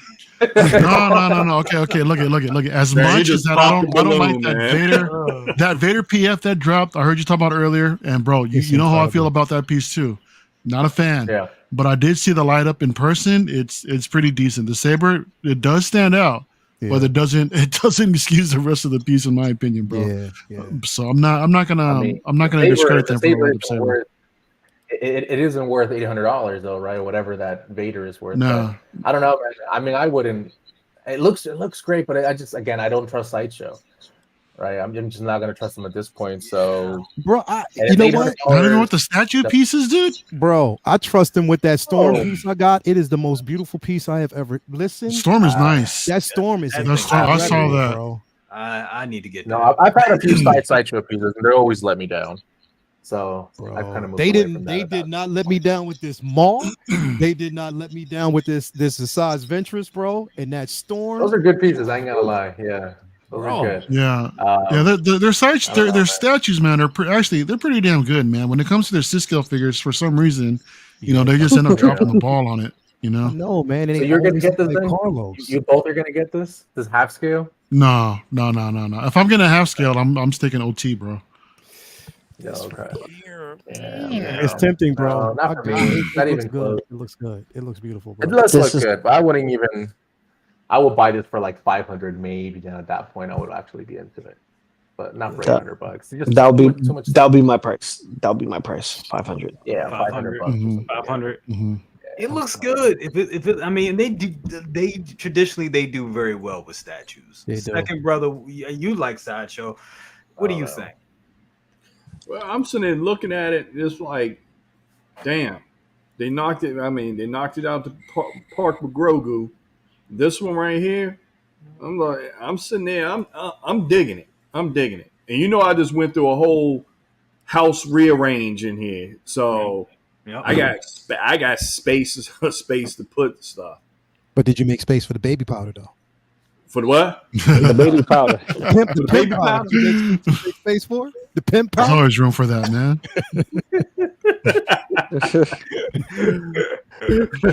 No. Okay. Look at. As Man, you much as just that, popped the I don't like balloon, that man. that Vader PF that dropped. I heard you talk about earlier, and bro, It's you know how I feel incredible. about that piece too. Not a fan. Yeah. But I did see the light up in person. It's pretty decent. The saber, it does stand out, but it doesn't excuse the rest of the piece, in my opinion, bro. Yeah. So I'm not gonna discredit them for the light up saber. It isn't worth $800 though, right? Or whatever that Vader is worth. No. But I don't know, man. I mean, I wouldn't. It looks great, but I just, again, I don't trust Sideshow. Right, I'm just not gonna trust them at this point. So, bro, you know what? I don't know what the statue pieces, dude. Bro, I trust him with that Storm piece I got. It is the most beautiful piece I have ever listened. Storm is nice. That Storm is. I saw that. Bro. I need to get. No, I've had a few Sideshow pieces, and they always let me down. So Bro, I've kind of moved they away didn't. from They that. did not let me down with this Maul. They did not let me down with this Asajj Ventress, bro. And that Storm. Those are good pieces. I ain't gonna lie. Yeah, those are good. Yeah, yeah. Their statues, man, are they're pretty damn good, man. When it comes to their SDCC figures, for some reason, they just end up dropping the ball on it. No, man. So you're gonna get this like thing? Carlos. You both are gonna get this half scale? No. If I'm getting a half scale, I'm sticking OT, bro. Yeah, okay. It's tempting, bro. No, not for me. Not even close. It looks good. It looks beautiful, bro. It does look good, but I wouldn't even. I would buy this for like 500, maybe. Then at that point, I would actually be into it, but not for $100. That'll be my price. That'll be my price. 500. Yeah, $500. 500. Mm-hmm. It looks good. If it, I mean, they traditionally they do very well with statues. They do. Second brother, you like Sideshow. What do you think? Well, I'm sitting there looking at it. It's like, damn, they knocked it. I mean, they knocked it out the park with Grogu. This one right here, I'm sitting there. I'm digging it. I'm digging it. And I just went through a whole house rearrange in here, so Yep. I got space to put stuff. But did you make space for the baby powder though? For the what? The baby powder. The baby powder. You make space for it? The pimp There's powder. always room for that, man.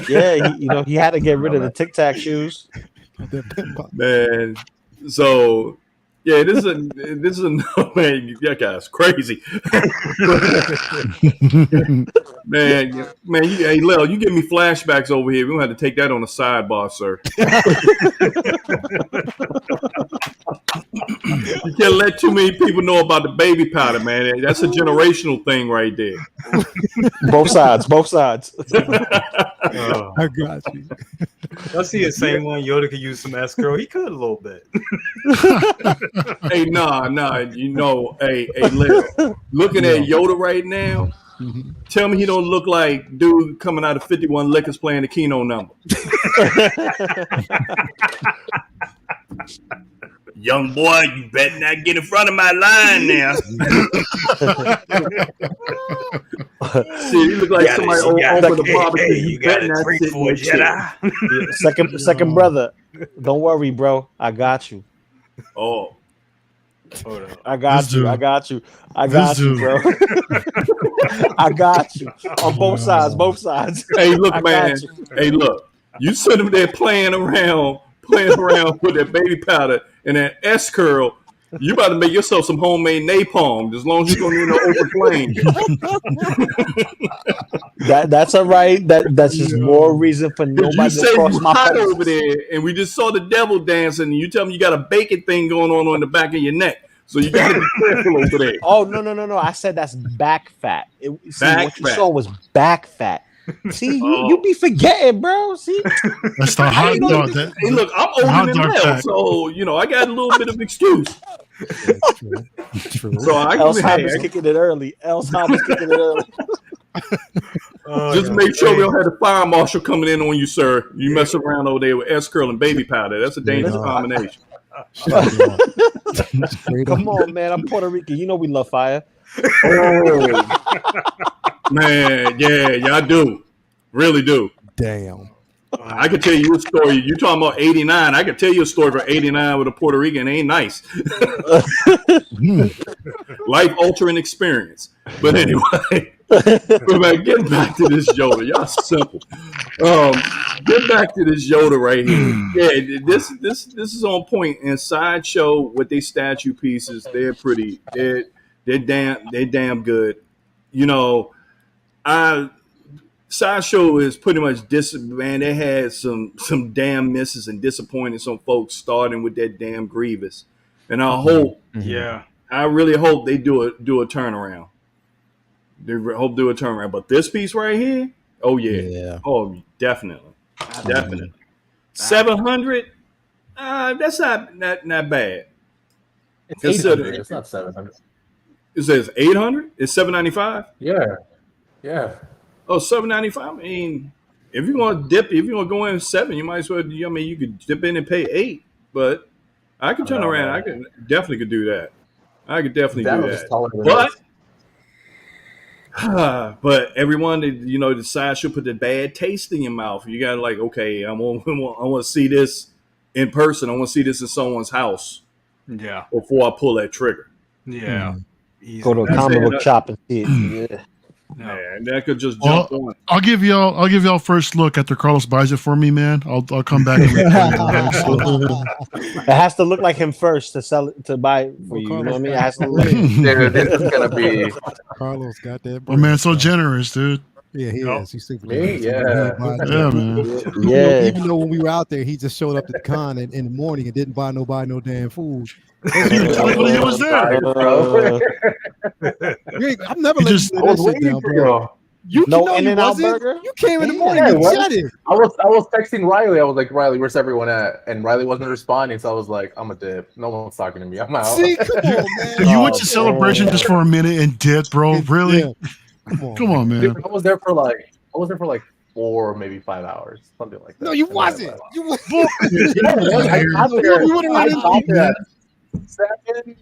Yeah, he had to get rid of the Tic Tac shoes. The pimp powder. Man, so yeah, this is no man. That guy's crazy. man, hey Lil, you give me flashbacks over here. We're gonna have to take that on the sidebar, sir. You can't let too many people know about the baby powder, man. That's a generational thing right there. Both sides. I got you. I see the same one. Yoda could use some S-Curl. He could a little bit. Hey, nah. Hey, Lil, looking at Yoda right now. Tell me he don't look like dude coming out of 51 Liquors playing the Keno number. Young boy, you better not get in front of my line now. See, you look like somebody over the barbecue. You got a treat for Jedi. Second brother. Don't worry, bro. I got you. Oh. Hold on. I got you, bro. I got you. On both sides. Hey, look, man. Hey, look. You sit him there playing around with that baby powder and that S curl. You about to make yourself some homemade napalm, as long as you're going to open flame. That's all right. That's just more reason for nobody you say to cross you my hot path. over there, and we just saw the devil dancing, and you tell me you got a bacon thing going on the back of your neck. So you got to be careful over there. Oh, no. I said that's back fat. What you saw was back fat. See, you be forgetting, bro. See, that's the hot dog. Hey, look, I'm older than hell, so I got a little bit of excuse. True. So I Else Hobby's kicking it early. Just make sure we don't have the fire marshal coming in on you, sir. You mess around over there with S curl and baby powder. That's a dangerous combination. Come on, man. I'm Puerto Rican. You know we love fire. Oh, man, yeah, I do. Really do. Damn. I could tell you a story. You talking about 89. I could tell you a story for 89 with a Puerto Rican. It ain't nice. Life altering experience. But anyway. But getting back to this Yoda, y'all simple. Get back to this Yoda right here. Yeah, this is on point. And Sideshow with these statue pieces, they're pretty. They're damn good. You know, Sideshow is pretty much man. They had some damn misses and disappointed some folks starting with that damn Grievous, and I hope, I really hope they do a turnaround. They hope do a turnaround. But this piece right here, oh yeah. Oh definitely. 700. That's not bad. It's 800. It's not 700. It says 800. It's 795. Yeah. Oh, 795. I mean, if you're gonna dip, if you're gonna go in 7, you might as well. I mean, you could dip in and pay 8, but I could turn around. I could definitely do that. I could definitely do that. But everyone, the Sideshow put the bad taste in your mouth. You got to like, okay, I want to see this in person. I want to see this in someone's house. Yeah. Before I pull that trigger. Yeah. Go to a comic book shop and see it. Yeah. And that could just jump on. I'll give y'all first look after Carlos buys it for me, man. I'll come back and it has to look like him first to sell it, to buy it for you. You know what I mean? It has to look. Dude, this is gonna be. Carlos got that. Oh man, so generous, dude. Yeah, he is. He's super generous. Yeah, man. Yeah. Even though when we were out there, he just showed up at the con in the morning and didn't buy no damn food. He was there. I'm never letting you sit down, bro. You came in the morning and said it. I was texting Riley. I was like, Riley, where's everyone at? And Riley wasn't responding, so I was like, I'm a dip. No one's talking to me. I'm out. See, come on, man. You went to Celebration just for a minute and dipped, bro. Really? Yeah. Come on, man. Dude, I was there for like 4 or maybe 5 hours, something like that. No, you wasn't. You wasn't. I got there at 7,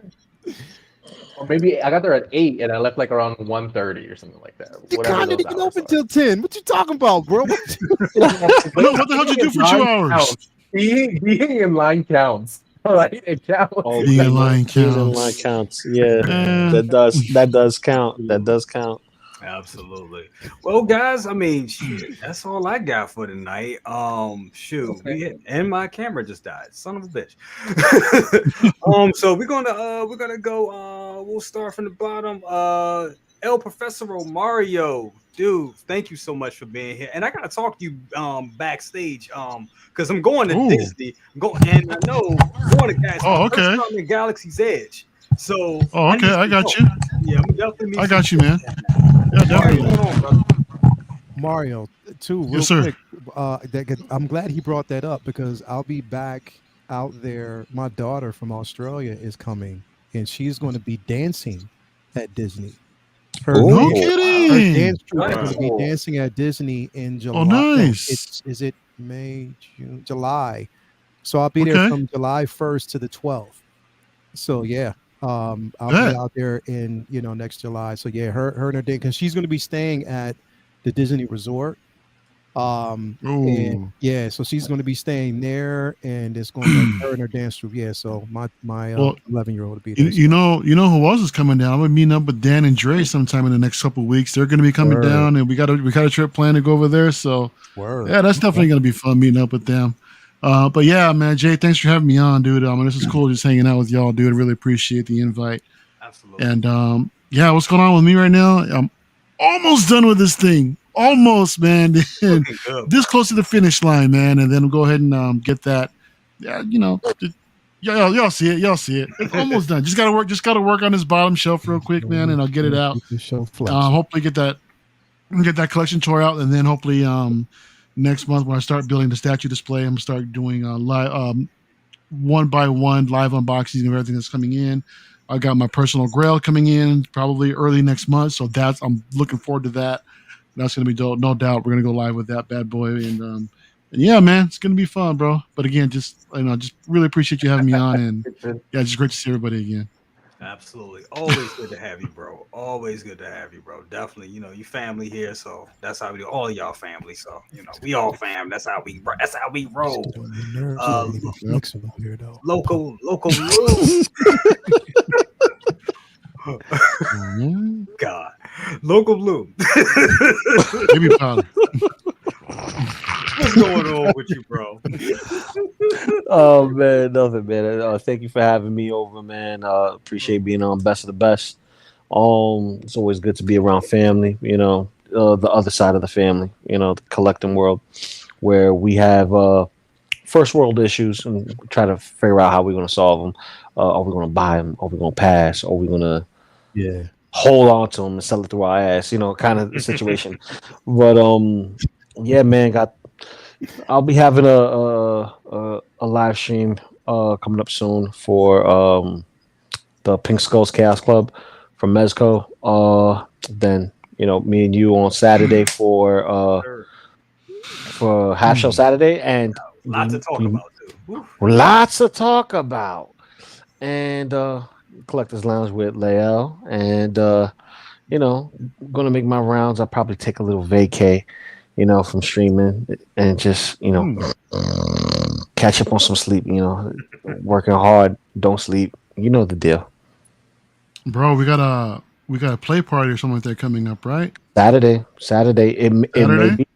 or maybe I got there at 8, and I left like around 1:30 or something like that. The con didn't even open till 10. What you talking about, bro? What the hell did you do for 2 hours? Being in line counts. Right? It counts. Being in line counts. Being in line counts. Yeah, that does count. That does count. Absolutely. Well, guys, I mean, shit, that's all I got for tonight. Shoot, and my camera just died. Son of a bitch. So we're gonna go. We'll start from the bottom. El Professoro Mario, dude, thank you so much for being here. And I gotta talk to you backstage, because I'm going to Disney. And I know one of the guys. Oh, okay. I'm in Galaxy's Edge. So. Oh, okay. I got you. Yeah, I'm definitely. I got you, man. Yeah, definitely. Mario, too, real quick. I'm glad he brought that up because I'll be back out there. My daughter from Australia is coming, and she's going to be dancing at Disney. No kidding! Her dance troupe is going to be dancing at Disney in July. Oh, nice! Is it May, June, July? So I'll be there from July 1st to the 12th. So yeah. I'll be out there in next July. So yeah, her and her date, because she's going to be staying at the Disney Resort. And yeah, so she's going to be staying there, and it's going to be her and her dance troupe. Yeah, so my 11-year-old will be there. You know who else is coming down? I'm gonna meet up with Dan and Dre sometime in the next couple of weeks. They're going to be coming down, and we got a trip planned to go over there. So yeah, that's definitely going to be fun meeting up with them. But yeah, man, Jay, thanks for having me on, dude. This is cool just hanging out with y'all, dude. I really appreciate the invite. Absolutely. And yeah, what's going on with me right now? I'm almost done with this thing. Almost, man. This close to the finish line, man. And then we'll go ahead and get that. Yeah, y'all see it. Y'all see it. It's almost done. Just gotta work on this bottom shelf real quick, man, and I'll get it out. Hopefully get that collection tour out, and then hopefully next month when I start building the statue display, I'm gonna start doing live 1x1 live unboxings of everything that's coming in. I got my personal grail coming in probably early next month, so I'm looking forward to that. That's gonna be dope, no doubt. We're gonna go live with that bad boy, and yeah, man, it's gonna be fun, bro. But again, just really appreciate you having me on, and yeah, just great to see everybody again. Absolutely. Always good to have you, bro. Always good to have you, bro. Definitely, you family here, so that's how we do. All y'all family, so we all fam. That's how we roll. Loco Lu. God. Loco Lu. Baby powder. What's going on with you, bro? Oh man, nothing, man. Thank you for having me over, man. Appreciate being on Best of the Best. It's always good to be around family. The other side of the family. The collecting world, where we have first world issues and try to figure out how we're going to solve them. Are we going to buy them? Are we going to pass? Are we going to hold on to them and sell it through our ass? Kind of situation. But yeah, man, I'll be having a live stream coming up soon for the Pink Skulls Chaos Club from Mezco. Then me and you on Saturday for Half Shell Saturday, and lots to talk about too. Lots to talk about, and Collectors Lounge with Lael, and gonna make my rounds. I'll probably take a little vacay, from streaming and just catch up on some sleep. Working hard, don't sleep. You know the deal. Bro, we got a play party or something like that coming up, right? Saturday. It may be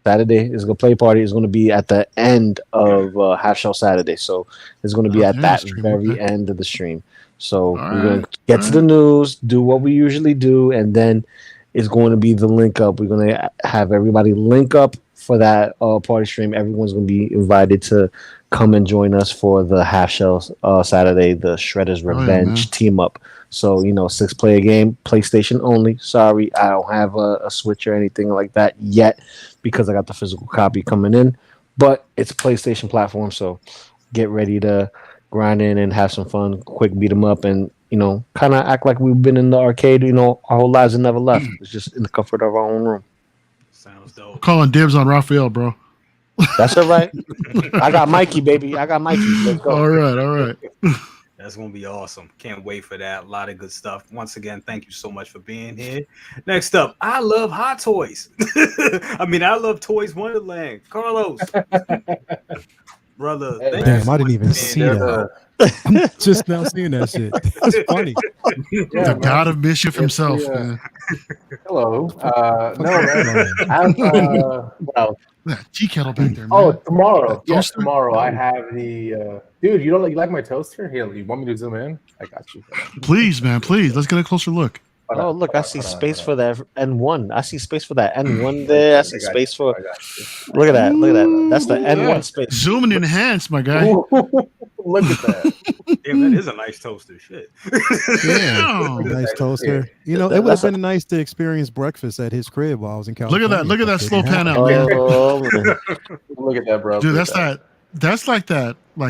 Saturday. Is a play party. Is going to be at the end of Half Shell Saturday, so it's going to be at that very end of the stream. So we're going to get to the news, do what we usually do, and then it's going to be the link up. We're going to have everybody link up for that party stream. Everyone's going to be invited to come and join us for the Half Shell Saturday, the Shredder's Revenge team up. So, 6-player game, PlayStation only. Sorry, I don't have a Switch or anything like that yet because I got the physical copy coming in. But it's a PlayStation platform, so get ready to grind in and have some fun, quick beat 'em up, and, kind of act like we've been in the arcade, our whole lives and never left. It's just in the comfort of our own room. Sounds dope. I'm calling dibs on Raphael, bro. That's all right. I got Mikey, baby. I got Mikey. Let's go. All right. That's going to be awesome. Can't wait for that. A lot of good stuff. Once again, thank you so much for being here. Next up, I love Hottoys. I love Toys Wonderland. Carlos. Brother. Hey, damn, I didn't even see that. I'm just now seeing that shit. That's funny. The god of mischief himself. Man. Hello. No, man. That tea kettle back there, man. Oh, tomorrow. Yes, tomorrow. I have the dude. You like my toaster? Here, you want me to zoom in? I got you. Please, man. Please. Let's get a closer look. Oh, look, I see space for that N1. I see space for that N1 there. I see space for. Look at that. Look at that. That's the N1 space. Zoom and enhance, my guy. Look at that. Damn, that is a nice toaster. Shit. Yeah, nice toaster. It would have been nice to experience breakfast at his crib while I was in California. Look at that slow pan out, man. Look at that, bro. Dude, that's like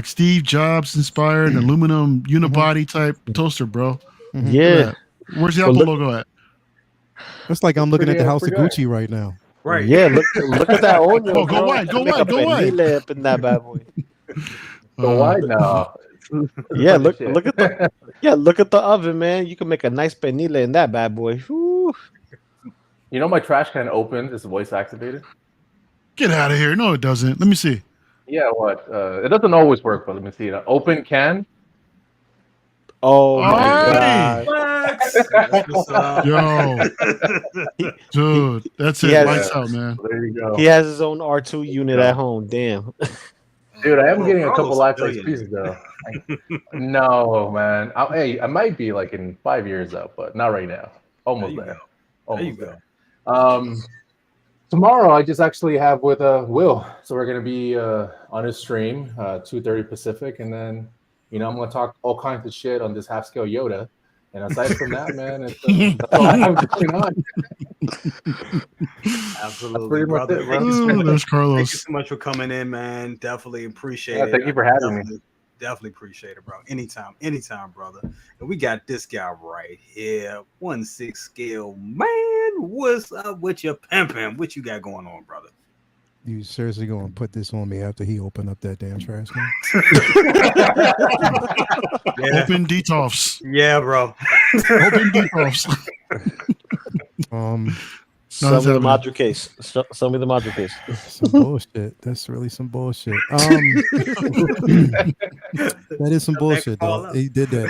Steve Jobs inspired aluminum unibody type toaster, bro. Yeah. Where's the Apple logo at? It's like I'm looking at the house of Gucci right now. Right. Yeah, look at that audio. Oh, go wide. Up in that bad boy. Go wide now. Yeah, look at the oven, man. You can make a nice pernile in that bad boy. Whew. My trash can opens. It's voice activated. Get out of here. No, it doesn't. Let me see. Yeah, what? It doesesn't always work, but let me see it. Open can. Oh my God. Yo. Dude, that's it. Lights out, man. There you go. He has his own R2 unit at home. Damn. Dude, I am getting a couple life-size pieces, though. No, man. I might be like in 5 years, though, but not right now. Almost there. Almost there. Tomorrow, I just actually have with Will. So we're going to be on his stream, 2:30 Pacific, and then I'm going to talk all kinds of shit on this half-scale Yoda. And aside from that, man, that's all I have going on. Absolutely, brother. There's Carlos. Thank you so much for coming in, man. Definitely appreciate it. Thank you for having me. Definitely appreciate it, bro. Anytime, brother. And we got this guy right here, 1/6ScaleMan. What's up with your pimping? What you got going on, brother? You seriously gonna put this on me after he opened up that damn trash can? Open detox. Yeah, bro. Open detox. Sell me the module case. Sell me the module case. Some bullshit. That's really some bullshit. That is some bullshit, though. He did that.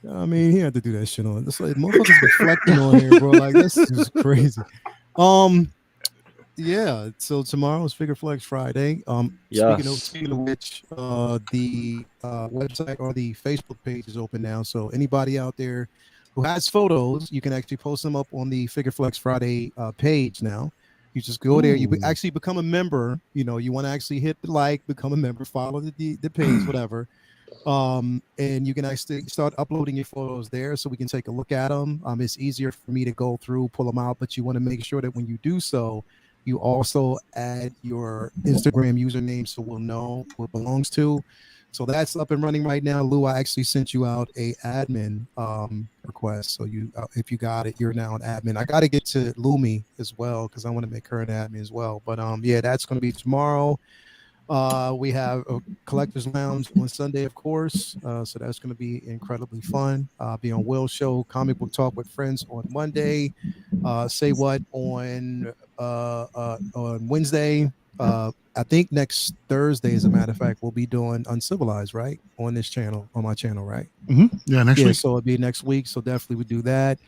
I mean, he had to do that shit on. It's like motherfuckers be flexing on here, bro. Like that's just crazy. Yeah. So tomorrow is Figure Flex Friday. Yes. Speaking of which, the website or the Facebook page is open now. So anybody out there who has photos, you can actually post them up on the Figure Flex Friday page now. You just go there. You actually become a member. You know, you want to actually hit the like, become a member, follow the page, whatever. And you can actually start uploading your photos there so we can take a look at them. It's easier for me to go through, pull them out, but you want to make sure that when you do so, you also add your Instagram username so we'll know who it belongs to. So that's up and running right now. Lou, I actually sent you out a admin request. So you, if you got it, you're now an admin. I got to get to Lumi as well because I want to make her an admin as well. But yeah, that's going to be tomorrow. We have a collector's lounge on Sunday, of course. So that's going to be incredibly fun. Be on Will's show, comic book talk with friends on Monday. Say what on Wednesday. I think next Thursday, as a matter of fact, we'll be doing Uncivilized, right? On this channel, on my channel, right? Yeah, next week. So it'll be next week. So definitely we do that.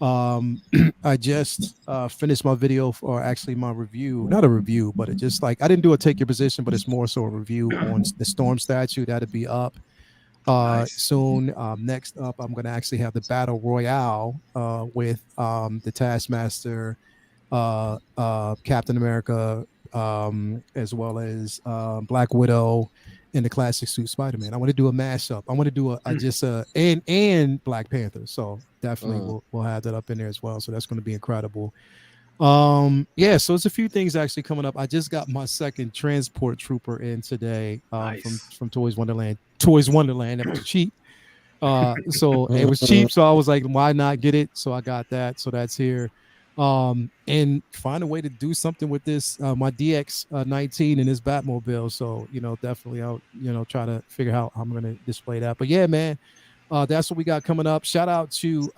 I just finished my video, or actually my review, not a review, but it just like I didn't do a take your position, but it's more so a review on the Storm statue. That'll be up soon. Next up, I'm going to actually have the Battle Royale with the Taskmaster, Captain America, as well as Black Widow and the classic suit Spider-Man. I want to do a mashup. I want to do and Black Panther. So definitely we'll have that up in there as well. So that's going to be incredible. Yeah, so it's a few things actually coming up. I just got my second transport trooper in today from Toys Wonderland. Toys Wonderland. It was cheap. So it was cheap. So I was like, why not get it? So I got that. So that's here. And find a way to do something with this my DX19 and this Batmobile. So definitely I'll try to figure out how I'm going to display that. But yeah, man, that's what we got coming up. Shout out to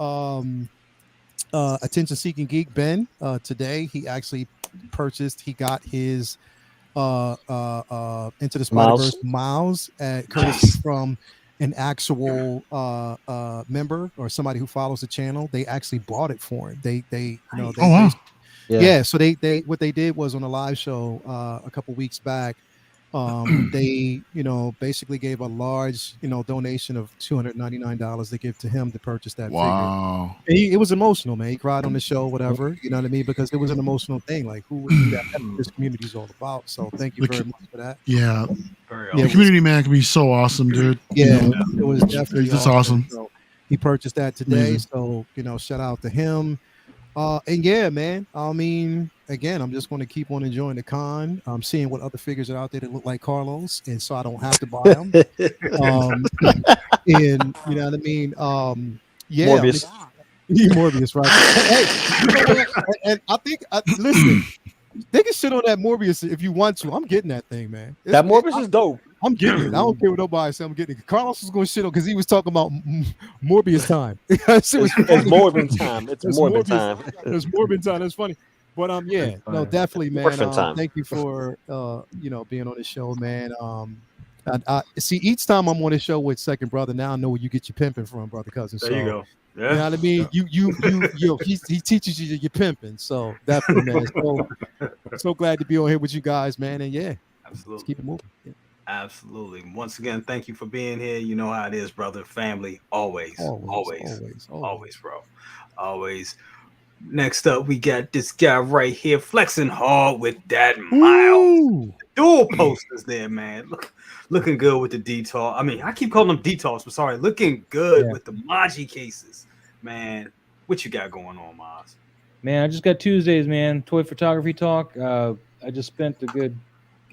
Attention Seeking Geek Ben. Today he actually he got his Into the Spider-Verse Miles at courtesy from an actual member or somebody who follows the channel. They actually bought it for him. So they what they did was on a live show a couple weeks back, they basically gave a large donation of $299 to give to him to purchase that figure. And it was emotional, man. He cried on the show, whatever, you know what I mean, because it was an emotional thing. Like that's what this community is all about. So thank you very much for that. Yeah, the community man can be so awesome, dude. Yeah, it was definitely just awesome. So he purchased that today. Amazing. So shout out to him. And yeah, man, I mean, again, I'm just going to keep on enjoying the con. I'm seeing what other figures are out there that look like Carlos, and so I don't have to buy them. And you know what I mean? Yeah, Morbius. Morbius, right? Hey, and I think, listen, they can shit on that Morbius if you want to. I'm getting that thing, man. That Morbius is dope. I'm getting it. I don't care what nobody says. I'm getting it. Carlos was going to shit on because he was talking about Morbius time. It's Morbin time. It's Morbin time. It's Morbin time. That's funny. But yeah, no, definitely, man. Thank you for being on the show, man. I see each time I'm on the show with Second Brother. Now I know where you get your pimping from, brother cousin. There you go. Yeah. You know what I mean? He teaches you your pimping. So definitely, man. So glad to be on here with you guys, man. And yeah, absolutely. Let's keep it moving. Yeah. Absolutely. Once again, thank you for being here. You know how it is, brother. Family, always, bro. Always. Next up, we got this guy right here flexing hard with that Miles. Dual posters there, man. Looking good with the detail. I mean, I keep calling them details, but sorry. Looking good with the Maji cases, man. What you got going on, Miles? Man, I just got Tuesdays, man. Toy photography talk. I just spent a good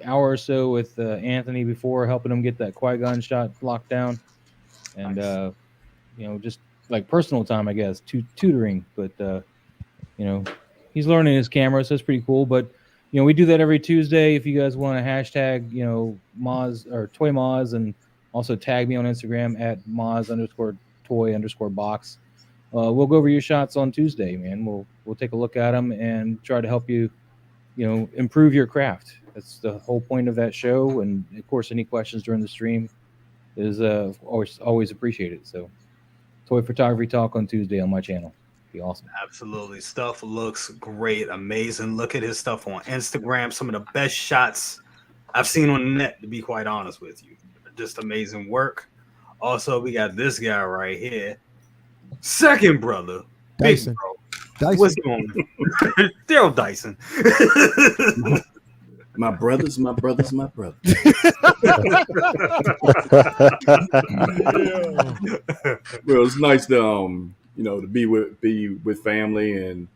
hour or so with Anthony before, helping him get that Qui-Gon shot locked down, and just like personal time, I guess, tutoring. But he's learning his camera, so it's pretty cool. But we do that every Tuesday. If you guys want to hashtag Moz or Toy Moz, and also tag me on Instagram at Moz_toy_box. We'll go over your shots on Tuesday, man. We'll take a look at them and try to help you improve your craft. That's the whole point of that show. And of course, any questions during the stream is always appreciated. So Toy Photography Talk on Tuesday on my channel. Be awesome. Absolutely. Stuff looks great, amazing. Look at his stuff on Instagram. Some of the best shots I've seen on the net, to be quite honest with you. Just amazing work. Also, we got this guy right here. Second brother. Dyson. Big bro. Dyson. What's going on? Daryl Dyson. My brothers. Bro, it's nice to to be with family and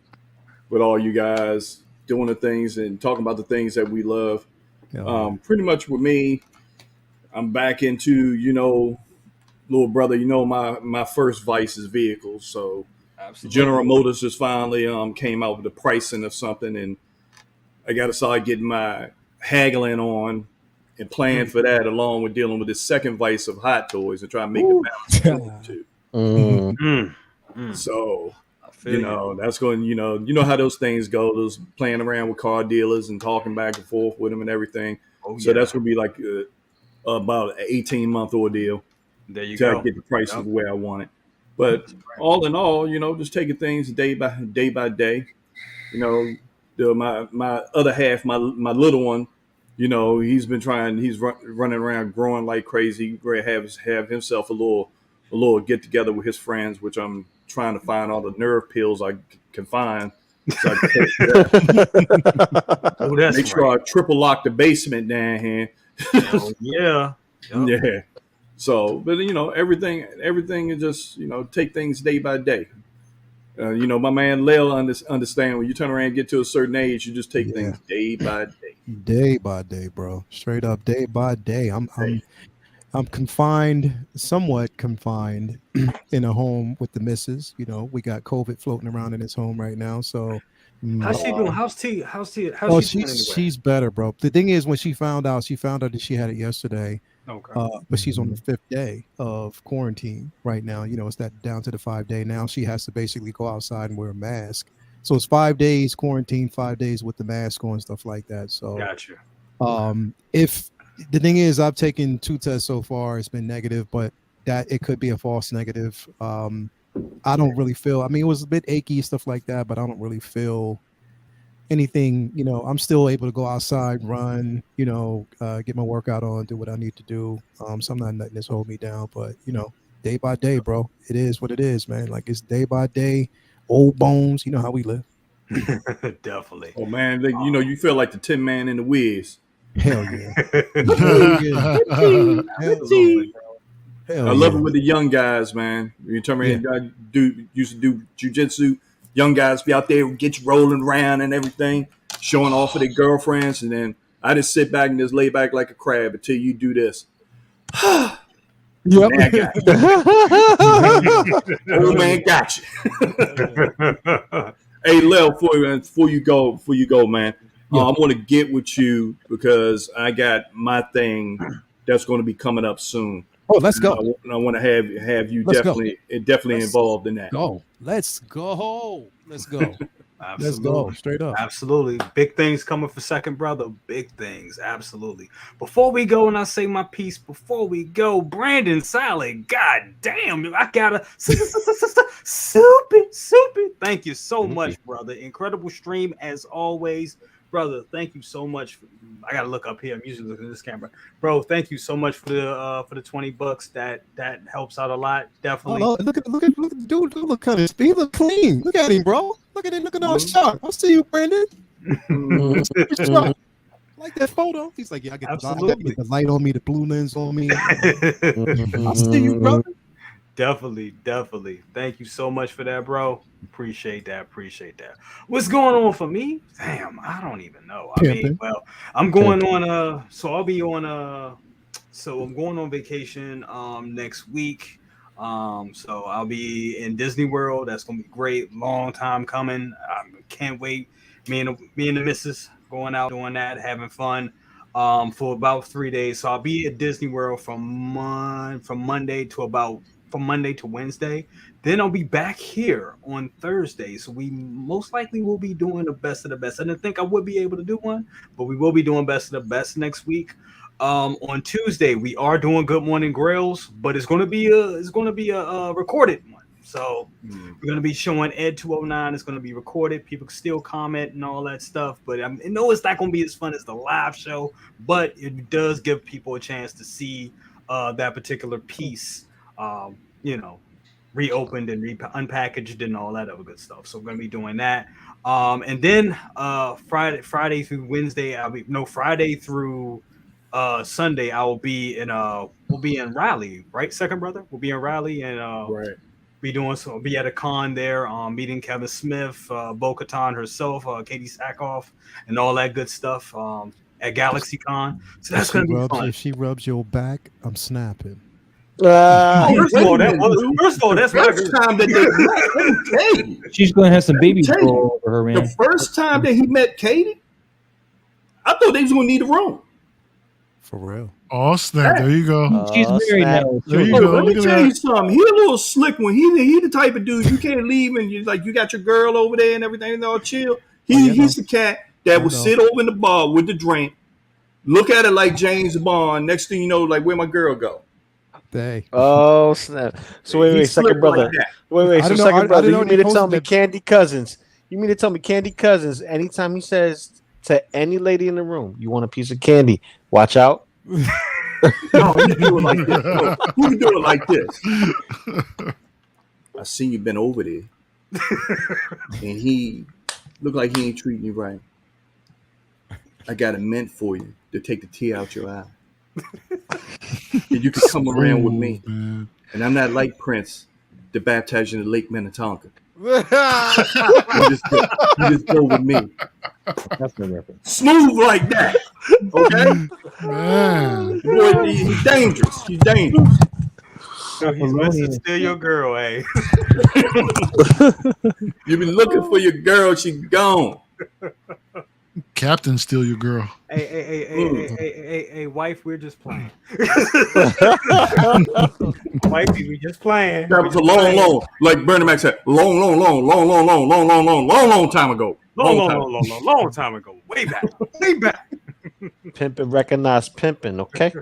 with all you guys doing the things and talking about the things that we love. Pretty much with me, I'm back into little brother. My first vice is vehicles. So Absolutely. General Motors just finally came out with the pricing of something, and I got to start getting my haggling on and plan for that, along with dealing with this second vice of Hot Toys and trying to make the balance between the two. So, that's going, how those things go, those playing around with car dealers and talking back and forth with them and everything. So that's going to be like about an 18-month ordeal. There you to go. Get the price of the way I want it. But all in all, just taking things day by day. My other half, my little one, he's been trying. He's running around, growing like crazy. Ready to have himself a little get together with his friends, which I'm trying to find all the nerve pills I can find. So I can make sure I triple lock the basement down here. Yeah. Yeah. So, but everything is just take things day by day. My man Lil understand when you turn around and get to a certain age, you just take things day by day. Day by day, bro. Straight up, day by day. I'm confined, somewhat confined, in a home with the missus. We got COVID floating around in his home right now. So how's she doing? How's T? She's better, bro. The thing is, when she found out that she had it yesterday. Okay. But she's on the 5th day of quarantine right now. It's that down to the 5-day. Now she has to basically go outside and wear a mask. So it's 5 days quarantine, 5 days with the mask on, stuff like that. So gotcha. If the thing is, I've taken 2 tests so far, it's been negative, but that it could be a false negative. I don't really feel, it was a bit achy, stuff like that, but I don't really feel anything. I'm still able to go outside, run, get my workout on, do what I need to do. So I'm not letting this hold me down, but day by day, bro, it is what it is, man. Like, it's day by day, old bones, how we live. Definitely. Oh man, you feel like the Tin Man in the Wiz. Hell yeah. I love it with the young guys, man. You turn around and used to do jujitsu. Young guys be out there, get you rolling around and everything, showing off for their girlfriends, and then I just sit back and just lay back like a crab until you do this. Yep. Old man got you. Hey, Lil, before you go, man, I want to get with you because I got my thing that's going to be coming up soon. Oh, let's go. I want to have you definitely involved in that. Let's go. Absolutely. Let's go. Straight up. Absolutely. Big things coming for second brother. Big things. Absolutely. Before we go, and I say my piece, before we go, Brandon Salad, god damn, I gotta soupy. Thank you so much, brother. Incredible stream as always. Brother, thank you so much. I gotta look up here. I'm usually looking at this camera, bro. Thank you so much for the $20. That helps out a lot. Definitely. Oh, look at the dude. Look kind of speed. Look clean. Look at him, bro. Look at him looking all sharp. I see you, Brandon. Like that photo. He's like, yeah, I get the light on me, the blue lens on me. I see you, brother. Definitely. Thank you so much for that, bro. Appreciate that. What's going on for me? Damn, I don't even know. I'm going on so I'm going on vacation next week. So I'll be in Disney World. That's gonna be great. Long time coming. Can't wait. Me and the missus going out doing that, having fun. For about 3 days. So I'll be at Disney World from Monday to Wednesday. Then I'll be back here on Thursday. So we most likely will be doing the best of the best. I didn't think I would be able to do one, but we will be doing best of the best next week. On Tuesday, we are doing Good Morning Grails, but it's going to be a recorded one. So we're gonna be showing Ed 209. It's gonna be recorded. People can still comment and all that stuff. But I know it's not gonna be as fun as the live show, but it does give people a chance to see that particular piece. Reopened and unpackaged and all that other good stuff. So we're gonna be doing that. And then Friday through Wednesday, Friday through Sunday, we'll be in Raleigh, right? Second brother, we'll be in Raleigh and Right. be at a con there, meeting Kevin Smith, Bo-Katan herself, Katie Sackhoff, and all that good stuff at Galaxy Con. So that's gonna be fun. If she rubs your back, I'm snapping. First of all, that's my first time that they met Katie. She's going to have some babies grow over her, man. The first time that he met Katie, I thought they was going to need a room. For real. Oh snap! There you go. She's married now. There you go. Let me Look at tell you that. something. He a little slick one. He the type of dude you can't leave and you got your girl over there and everything and all chill. He's the cat that will sit over in the bar with the drink, look at it like James Bond. Next thing you know, like where my girl go. Dang. Oh snap! So wait, second brother. Wait. So second brother, you mean to tell me Candy Cousins? You mean to tell me Candy Cousins? Anytime he says to any lady in the room, "You want a piece of candy?" Watch out. No, you do it like this. No, you do it like this. I seen you been over there, and he looked like he ain't treating you right. I got a mint for you to take the tear out your eye. And you can come around with me. Man. And I'm not like Prince to baptize you in the Lake Minnetonka. You just go with me. That's no reference. Smooth like that. Okay? Man. Boy, he's dangerous. He's dangerous. So he's messing steal your girl, eh? You've been looking for your girl, she gone. Captain, steal your girl. Hey, wife, we're just playing. Wifey, we just playing. That was a long, like Bernie Mac said, long time ago. Long time ago. Way back. Pimpin' recognize pimpin', okay?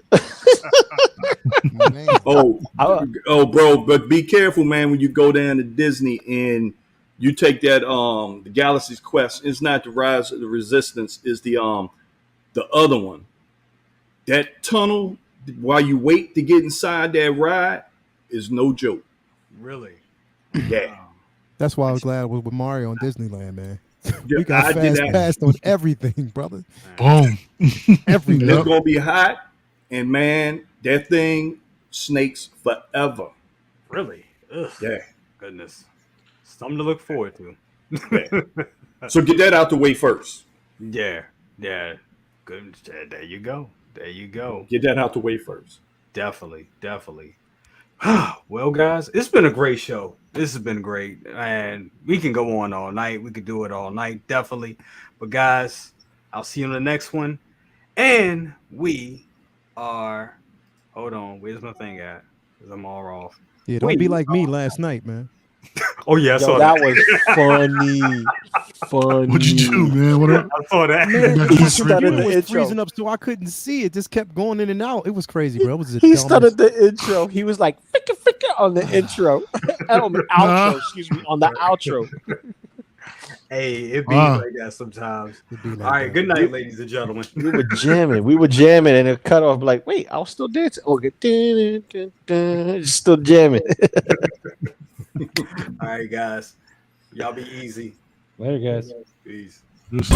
Oh, bro, but be careful, man, when you go down to Disney and you take that the Galaxy's Quest. It's not the Rise of the Resistance. It's the other one. That tunnel while you wait to get inside that ride is no joke. Really? Yeah. That's why I was glad I was with Mario on Disneyland, man. Yeah, We got fast on everything, brother. Boom. Everything. It's gonna be hot, and man, that thing snakes forever. Really? Ugh. Yeah. Goodness. Something to look forward to. Yeah. So get that out the way first. Yeah. Good. There you go. Get that out the way first. Definitely. Well, guys, it's been a great show. This has been great, and we can go on all night. We could do it all night, definitely. But guys, I'll see you on the next one. And we are. Hold on, where's my thing at? Because I'm all off. Yeah, don't be like me last night, man. Oh yeah, I saw that was funny. What'd you do, man? I saw that. Man, He started it the was intro. freezing up so I couldn't see it. Just kept going in and out. It was crazy, bro. It was He started the intro. He was like, "Ficka" on the intro. And on the outro, excuse me, on the outro. Hey, it be like that sometimes. Like all right, good night, ladies and gentlemen. We were jamming, and it cut off like, wait, I was still dancing. Okay, still jamming. All right, guys. Y'all be easy. Later, guys. Peace. This